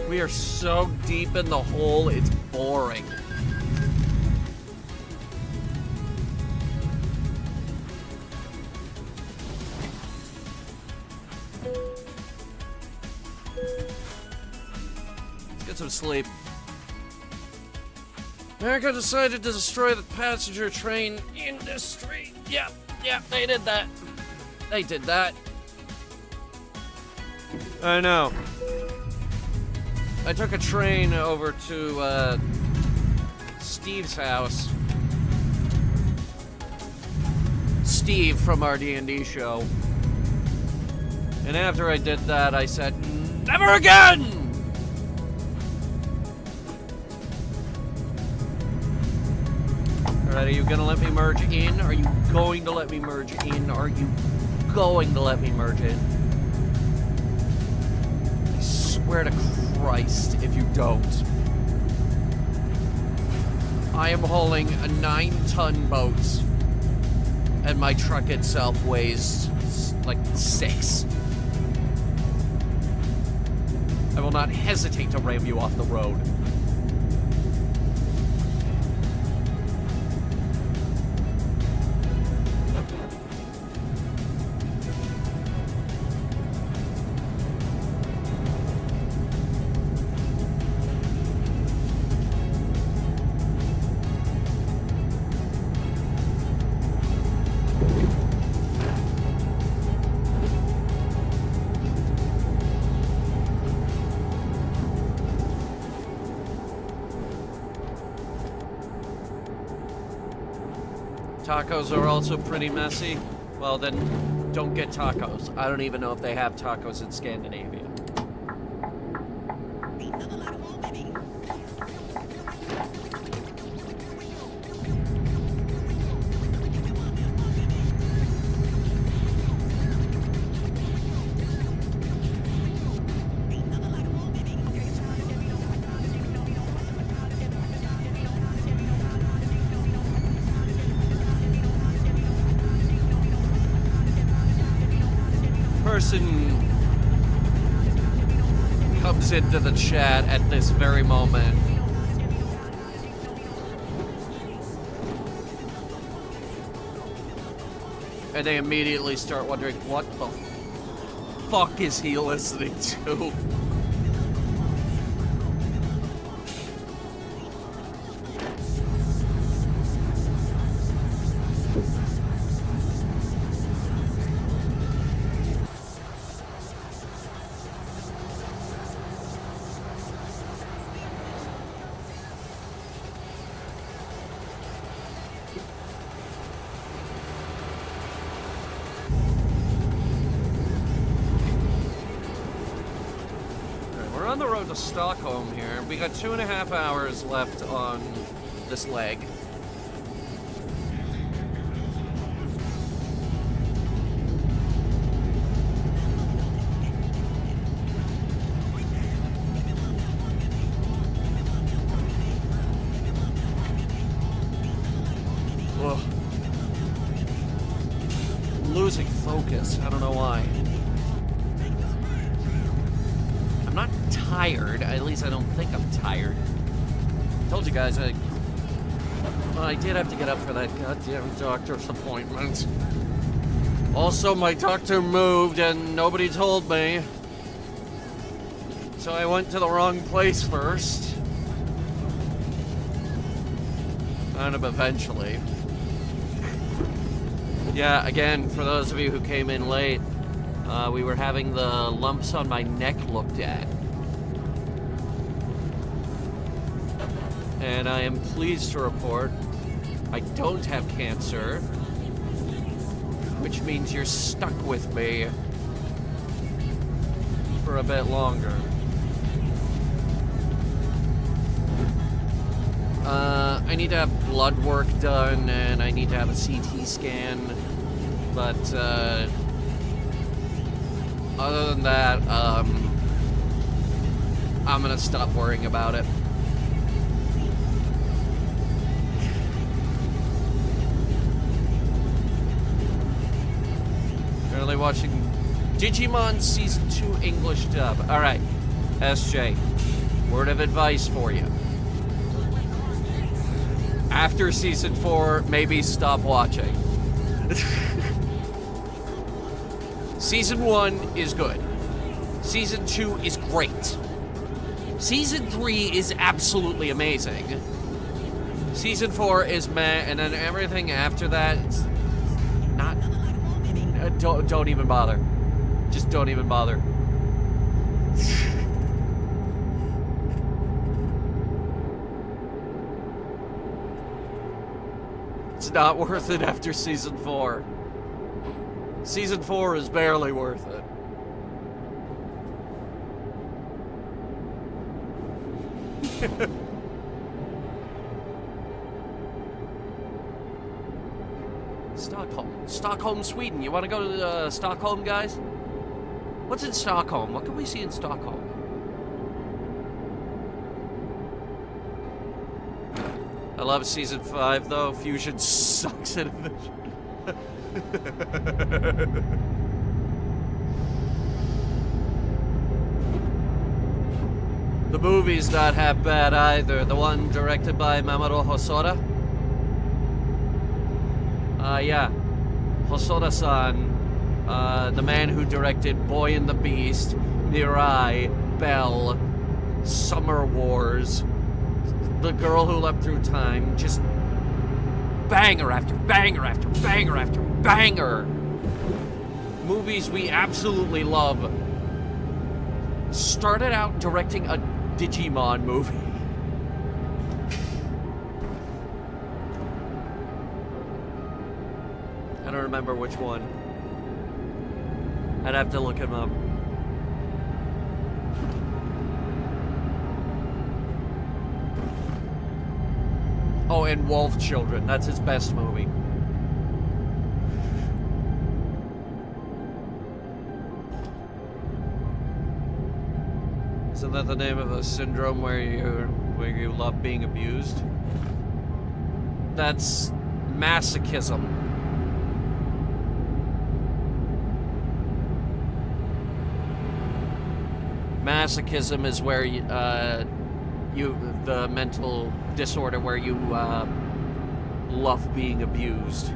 Speaker 1: We are so deep in the hole, it's boring. Let's get some sleep. America decided to destroy the passenger train industry. Yep, they did that. They did that. I know. I took a train over to Steve's house. Steve from our D&D show. And after I did that, I said, never again! Alright, are you gonna let me merge in? Are you going to let me merge in? Are you going to let me merge in? I swear to Christ, if you don't. I am hauling a 9-ton boat, and my truck itself weighs like 6. I will not hesitate to ram you off the road. Tacos are also pretty messy. Well, then don't get tacos. I don't even know if they have tacos in Scandinavia. Person comes into the chat at this very moment. And they immediately start wondering, what the fuck is he listening to? On the road to Stockholm here. We got 2.5 hours left on this leg. Ugh. I'm losing focus. I don't know why. I'm not tired. At least I don't think I'm tired. Told you guys I did have to get up for that goddamn doctor's appointment. Also, my doctor moved and nobody told me. So I went to the wrong place first. Found him eventually. Yeah, again, for those of you who came in late, we were having the lumps on my neck looked at. And I am pleased to report I don't have cancer, which means you're stuck with me for a bit longer. I need to have blood work done, and I need to have a CT scan, but other than that, I'm gonna stop worrying about it. Currently watching Digimon Season 2 English dub. Alright, SJ, word of advice for you. After Season 4, maybe stop watching. Season 1 is good. Season 2 is great. Season 3 is absolutely amazing. Season 4 is meh, and then everything after that, it's not... Don't even bother. Just don't even bother. It's not worth it after Season 4. Season 4 is barely worth it. Stockholm, Sweden. You want to go to Stockholm, guys? What's in Stockholm? What can we see in Stockholm? I love Season 5, though. Fusion sucks at it. The movie's not half bad either. The one directed by Mamoru Hosoda. Yeah. Hosoda-san, the man who directed Boy and the Beast, Mirai, Belle, Summer Wars, The Girl Who Leapt Through Time, just banger after banger after banger after banger. Movies we absolutely love. Started out directing a Digimon movie. I don't remember which one. I'd have to look him up. Oh, and Wolf Children. That's his best movie. Isn't that the name of a syndrome where you love being abused? That's masochism. Masochism is where the mental disorder where you love being abused.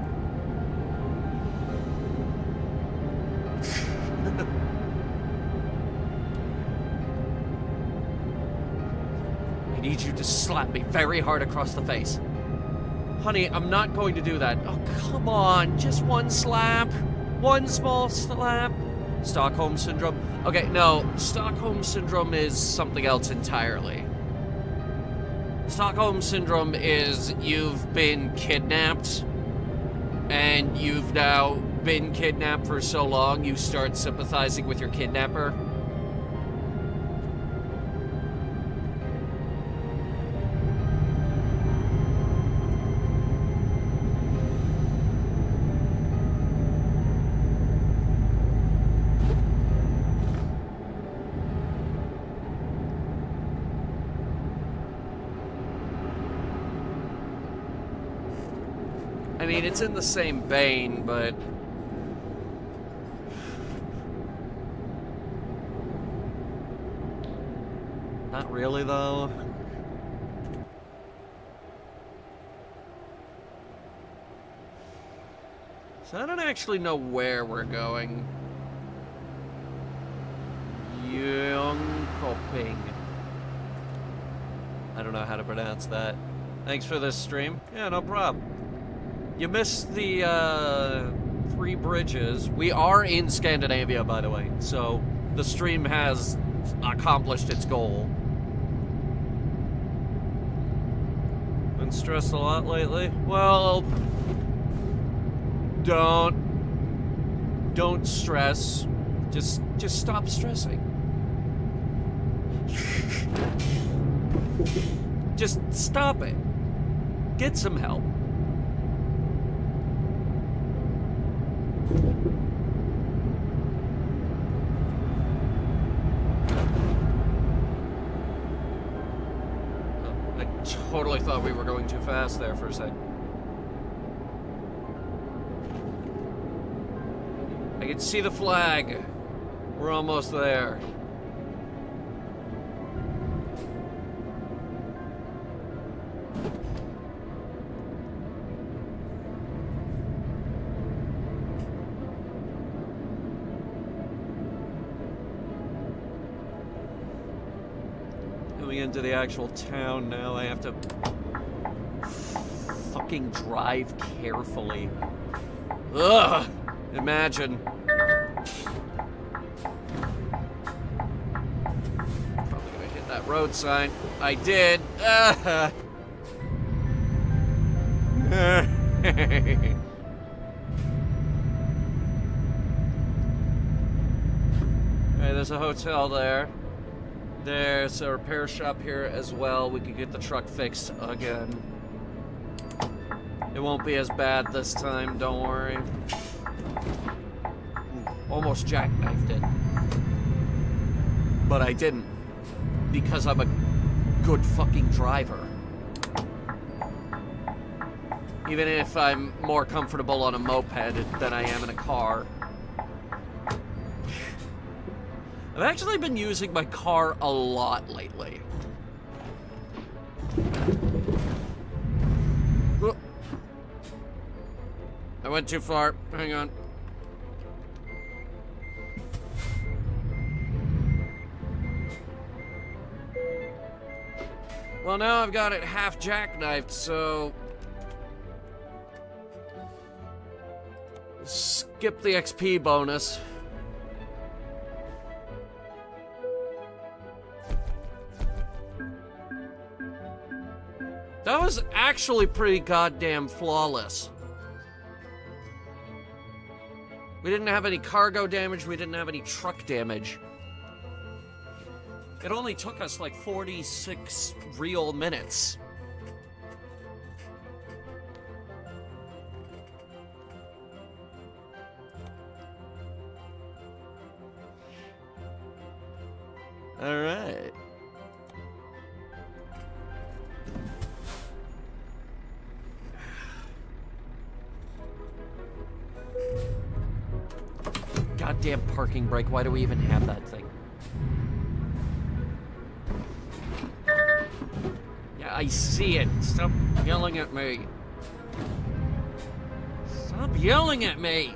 Speaker 1: need you to slap me very hard across the face. Honey, I'm not going to do that. Oh, come on. Just one slap. One small slap. Stockholm Syndrome. Okay, no. Stockholm Syndrome is something else entirely. Stockholm Syndrome is you've been kidnapped, and you've now been kidnapped for so long, you start sympathizing with your kidnapper. I mean, it's in the same vein, but... not really, though. So I don't actually know where we're going. Jönköping. I don't know how to pronounce that. Thanks for this stream. Yeah, no problem. You missed the 3 bridges. We are in Scandinavia, by the way, so the stream has accomplished its goal. Been stressed a lot lately? Well, don't stress. Just stop stressing. Just stop it. Get some help. I totally thought we were going too fast there for a sec. I can see the flag. We're almost there. Into the actual town now. I have to fucking drive carefully. Ugh! Imagine. Probably gonna hit that road sign. I did. Hey, there's a hotel there. There's a repair shop here as well. We could get the truck fixed again. It won't be as bad this time, don't worry. Almost jackknifed it. But I didn't. Because I'm a good fucking driver. Even if I'm more comfortable on a moped than I am in a car. I've actually been using my car a lot lately. I went too far. Hang on. Well, now I've got it half jackknifed, so... skip the XP bonus. That was actually pretty goddamn flawless. We didn't have any cargo damage, we didn't have any truck damage. It only took us like 46 real minutes. All right. Goddamn parking brake, why do we even have that thing? Yeah, I see it. Stop yelling at me. Stop yelling at me!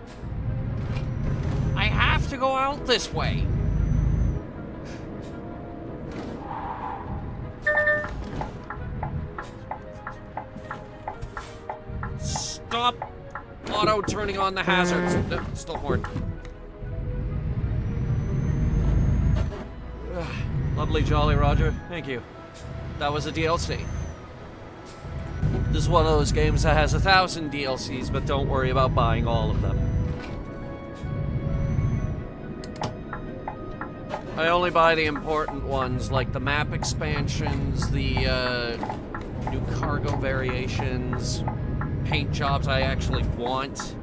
Speaker 1: I have to go out this way. Stop! Auto turning on the hazards. No, still horn. Lovely Jolly Roger. Thank you. That was a DLC. This is one of those games that has 1,000 DLCs, but don't worry about buying all of them. I only buy the important ones, like the map expansions, the new cargo variations, paint jobs I actually want.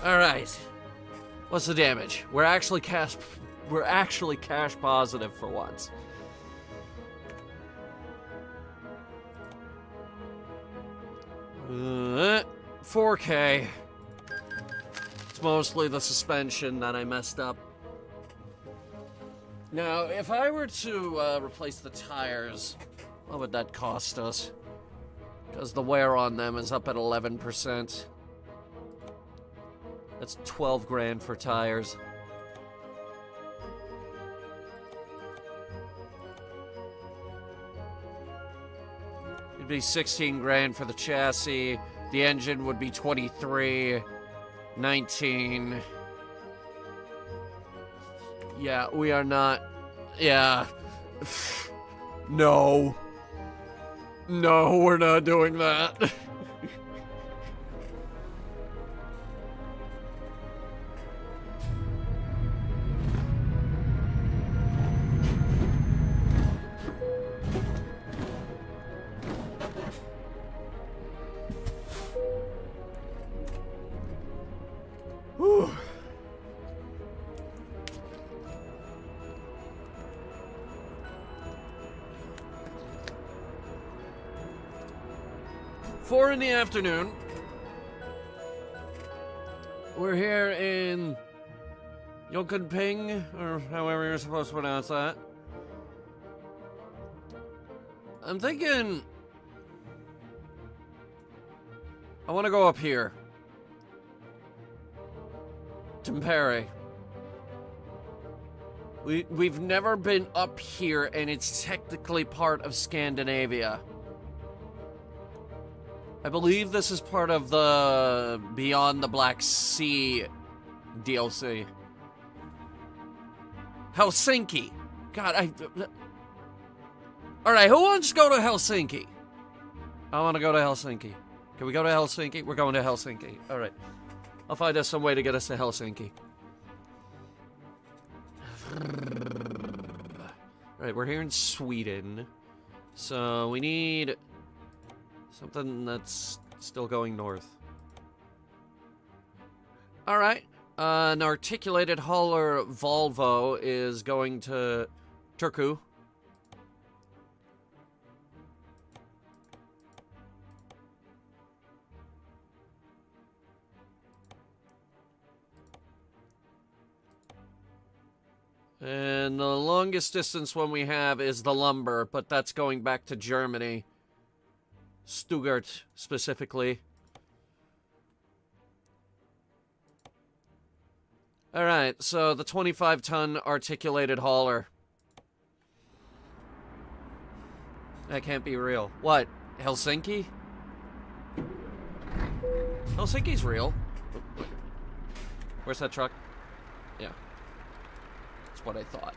Speaker 1: All right. What's the damage? We're actually cash positive for once. Uh, 4K. It's mostly the suspension that I messed up. Now, if I were to replace the tires, what would that cost us? Because the wear on them is up at 11%. That's 12 grand for tires. It'd be 16 grand for the chassis. The engine would be 23, 19. Yeah, we are not. Yeah. No. No, we're not doing that. Whew. Four in the afternoon. We're here in Yokunping, or however you're supposed to pronounce that. I'm thinking I want to go up here. Tempere. We've never been up here, and it's technically part of Scandinavia. I believe this is part of the Beyond the Black Sea DLC. Helsinki. God, Alright, who wants to go to Helsinki? I want to go to Helsinki. Can we go to Helsinki? We're going to Helsinki. Alright. I'll find us some way to get us to Helsinki. Alright, we're here in Sweden. So we need something that's still going north. Alright. An articulated hauler Volvo is going to Turku. And the longest distance one we have is the lumber, but that's going back to Germany. Stuttgart, specifically. Alright, so the 25-ton articulated hauler. That can't be real. What? Helsinki? Helsinki's real. Where's that truck? Yeah. That's what I thought.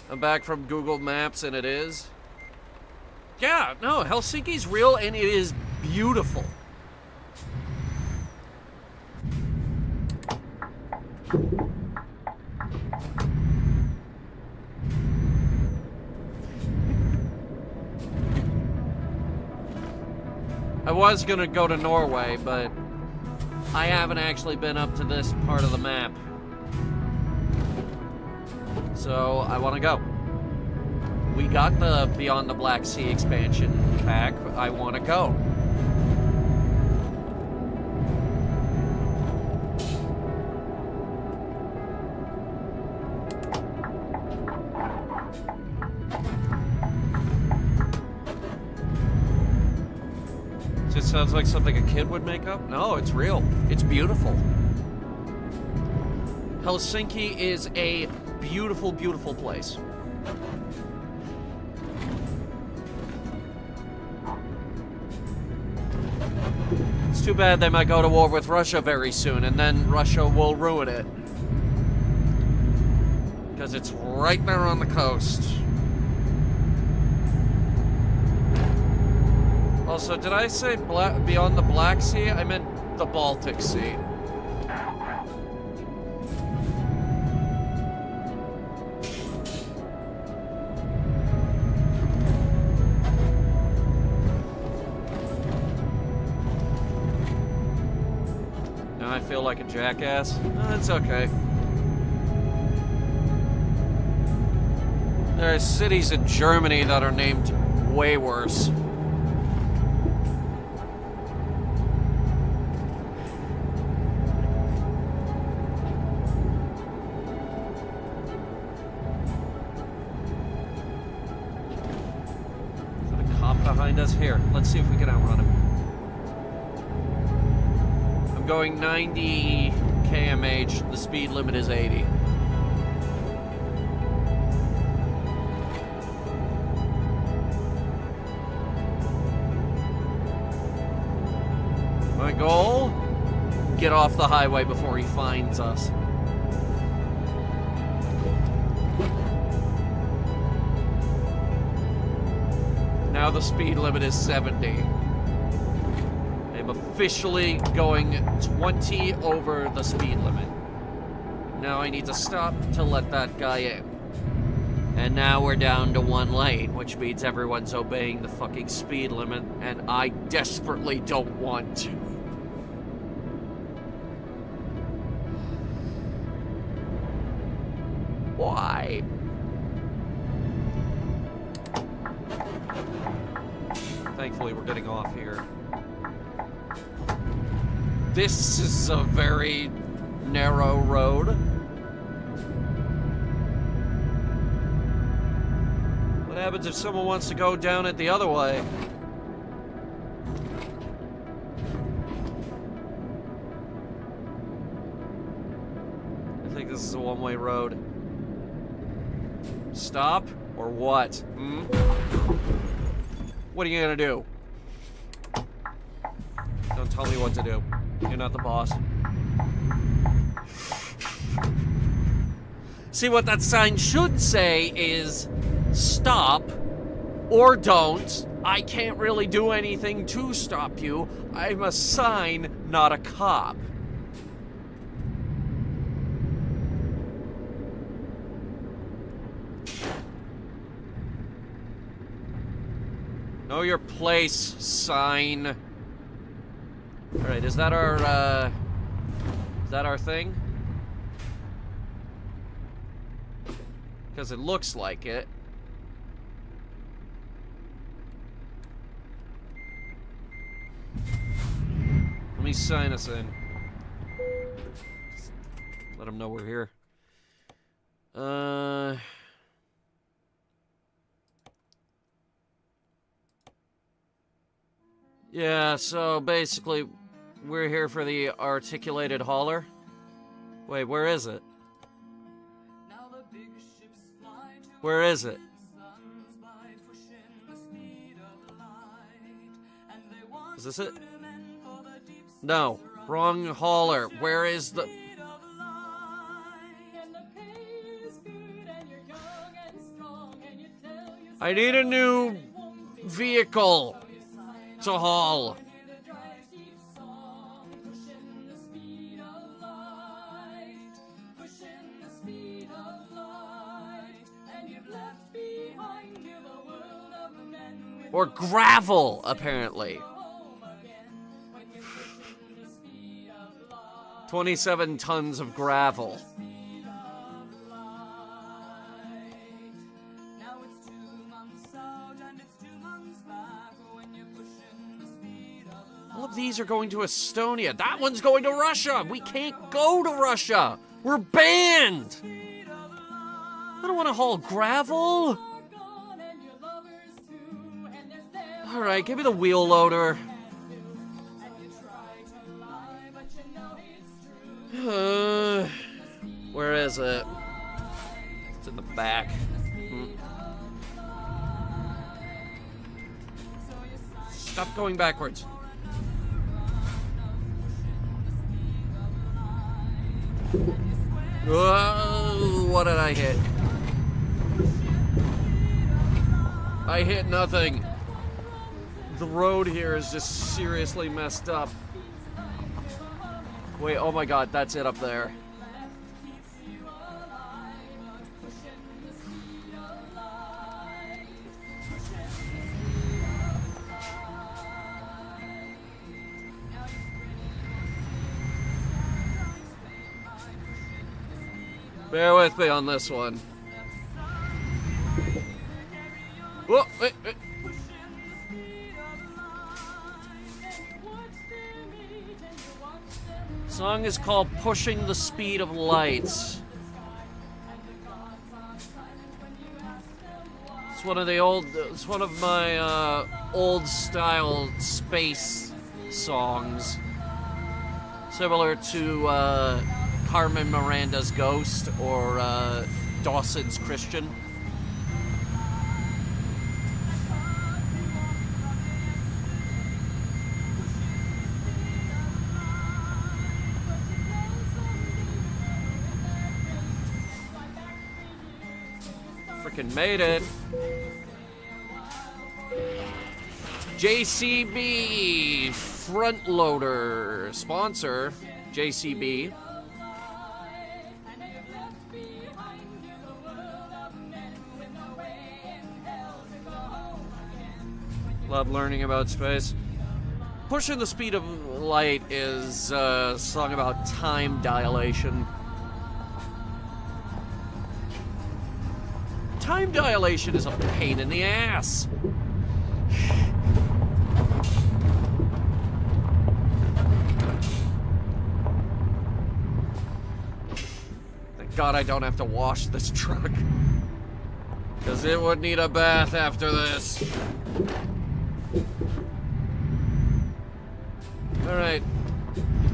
Speaker 1: I'm back from Google Maps, and it is. Yeah, no, Helsinki's real, and it is beautiful. I was gonna go to Norway, but I haven't actually been up to this part of the map. So, I want to go. We got the Beyond the Black Sea expansion pack. I want to go. This sounds like something a kid would make up. No, it's real. It's beautiful. Helsinki is a beautiful, beautiful place. It's too bad they might go to war with Russia very soon, and then Russia will ruin it. Because it's right there on the coast. Also, did I say beyond the Black Sea? I meant the Baltic Sea. Now I feel like a jackass. That's okay. There are cities in Germany that are named way worse. Is there a cop behind us? Here, let's see if we can outrun him. I'm going 90 km/h. The speed limit is 80. My goal? Get off the highway before he finds us. Now the speed limit is 70. I'm officially going 20 over the speed limit. Now I need to stop to let that guy in. And now we're down to one lane, which means everyone's obeying the fucking speed limit, and I desperately don't want to. Why? Thankfully, we're getting off here. This is a very narrow road. What happens if someone wants to go down it the other way? I think this is a one-way road. Stop or what? Hmm? What are you gonna do? Don't tell me what to do. You're not the boss. See, what that sign should say is stop or don't. I can't really do anything to stop you. I'm a sign, not a cop. Know your place, sign. Alright, is that our thing? Because it looks like it. Let me sign us in. Just let them know we're here. Yeah, so basically, we're here for the articulated hauler. Wait, where is it? Where is it? Is this it? No, wrong hauler. Where is the... I need a new vehicle to haul. Or gravel, apparently. 27 tons of gravel. All of these are going to Estonia. That one's going to Russia. We can't go to Russia. We're banned. I don't want to haul gravel. All right, give me the wheel loader. Where is it? It's in the back. Stop going backwards. Whoa, what did I hit? I hit nothing. The road here is just seriously messed up. Wait, oh my god, that's it up there. Bear with me on this one. Whoa, wait. The song is called Pushing the Speed of Lights. It's one of my old style space songs. Similar to Carmen Miranda's Ghost or Dawson's Christian. Freaking made it. JCB front loader sponsor. JCB. Love learning about space. Pushing the Speed of Light is a song about time dilation. Time dilation is a pain in the ass. Thank God I don't have to wash this truck. Because it would need a bath after this. Alright.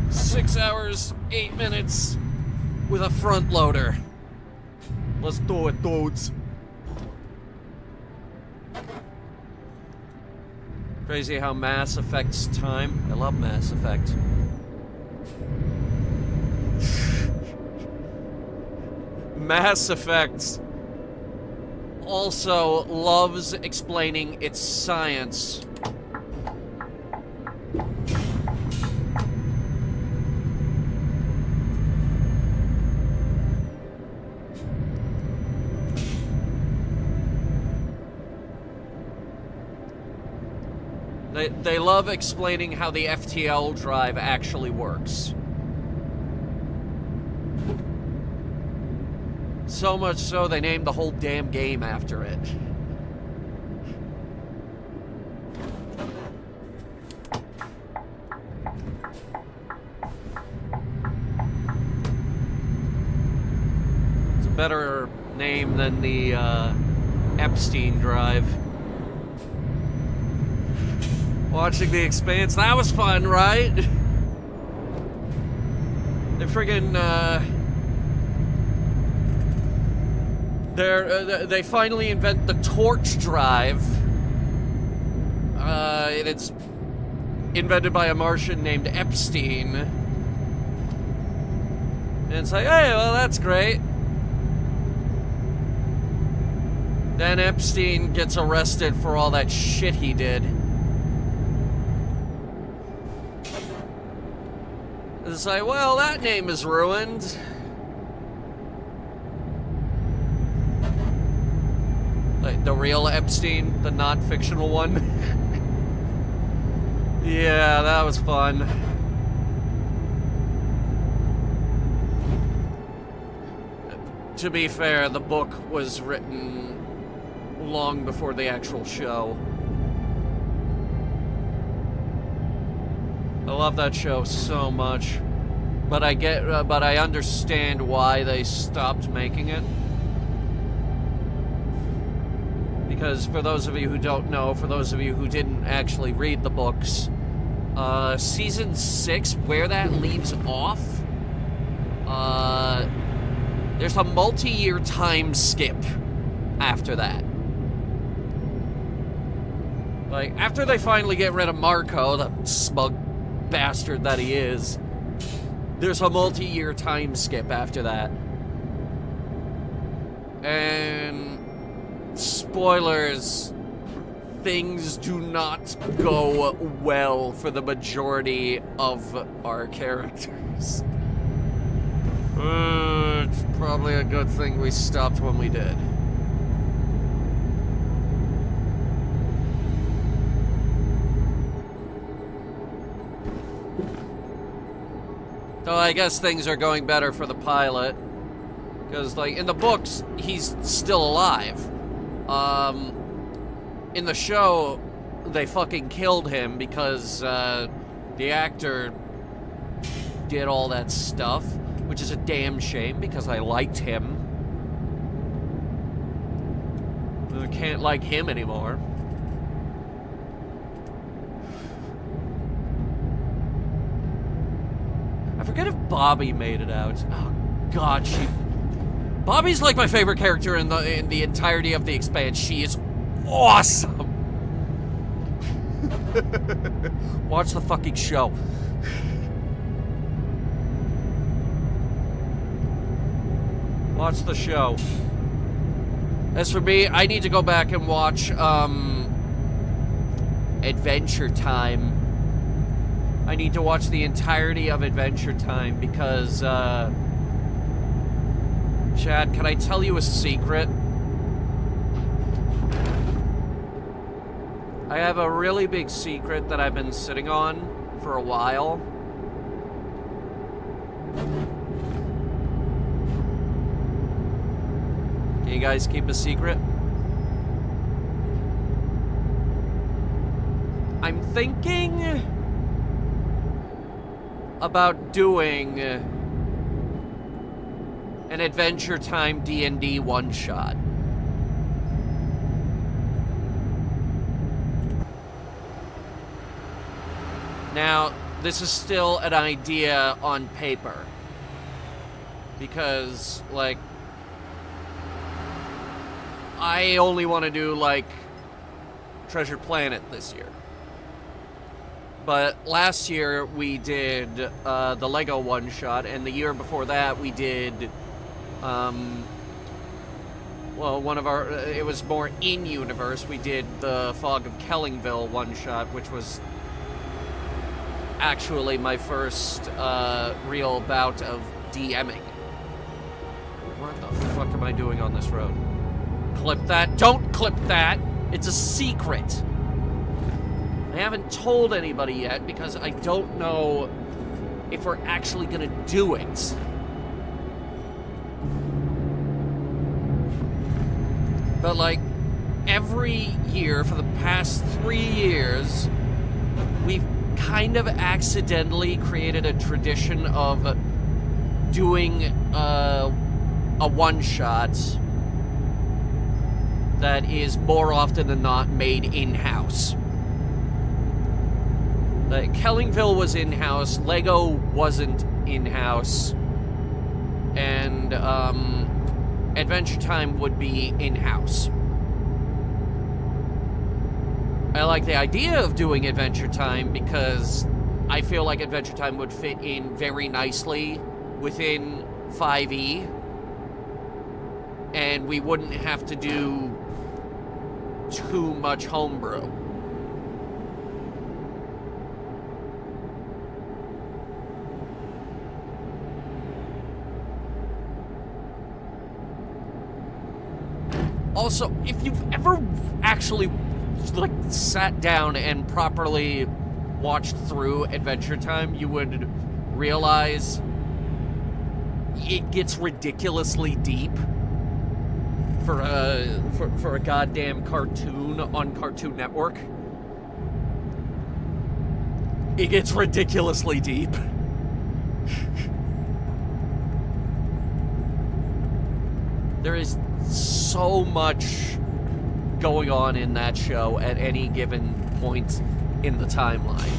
Speaker 1: 6 hours, 8 minutes with a front loader. Let's do it, dudes. Crazy how Mass affects time. I love Mass Effect. Mass Effect also loves explaining its science. They love explaining how the FTL drive actually works. So much so they named the whole damn game after it. It's a better name than the Epstein drive. Watching The Expanse, that was fun, right? They friggin' they finally invent the torch drive. And it's invented by a Martian named Epstein. And it's like, hey, well, that's great. Then Epstein gets arrested for all that shit he did. It's like, well, that name is ruined. Like, the real Epstein, the non-fictional one. Yeah, that was fun. To be fair, the book was written long before the actual show. I love that show so much, but I understand why they stopped making it. Because for those of you who don't know, for those of you who didn't actually read the books, season 6, where that leaves off, There's a multi-year time skip after that. Like, after they finally get rid of Marco, the smug bastard that he is, there's a multi-year time skip after that. And spoilers, things do not go well for the majority of our characters. It's probably a good thing we stopped when we did. So I guess things are going better for the pilot. Because, like, in the books, he's still alive. In the show, they fucking killed him because, the actor did all that stuff, which is a damn shame because I liked him. I can't like him anymore. I forget if Bobby made it out. Oh, God, Bobby's like my favorite character in the entirety of The Expanse. She is awesome. Watch the fucking show. Watch the show. As for me, I need to go back and watch Adventure Time. I need to watch the entirety of Adventure Time because, Chad, can I tell you a secret? I have a really big secret that I've been sitting on for a while. Can you guys keep a secret? I'm thinking about doing an Adventure Time D&D one-shot. Now, this is still an idea on paper. Because, like, I only want to do, like, Treasure Planet this year. But last year we did the Lego one-shot, and the year before that we did, well, one of our, it was more in-universe, we did the Fog of Kellingville one-shot, which was actually my first real bout of DMing. What the fuck am I doing on this road? Clip that. Don't clip that! It's a secret! I haven't told anybody yet because I don't know if we're actually gonna do it. But, like, every year for the past 3 years, we've kind of accidentally created a tradition of doing a one-shot that is more often than not made in-house. Kellingville was in-house, Lego wasn't in-house, and Adventure Time would be in-house. I like the idea of doing Adventure Time because I feel like Adventure Time would fit in very nicely within 5e, and we wouldn't have to do too much homebrew. Also, if you've ever actually, like, sat down and properly watched through Adventure Time, you would realize it gets ridiculously deep for a goddamn cartoon on Cartoon Network. It gets ridiculously deep. There is so much going on in that show at any given point in the timeline.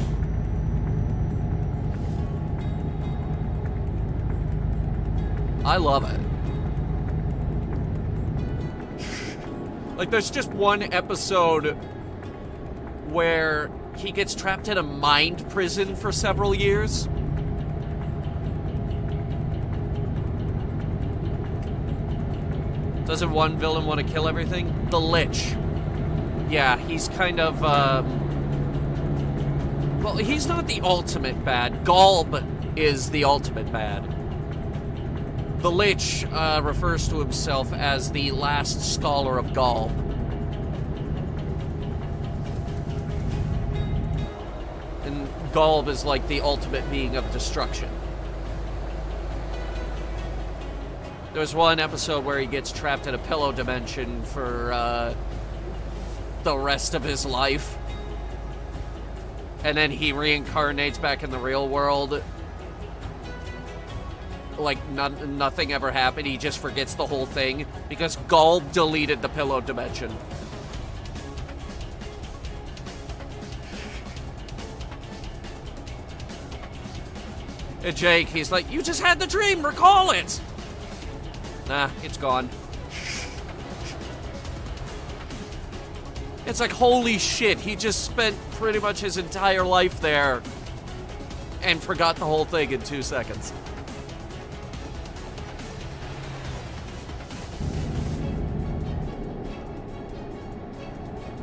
Speaker 1: I love it. Like, there's just one episode where he gets trapped in a mind prison for several years. Doesn't one villain want to kill everything? The Lich. Yeah, he's kind of, well, he's not the ultimate bad. Galb is the ultimate bad. The Lich refers to himself as the last scholar of Galb. And Galb is like the ultimate being of destruction. There's one episode where he gets trapped in a pillow dimension for the rest of his life. And then he reincarnates back in the real world. Like, nothing ever happened. He just forgets the whole thing because Galb deleted the pillow dimension. And Jake, he's like, you just had the dream, recall it! Nah, it's gone. It's like, holy shit, he just spent pretty much his entire life there and forgot the whole thing in 2 seconds.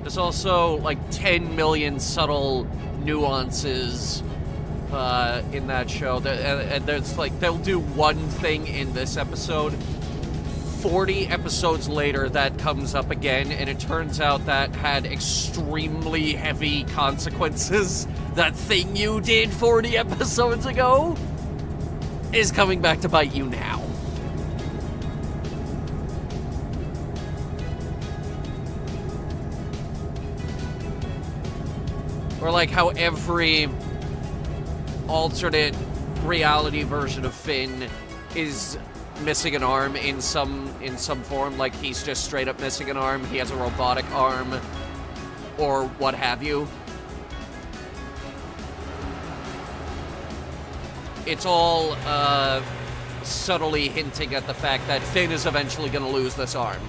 Speaker 1: There's also like 10 million subtle nuances in that show. And there's like, they'll do one thing in this episode. 40 episodes later, that comes up again, and it turns out that had extremely heavy consequences. That thing you did 40 episodes ago is coming back to bite you now. Or like how every alternate reality version of Finn is missing an arm in some form. Like, he's just straight up missing an arm, he has a robotic arm, or what have you. It's all subtly hinting at the fact that Finn is eventually going to lose this arm.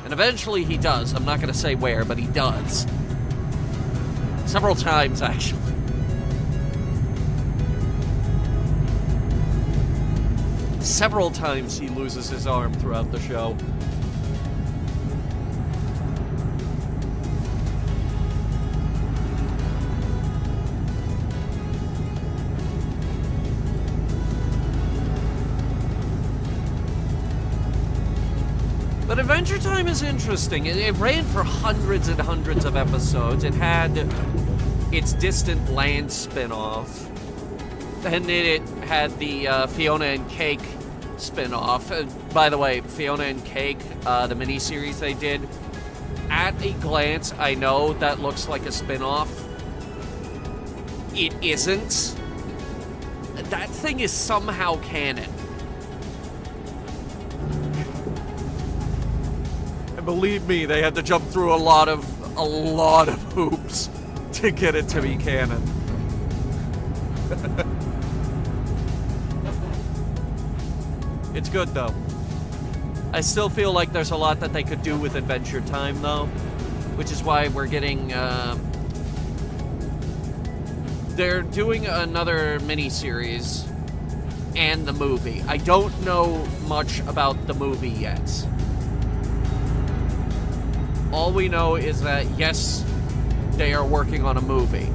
Speaker 1: And eventually he does. I'm not going to say where, but he does. Several times, actually. Several times he loses his arm throughout the show. But Adventure Time is interesting. It ran for hundreds and hundreds of episodes. It had its Distant Land spin-off. Then it had the Fiona and Cake spin-off. By the way, Fiona and Cake, the miniseries they did, at a glance, I know that looks like a spin-off. It isn't. That thing is somehow canon. And believe me, they had to jump through a lot of hoops to get it to be canon. It's good, though. I still feel like there's a lot that they could do with Adventure Time, though, which is why we're getting, they're doing another miniseries and the movie. I don't know much about the movie yet. All we know is that, yes, they are working on a movie.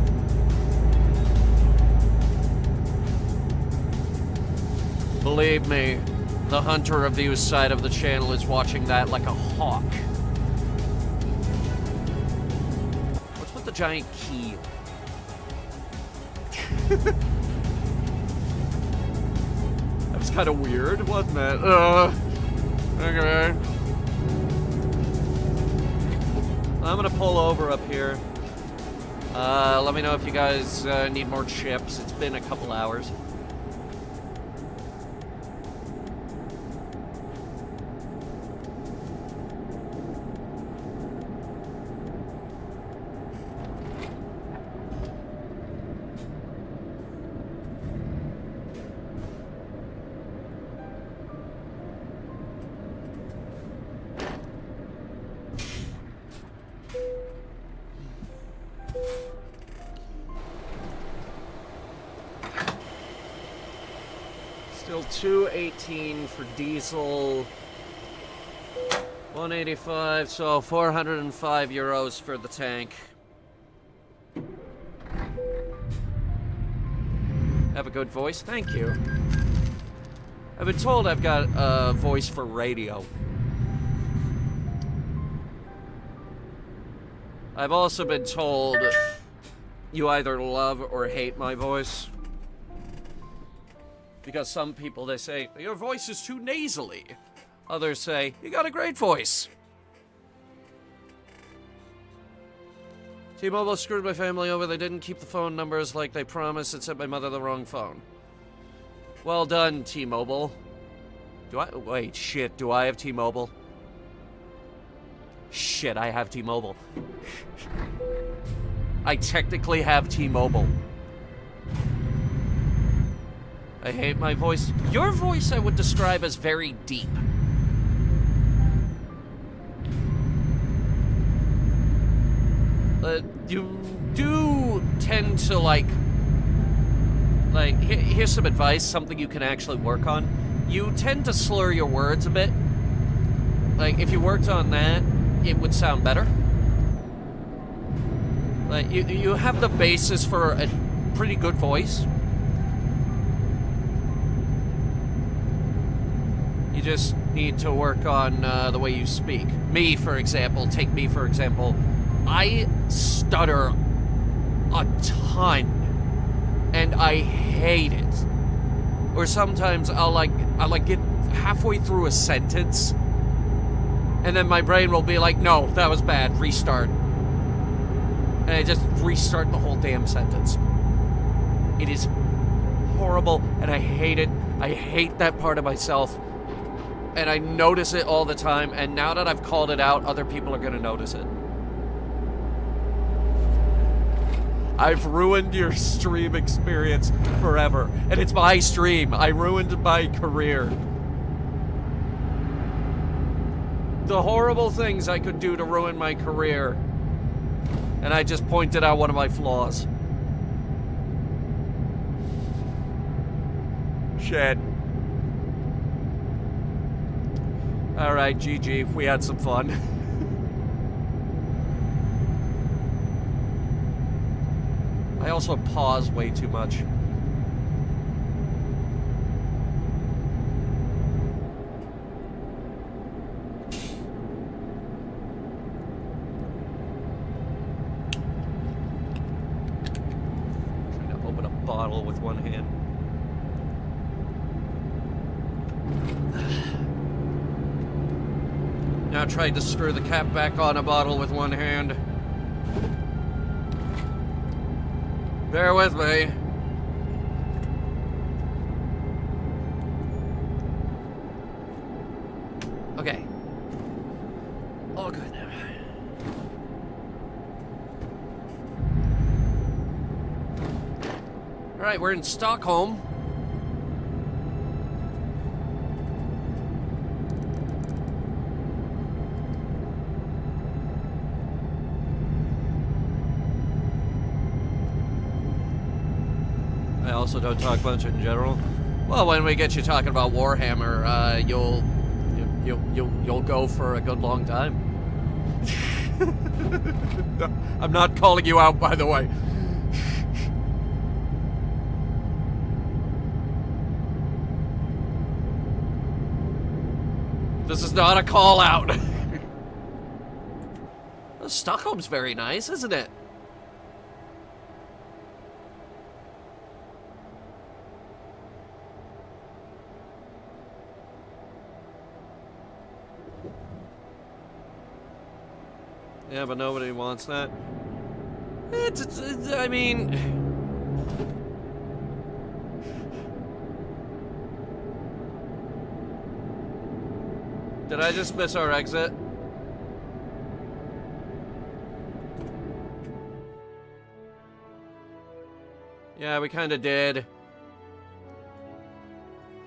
Speaker 1: Believe me, the Hunter Reviews side of the channel is watching that like a hawk. What's with the giant key? That was kind of weird, wasn't it? Okay. I'm gonna pull over up here. Let me know if you guys need more chips. It's been a couple hours. 218 for diesel. 185, so 405 euros for the tank. Have a good voice? Thank you. I've been told I've got a voice for radio. I've also been told you either love or hate my voice. Because some people, they say, your voice is too nasally. Others say, you got a great voice. T-Mobile screwed my family over. They didn't keep the phone numbers like they promised and sent my mother the wrong phone. Well done, T-Mobile. Wait, shit, do I have T-Mobile? Shit, I have T-Mobile. I technically have T-Mobile. I hate my voice. Your voice I would describe as very deep. You do tend to here's some advice, something you can actually work on. You tend to slur your words a bit. Like, if you worked on that, it would sound better. Like, you have the basis for a pretty good voice. You just need to work on the way you speak. Me, for example, take me for example. I stutter a ton, and I hate it. Or sometimes I'll get halfway through a sentence, and then my brain will be like, no, that was bad, restart. And I just restart the whole damn sentence. It is horrible, and I hate it. I hate that part of myself. And I notice it all the time, and now that I've called it out, other people are gonna notice it. I've ruined your stream experience forever. And it's my stream. I ruined my career. The horrible things I could do to ruin my career. And I just pointed out one of my flaws. Shit. Alright, GG. We had some fun. I also pause way too much. Trying to open a bottle with one hand. Now tried to screw the cap back on a bottle with one hand. Bear with me. Okay. All good now. Alright, we're in Stockholm. I also don't talk much in general. Well, when we get you talking about Warhammer, you'll go for a good long time. I'm not calling you out, by the way. This is not a call out. Well, Stockholm's very nice, isn't it? Yeah, but nobody wants that. I mean... Did I just miss our exit? Yeah, we kinda did.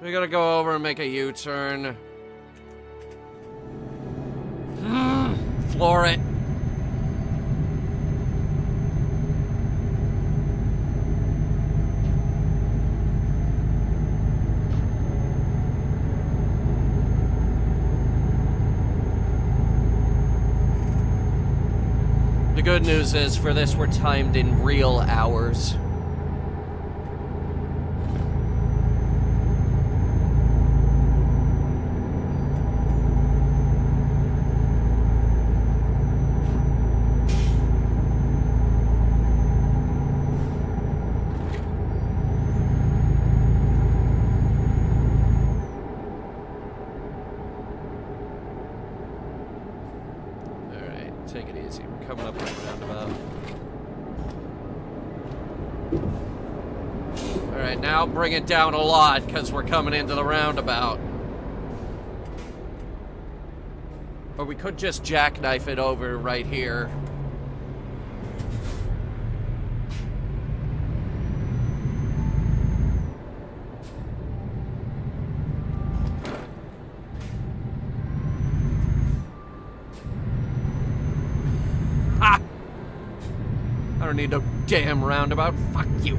Speaker 1: We gotta go over and make a U-turn. Floor it. The good news is, for this, we're timed in real hours. Take it easy. We're coming up to the roundabout. Alright, now bring it down a lot, because we're coming into the roundabout. Or we could just jackknife it over right here. I don't need no damn roundabout. Fuck you.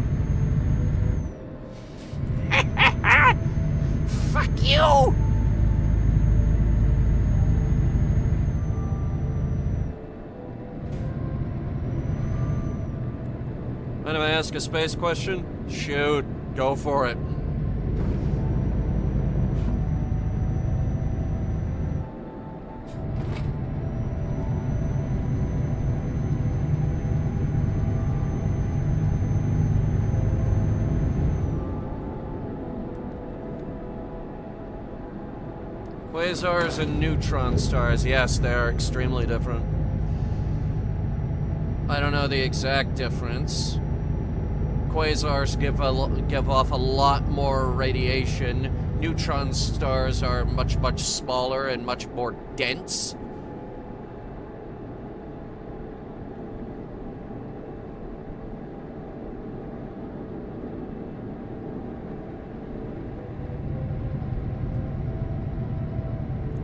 Speaker 1: Fuck you! Mind if I ask a space question? Shoot, go for it. Quasars and neutron stars, yes, they're extremely different. I don't know the exact difference. Quasars give off a lot more radiation. Neutron stars are much, much smaller and much more dense.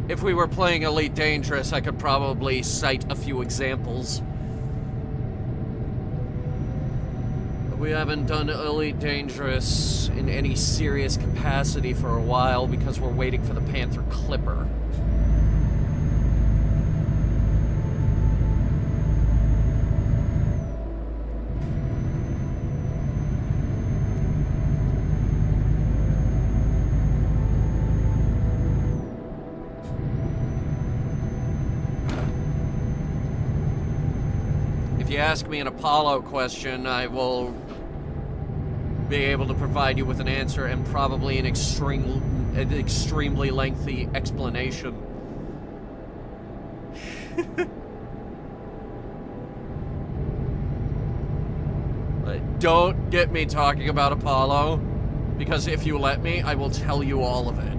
Speaker 1: If we were playing Elite Dangerous, I could probably cite a few examples. But we haven't done Elite Dangerous in any serious capacity for a while because we're waiting for the Panther Clipper. If you ask me an Apollo question, I will be able to provide you with an answer and probably an extremely lengthy explanation. Don't get me talking about Apollo, because if you let me, I will tell you all of it.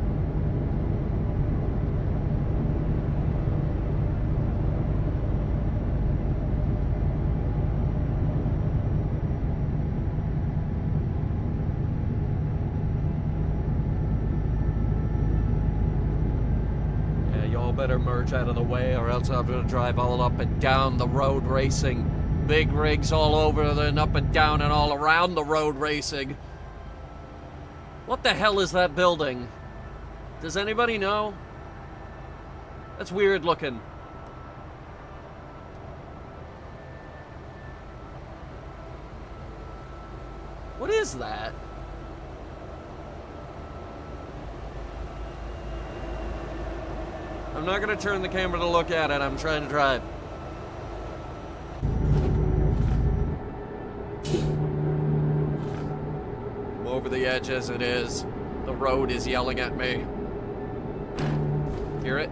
Speaker 1: Better merge out of the way, or else I'm gonna drive all up and down the road racing. Big rigs all over and up and down and all around the road racing. What the hell is that building? Does anybody know? That's weird looking. What is that? I'm not gonna turn the camera to look at it, I'm trying to drive. I'm over the edge as it is. The road is yelling at me. Hear it?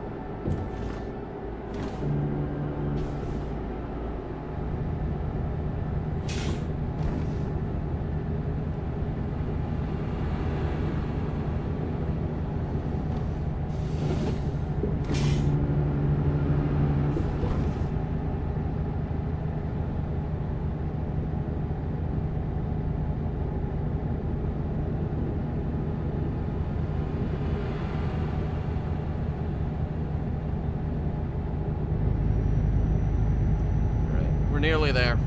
Speaker 1: Nearly there.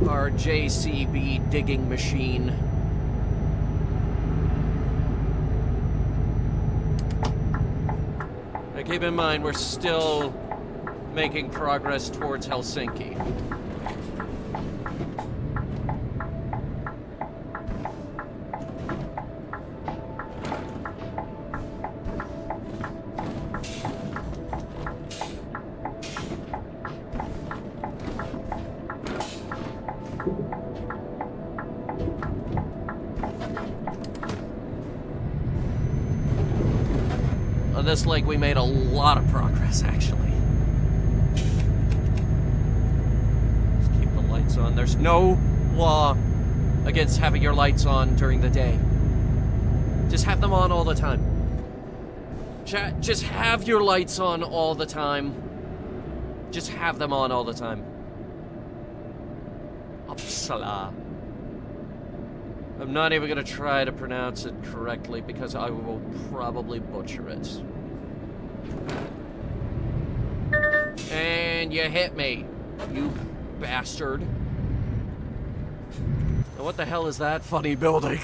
Speaker 1: Our JCB digging machine. Now keep in mind, we're still making progress towards Helsinki. On this lake, we made a lot of progress, actually. Just keep the lights on. There's no law against having your lights on during the day. Just have them on all the time. Chat, just have your lights on all the time. Just have them on all the time. Uppsala. I'm not even gonna try to pronounce it correctly because I will probably butcher it. And you hit me, you bastard. Now what the hell is that funny building?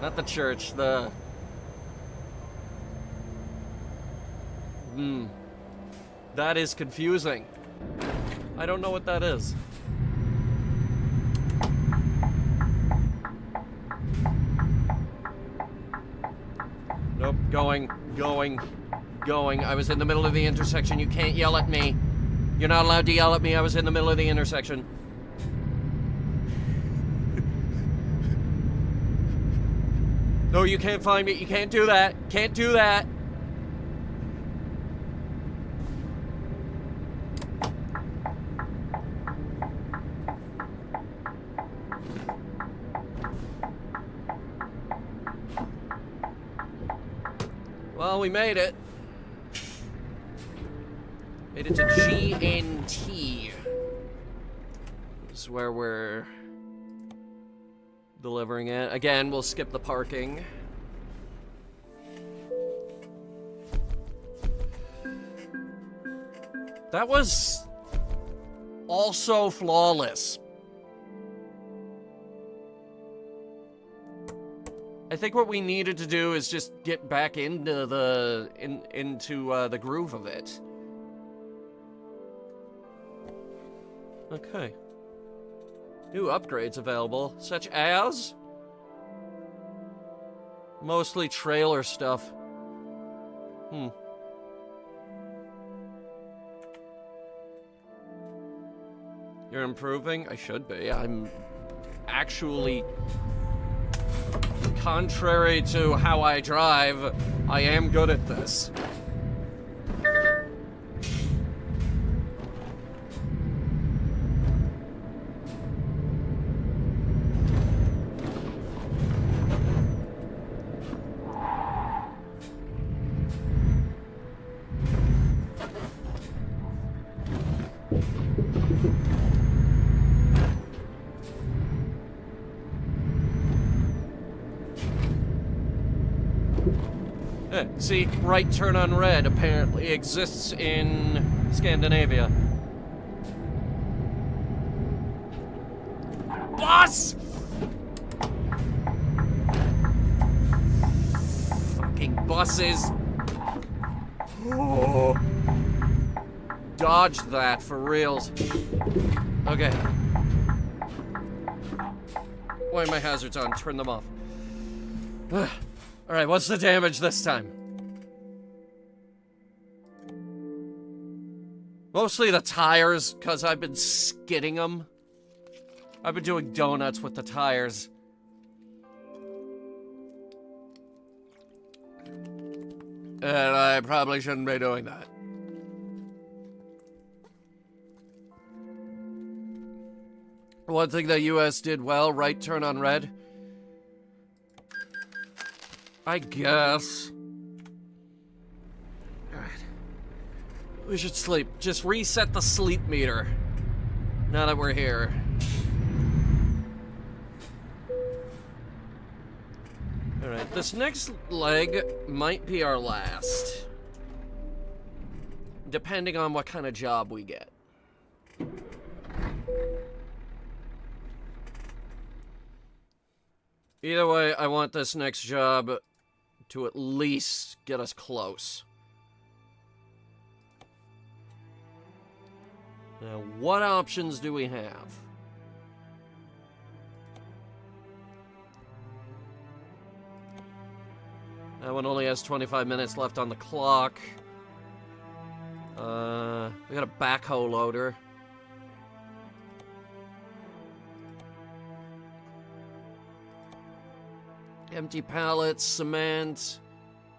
Speaker 1: Not the church, the... That is confusing. I don't know what that is. Nope, going. I was in the middle of the intersection. You can't yell at me. You're not allowed to yell at me. I was in the middle of the intersection. No, you can't find me. You can't do that. Can't do that. Well, we made it. Made it to GNT. This is where we're delivering it. Again, we'll skip the parking. That was also flawless. I think what we needed to do is just get back into the the groove of it. Okay. New upgrades available, such as mostly trailer stuff. You're improving? I should be. I'm actually, contrary to how I drive, I am good at this. See, right turn on red apparently exists in Scandinavia. Boss! Fucking buses. Oh. Dodge that for reals. Okay. Why are my hazards on? Turn them off. Alright, what's the damage this time? Mostly the tires, because I've been skidding them. I've been doing donuts with the tires. And I probably shouldn't be doing that. One thing the US did well, right turn on red. I guess. Alright. We should sleep. Just reset the sleep meter. Now that we're here. Alright, this next leg might be our last. Depending on what kind of job we get. Either way, I want this next job to at least get us close. Now, what options do we have? That one only has 25 minutes left on the clock. We got a backhoe loader. Empty pallets, cement,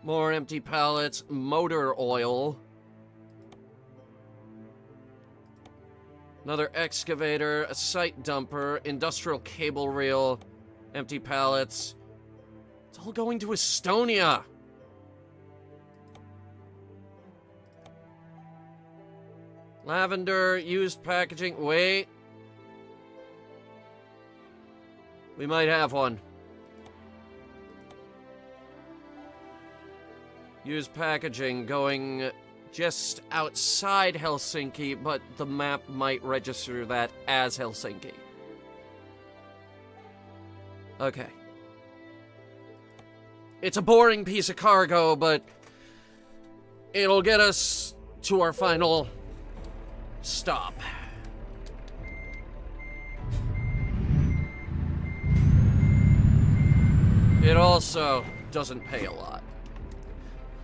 Speaker 1: more empty pallets, motor oil. Another excavator, a site dumper, industrial cable reel, empty pallets. It's all going to Estonia. Lavender, used packaging. Wait. We might have one. Used packaging going just outside Helsinki, but the map might register that as Helsinki. Okay. It's a boring piece of cargo, but it'll get us to our final stop. It also doesn't pay a lot.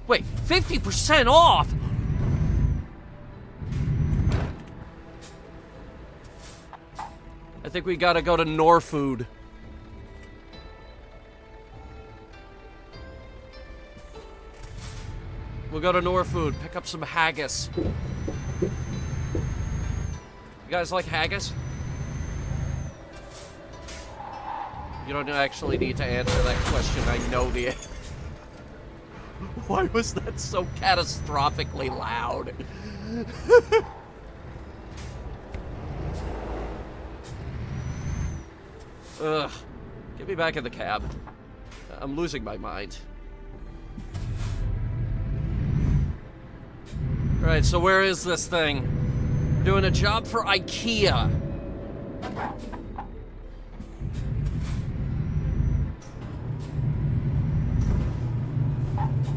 Speaker 1: Wait, 50% off? I think we gotta go to Norfood. We'll go to Norfood, pick up some haggis. You guys like haggis? You don't actually need to answer that question. I know the answer. Why was that so catastrophically loud? Ugh. Get me back in the cab. I'm losing my mind. Alright, so where is this thing? We're doing a job for IKEA.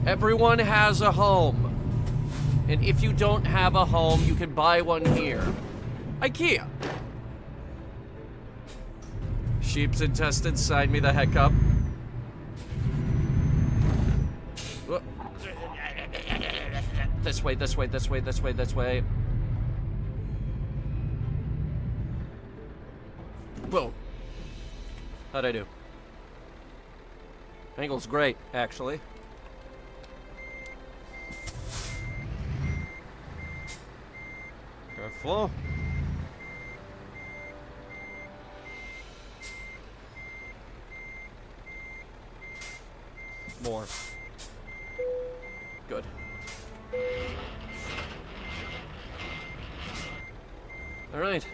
Speaker 1: Everyone has a home. And if you don't have a home, you can buy one here. IKEA. Sheep's intestines, sign me the heck up. This way, this way, this way, this way, this way. Whoa. How'd I do? Angle's great, actually. Careful. More. Good. All right.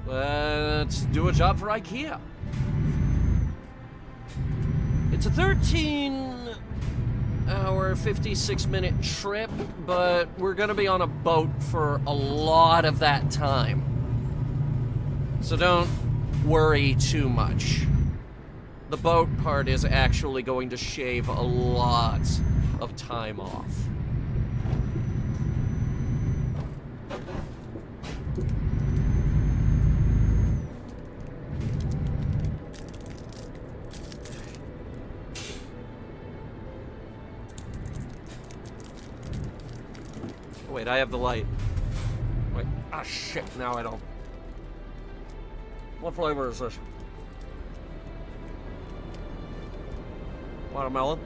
Speaker 1: Let's do a job for IKEA. It's a 13-hour, 56-minute trip, but we're gonna be on a boat for a lot of that time. So don't worry too much. The boat part is actually going to shave a lot of time off. Wait, I have the light. Wait, ah shit, now I don't. What flavor is this? Watermelon?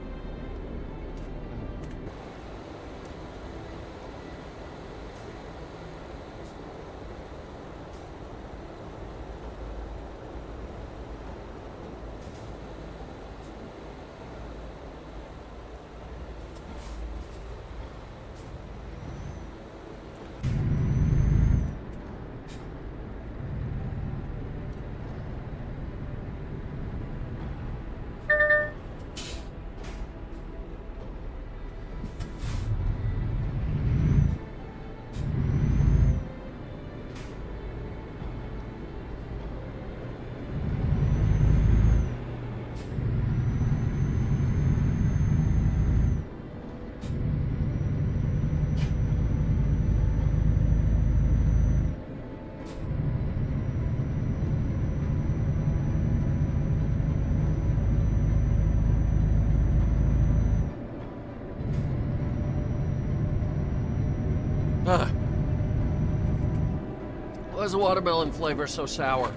Speaker 1: Why is the watermelon flavor so sour?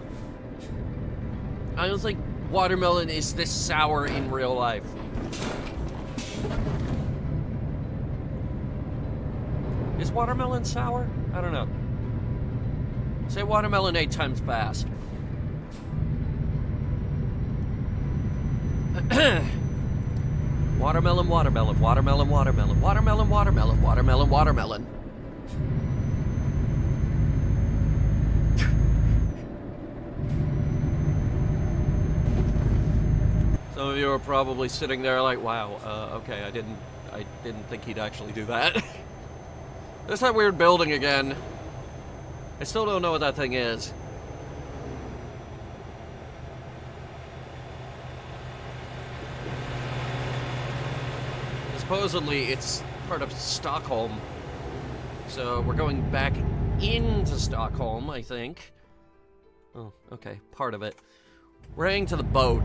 Speaker 1: I don't think watermelon is this sour in real life. Is watermelon sour? I don't know. Say watermelon 8 times fast. Watermelon, watermelon, watermelon, watermelon, watermelon, watermelon, watermelon, watermelon. Some of you are probably sitting there like, wow, okay, I didn't think he'd actually do that. There's that weird building again. I still don't know what that thing is. Supposedly, it's part of Stockholm. So, we're going back into Stockholm, I think. Oh, okay, part of it. We're heading to the boat.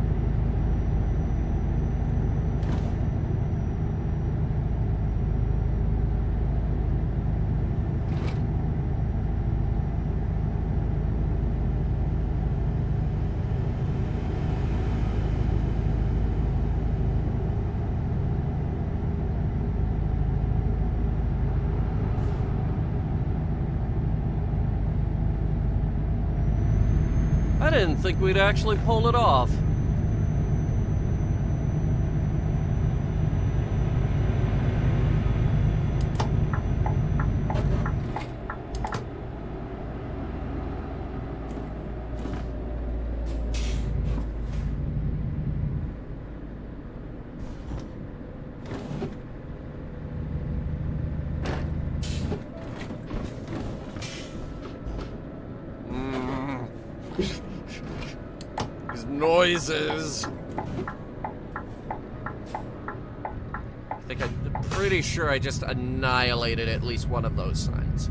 Speaker 1: I didn't think we'd actually pull it off. Noises. I'm pretty sure I just annihilated at least one of those signs.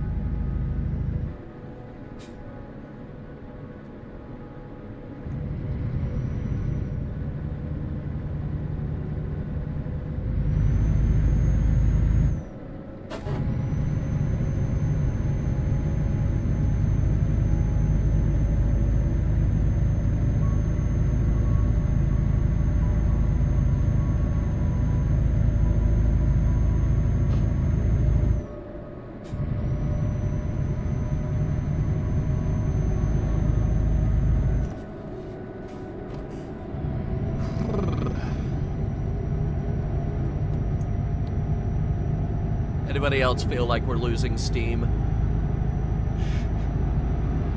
Speaker 1: Anybody else feel like we're losing steam?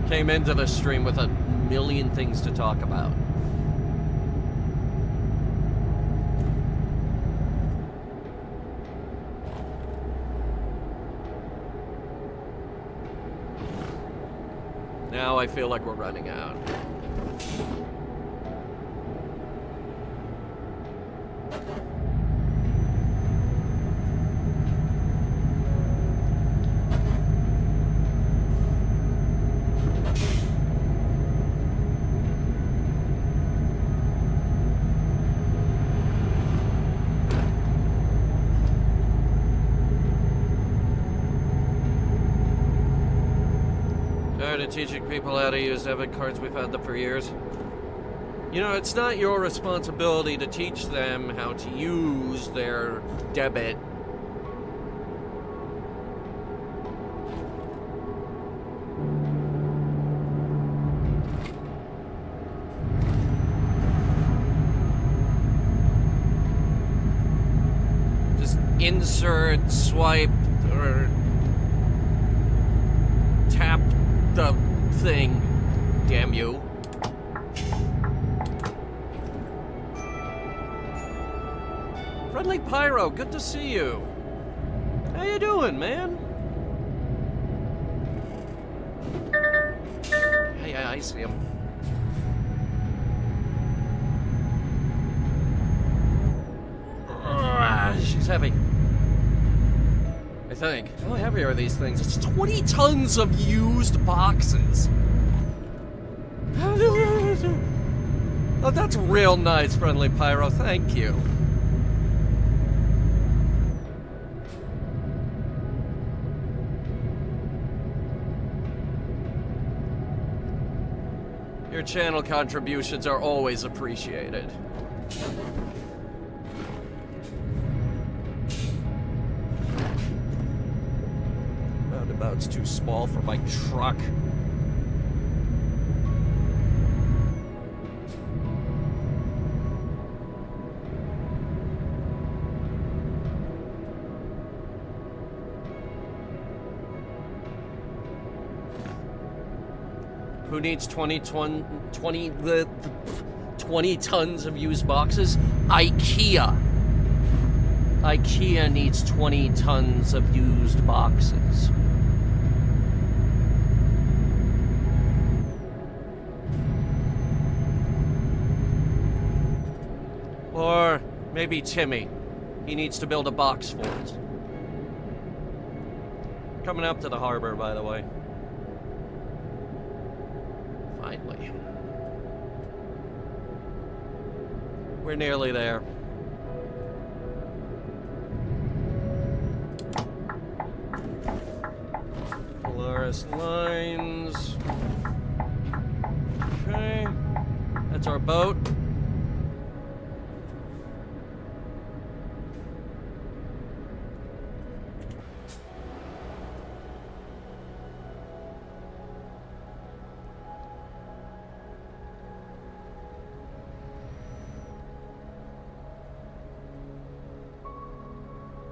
Speaker 1: Came into the stream with a million things to talk about. Now I feel like we're running out. Teaching people how to use debit cards. We've had them for years. You know, it's not your responsibility to teach them how to use their debit. Just insert, swipe, or tap the thing. Damn you. Friendly Pyro, good to see you. How you doing, man? Hey, I see him. She's heavy. I think. How heavy are these things? It's 20 tons of used boxes. Oh, that's real nice, Friendly Pyro. Thank you. Your channel contributions are always appreciated. Roundabout's too small for my truck. Who needs 20 tons of used boxes? IKEA. IKEA needs 20 tons of used boxes. Or maybe Timmy. He needs to build a box for it. Coming up to the harbor, by the way. Finally. We're nearly there. Polaris lines. Okay. That's our boat.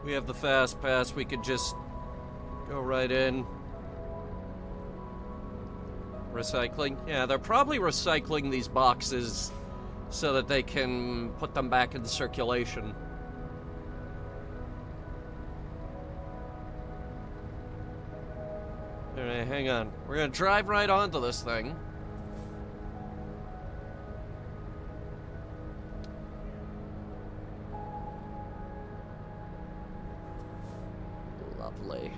Speaker 1: We have the fast pass, we could just go right in. Recycling? Yeah, they're probably recycling these boxes so that they can put them back into circulation. Alright, hang on. We're gonna drive right onto this thing. Lovely.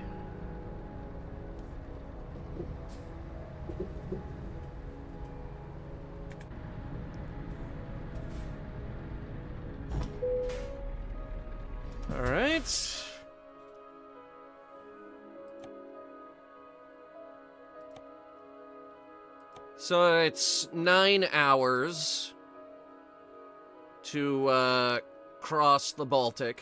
Speaker 1: All right. So it's 9 hours to cross the Baltic.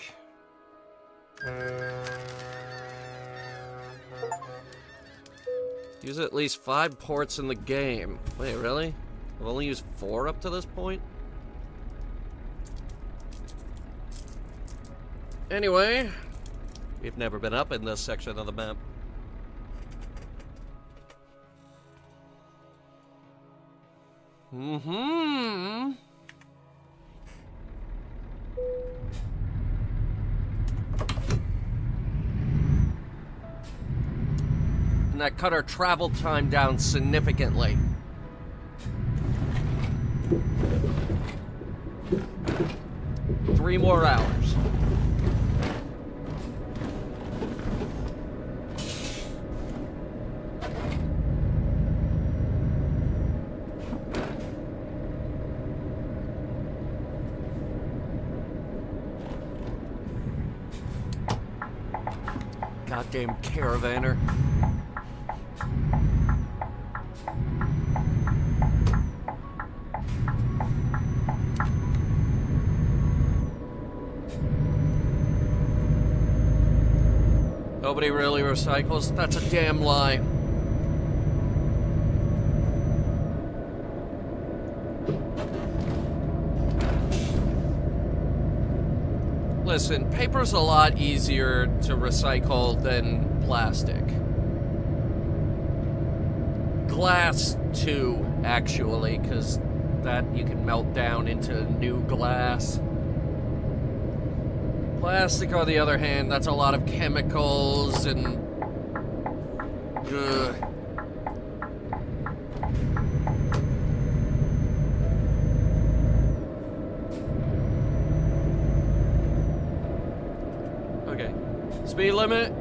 Speaker 1: Use at least 5 ports in the game. Wait, really? I've only used 4 up to this point? Anyway, we've never been up in this section of the map. Mm-hmm. And that cut our travel time down significantly. Three more hours. Goddamn caravaner. Nobody really recycles? That's a damn lie. Listen, paper's a lot easier to recycle than plastic. Glass, too, actually, because that you can melt down into new glass. Plastic, on the other hand, that's a lot of chemicals and... Ugh. Okay. Speed limit?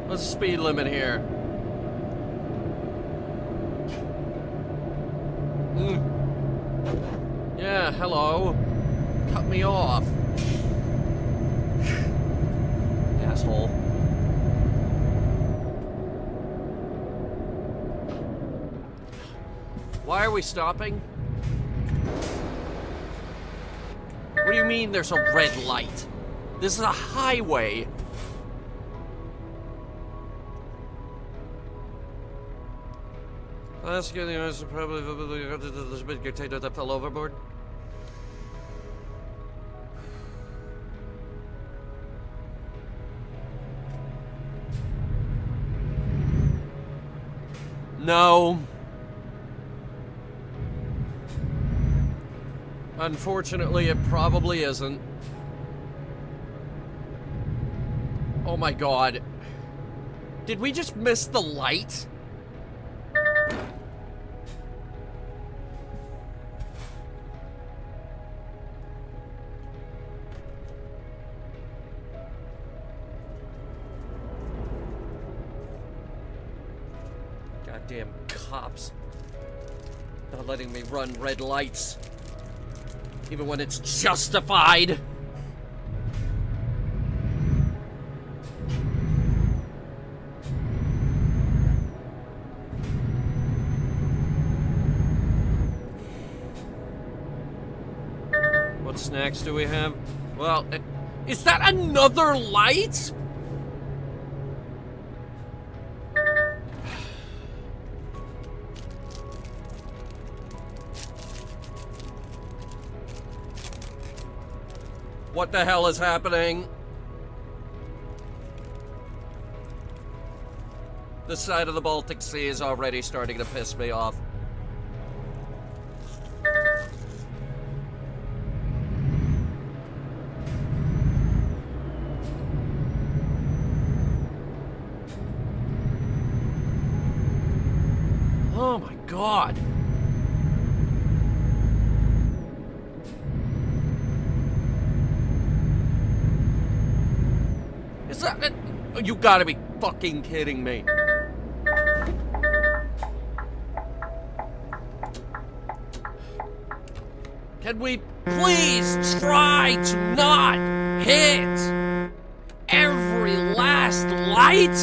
Speaker 1: What's the speed limit here? Yeah, hello. Cut me off. Asshole. Why are we stopping? What do you mean there's a red light? This is a highway. Last year, the owners probably there's a big container that fell overboard. No. Unfortunately, it probably isn't. Oh my god. Did we just miss the light? Goddamn cops. Not letting me run red lights. Even when it's justified. What snacks do we have? Well, is that another light? What the hell is happening? This side of the Baltic Sea is already starting to piss me off. Oh my god. Is that it? You gotta be fucking kidding me. Can we please try to not hit every last light?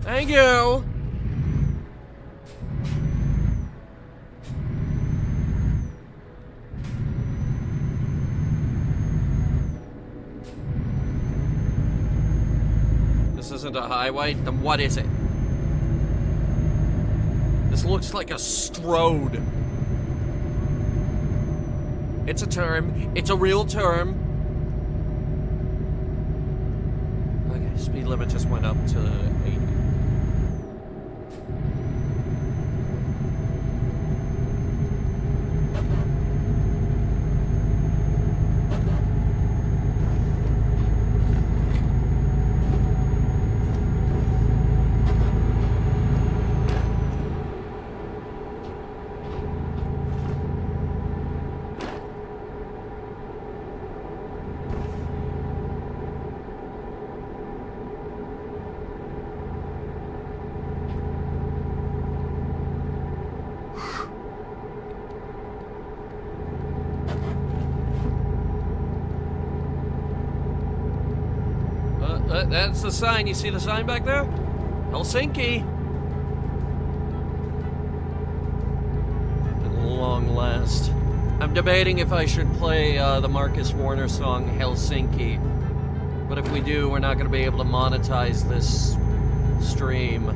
Speaker 1: Thank you. This isn't a highway? Then what is it? This looks like a strode. It's a term. It's a real term. Okay, speed limit just went up to 80. That's the sign. You see the sign back there? Helsinki. At long last. I'm debating if I should play the Marcus Warner song Helsinki. But if we do, we're not going to be able to monetize this stream.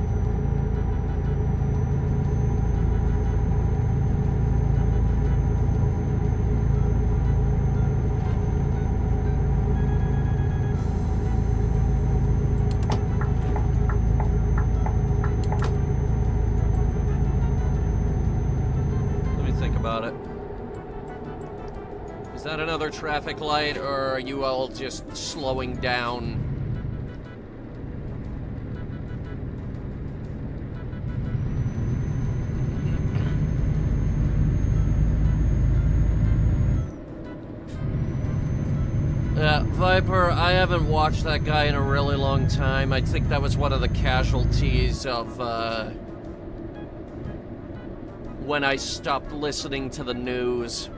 Speaker 1: Is that another traffic light, or are you all just slowing down? Viper, I haven't watched that guy in a really long time. I think that was one of the casualties of, when I stopped listening to the news.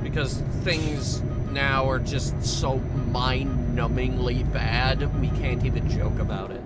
Speaker 1: Because things now are just so mind-numbingly bad, we can't even joke about it.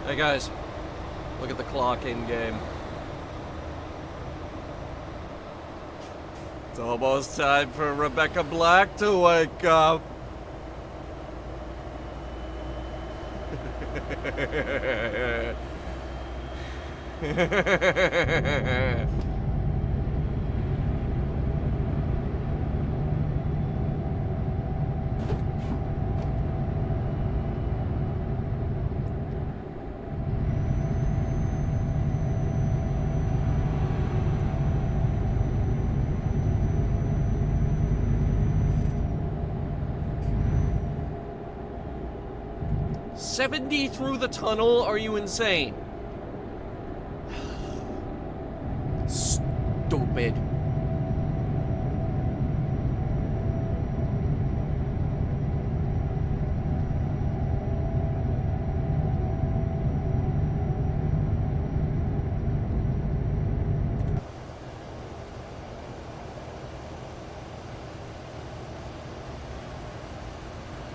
Speaker 1: Hey guys, look at the clock in game. It's almost time for Rebecca Black to wake up. $70 through the tunnel? Are you insane? Stupid.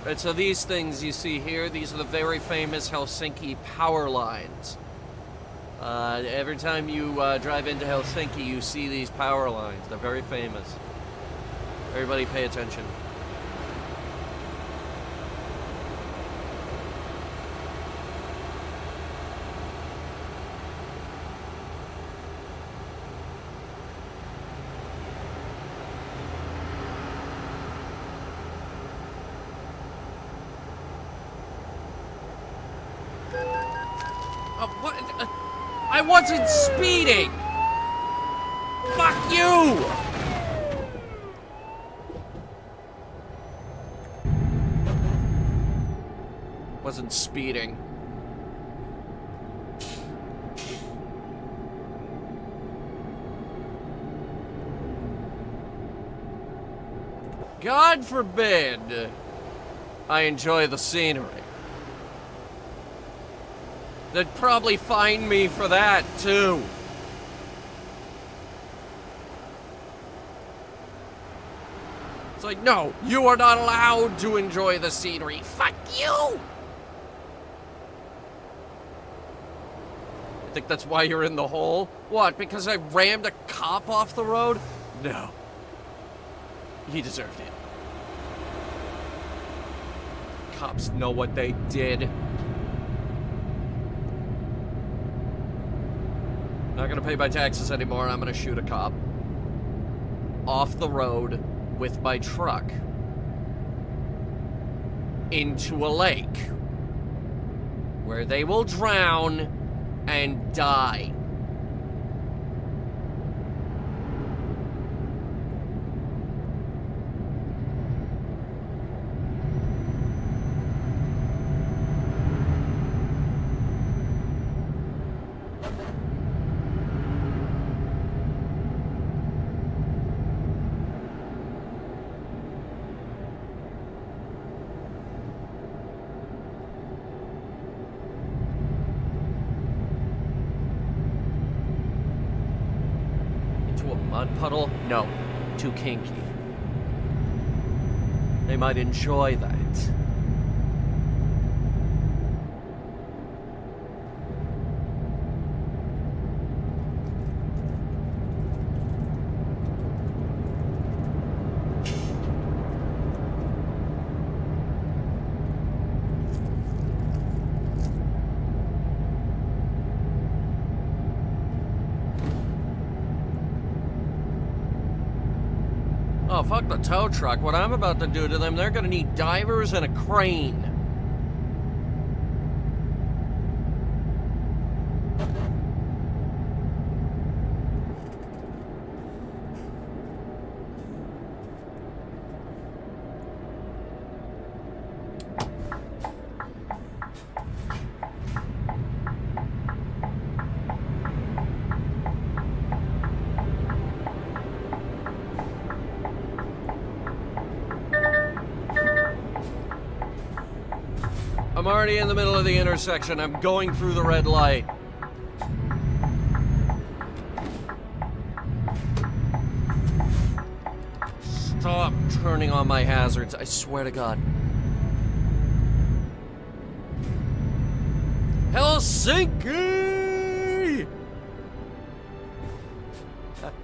Speaker 1: And so these things you see here, these are the very famous Helsinki power lines. Every time you drive into Helsinki, you see these power lines. They're very famous. Everybody pay attention. What? I wasn't speeding! Fuck you! Wasn't speeding. God forbid I enjoy the scenery. They'd probably fine me for that, too. It's like, no, you are not allowed to enjoy the scenery. Fuck you! I think that's why you're in the hole? What, because I rammed a cop off the road? No. He deserved it. Cops know what they did. Not gonna pay my taxes anymore. I'm gonna shoot a cop off the road with my truck into a lake where they will drown and die. Mud puddle? No. Too kinky. They might enjoy that. Oh, fuck the tow truck. What I'm about to do to them, they're gonna need divers and a crane. I'm already in the middle of the intersection. I'm going through the red light. Stop turning on my hazards, I swear to God. Helsinki!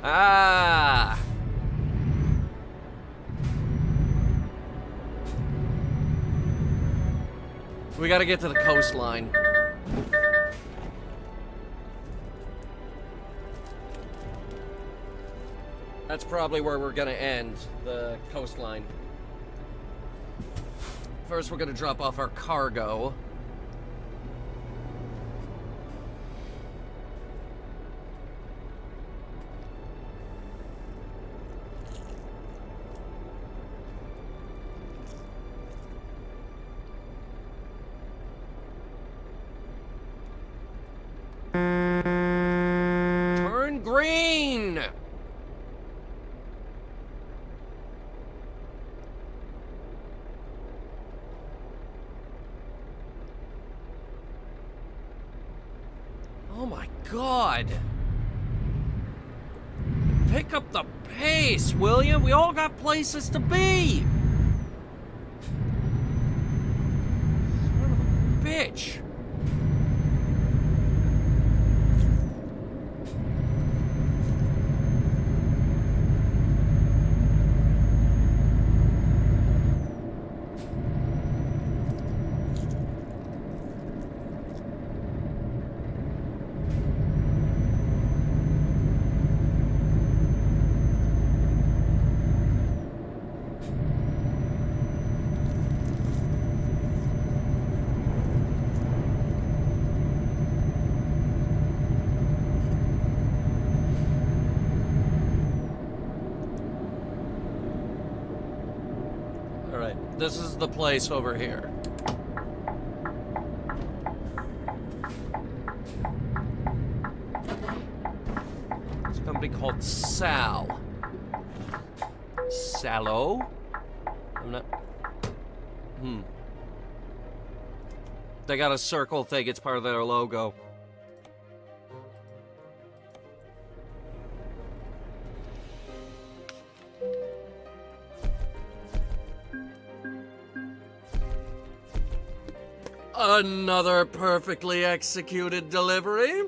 Speaker 1: Ah! We gotta get to the coastline. That's probably where we're gonna end, the coastline. First, we're gonna drop off our cargo. Turn green! Oh my God. Pick up the pace, will you? We all got places to be. Son of a bitch. This is the place over here. It's a company called Sal. Salo? I'm not... They got a circle thing, it's part of their logo. Another perfectly executed delivery.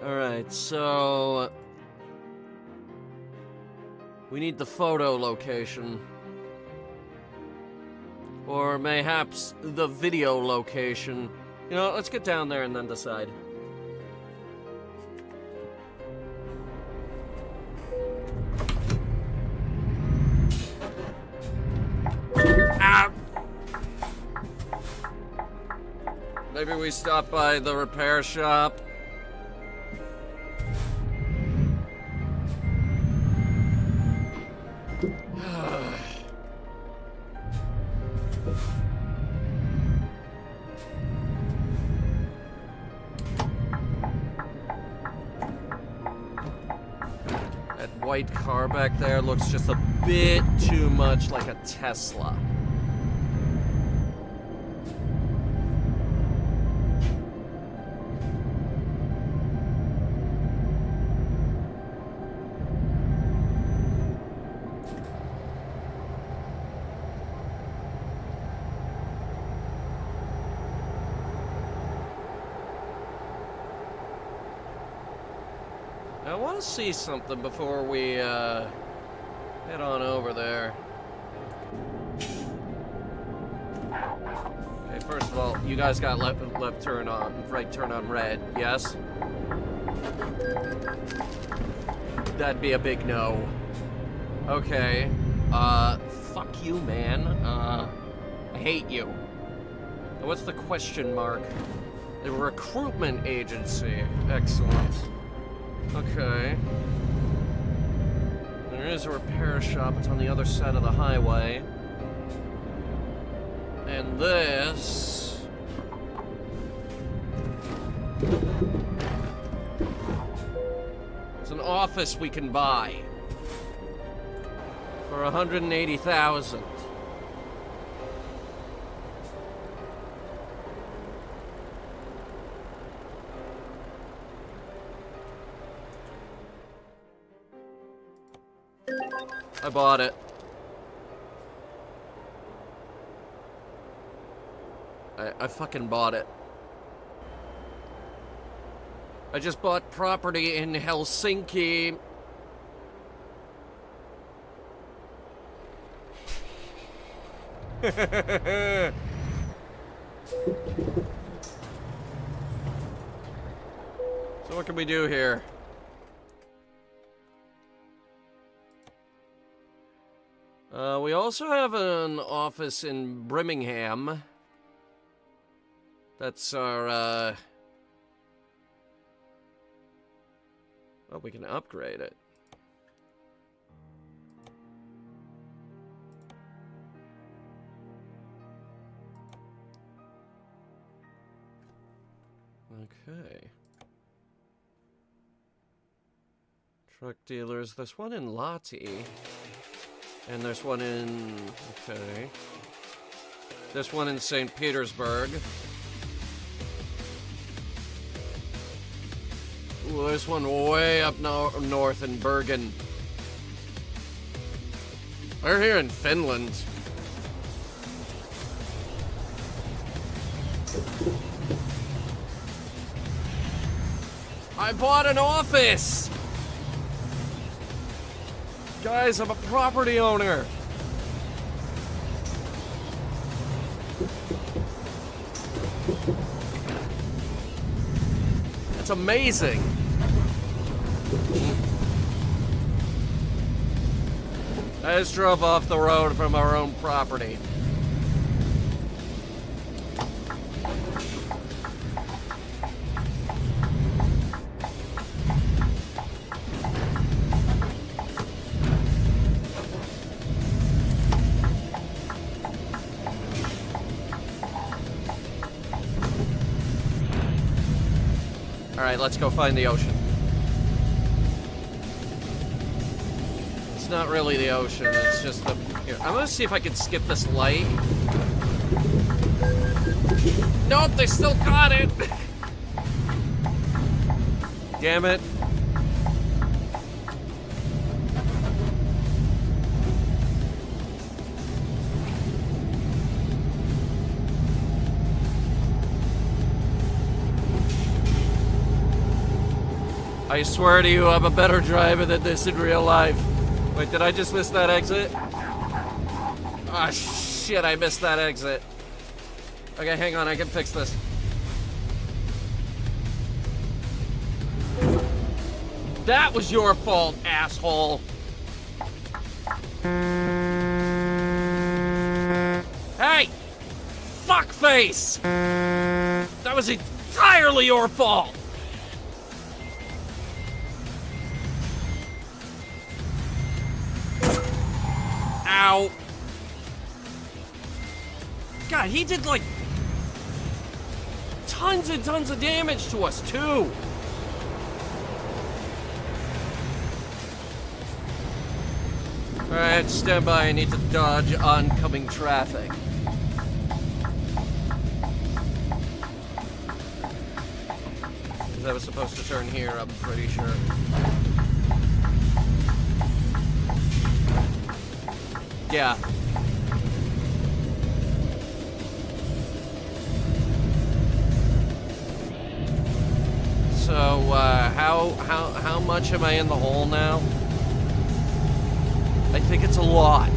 Speaker 1: All right, so we need the photo location. Or mayhaps the video location. You know, let's get down there and then decide. Ah! Maybe we stop by the repair shop. White car back there looks just a bit too much like a Tesla. I want to see something before we head on over there. Okay, first of all, you guys got left turn on, right turn on red, yes? That'd be a big no. Okay. Fuck you, man. I hate you. What's the question mark? A recruitment agency. Excellent. Okay. There is a repair shop. It's on the other side of the highway. And this... It's an office we can buy for 180,000. I bought it. I fucking bought it. I just bought property in Helsinki. So what can we do here? We also have an office in Birmingham. That's our, well, we can upgrade it. Okay. Truck dealers. There's one in Lahti. And there's one in... Okay. There's one in St. Petersburg. Ooh, there's one way up north in Bergen. We're here in Finland. I bought an office! Guys, I'm a property owner. That's amazing. I just drove off the road from our own property. Alright, let's go find the ocean. It's not really the ocean, it's just the... Here, I'm gonna see if I can skip this light. Nope, they still got it! Damn it. I swear to you, I'm a better driver than this in real life. Wait, did I just miss that exit? Ah, shit, I missed that exit. Okay, hang on, I can fix this. That was your fault, asshole. Hey! Fuckface! That was entirely your fault! Ow. God, he did like tons and tons of damage to us too. Alright, stand by. I need to dodge oncoming traffic. Because I was supposed to turn here, I'm pretty sure. Yeah. So, how much am I in the hole now? I think it's a lot.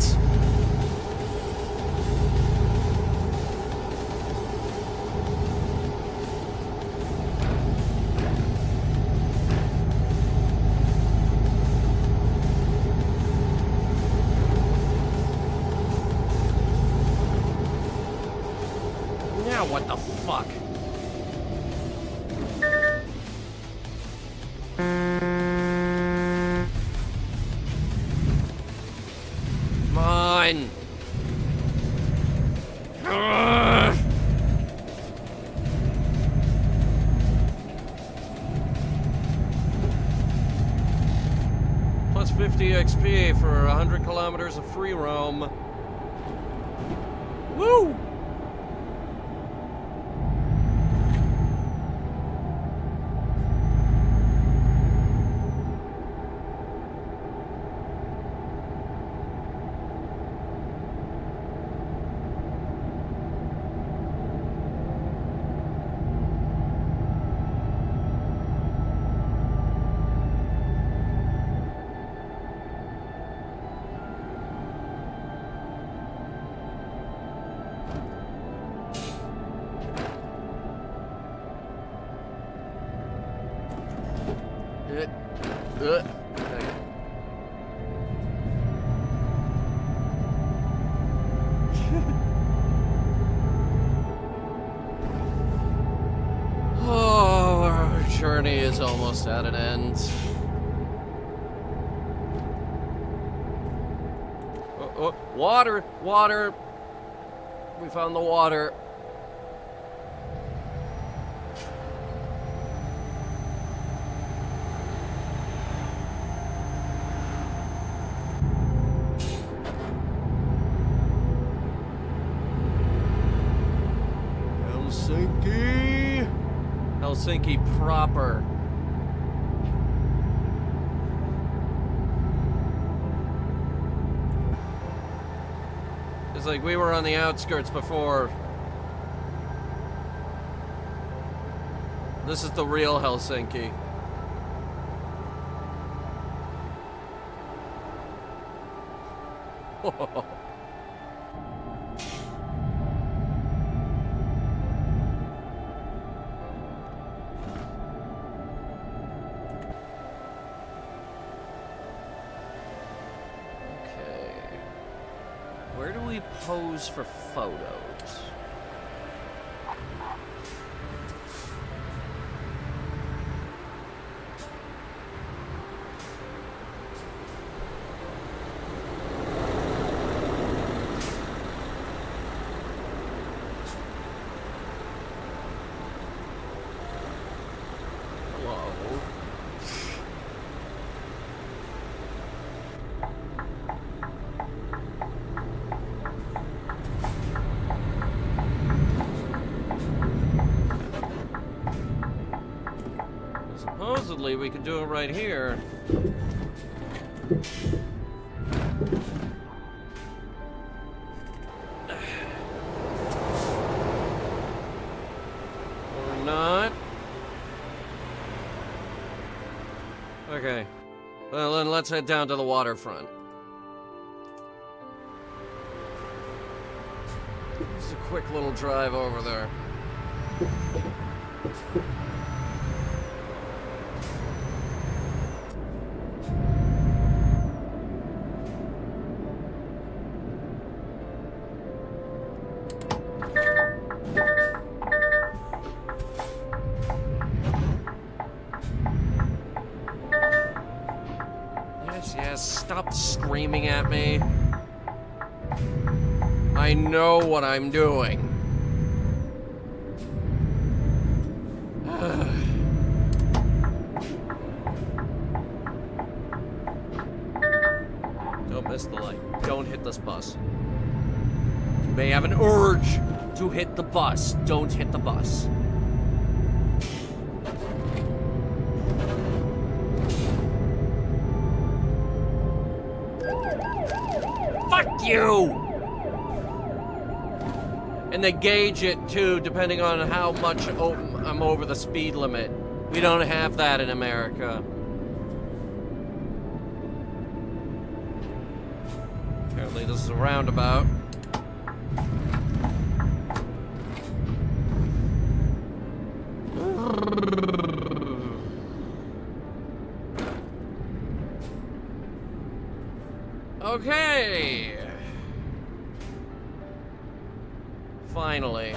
Speaker 1: Now what the fuck? Come on. plus 50 XP for 100 kilometers of free roam. Woo! Oh, our journey is almost at an end. Oh, water! Water! We found the water. Helsinki proper. It's like we were on the outskirts before. This is the real Helsinki. Where do we pose for photos? Supposedly, we could do it right here. Or not. Okay. Well, then let's head down to the waterfront. Just a quick little drive over there. Stop screaming at me. I know what I'm doing. Don't miss the light. Don't hit this bus. You may have an urge to hit the bus. Don't hit the bus. Fuck you! And they gauge it too, depending on how much I'm over the speed limit. We don't have that in America. Apparently this is a roundabout. Okay. Finally.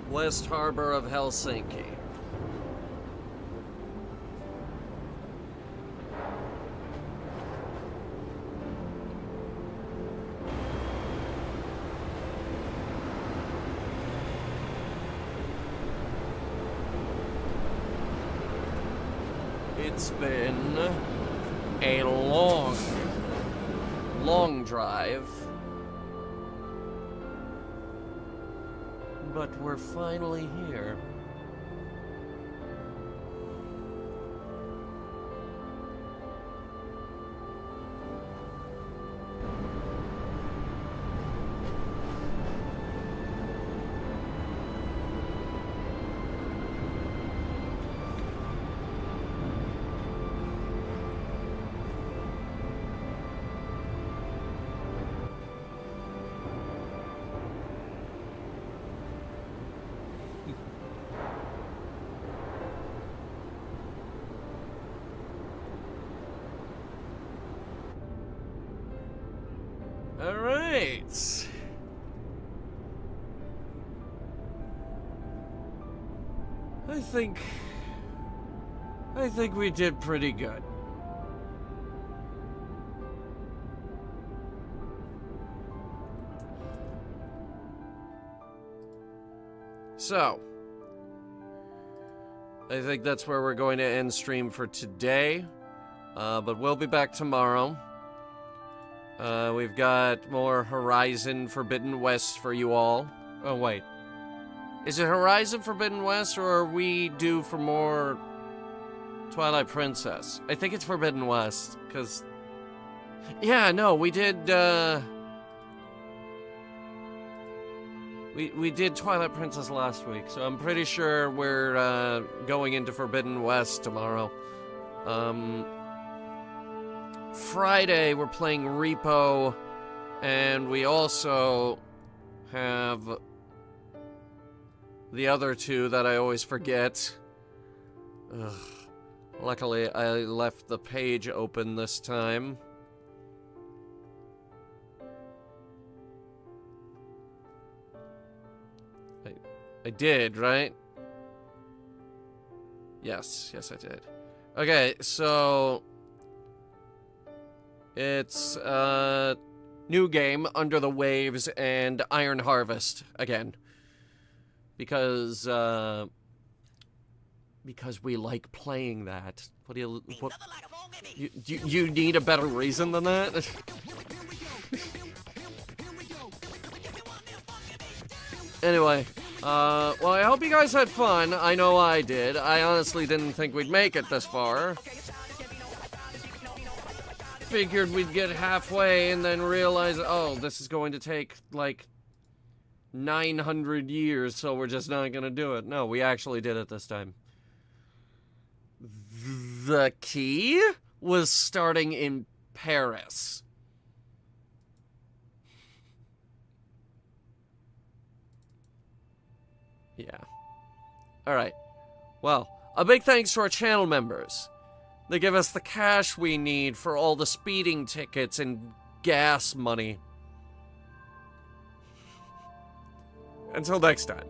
Speaker 1: West Harbor of Helsinki. It's been a long, long drive. But we're finally here. All right. I think we did pretty good. So, I think that's where we're going to end stream for today. But we'll be back tomorrow. We've got more Horizon Forbidden West for you all. Oh, wait. Is it Horizon Forbidden West, or are we due for more Twilight Princess? I think it's Forbidden West, because... Yeah, no, we did, We did Twilight Princess last week, so I'm pretty sure we're, going into Forbidden West tomorrow. Friday, we're playing Repo, and we also have the other two that I always forget. Ugh. Luckily, I left the page open this time. I did, right? Yes, I did. Okay, so... It's, new game, Under the Waves, and Iron Harvest, again. Because we like playing that. What do you... What, you need a better reason than that? Anyway, well, I hope you guys had fun. I know I did. I honestly didn't think we'd make it this far. Figured we'd get halfway and then realize, oh, this is going to take, like, 900 years, so we're just not gonna do it. No, we actually did it this time. The key was starting in Paris. Yeah. Alright. Well, a big thanks to our channel members. They give us the cash we need for all the speeding tickets and gas money. Until next time.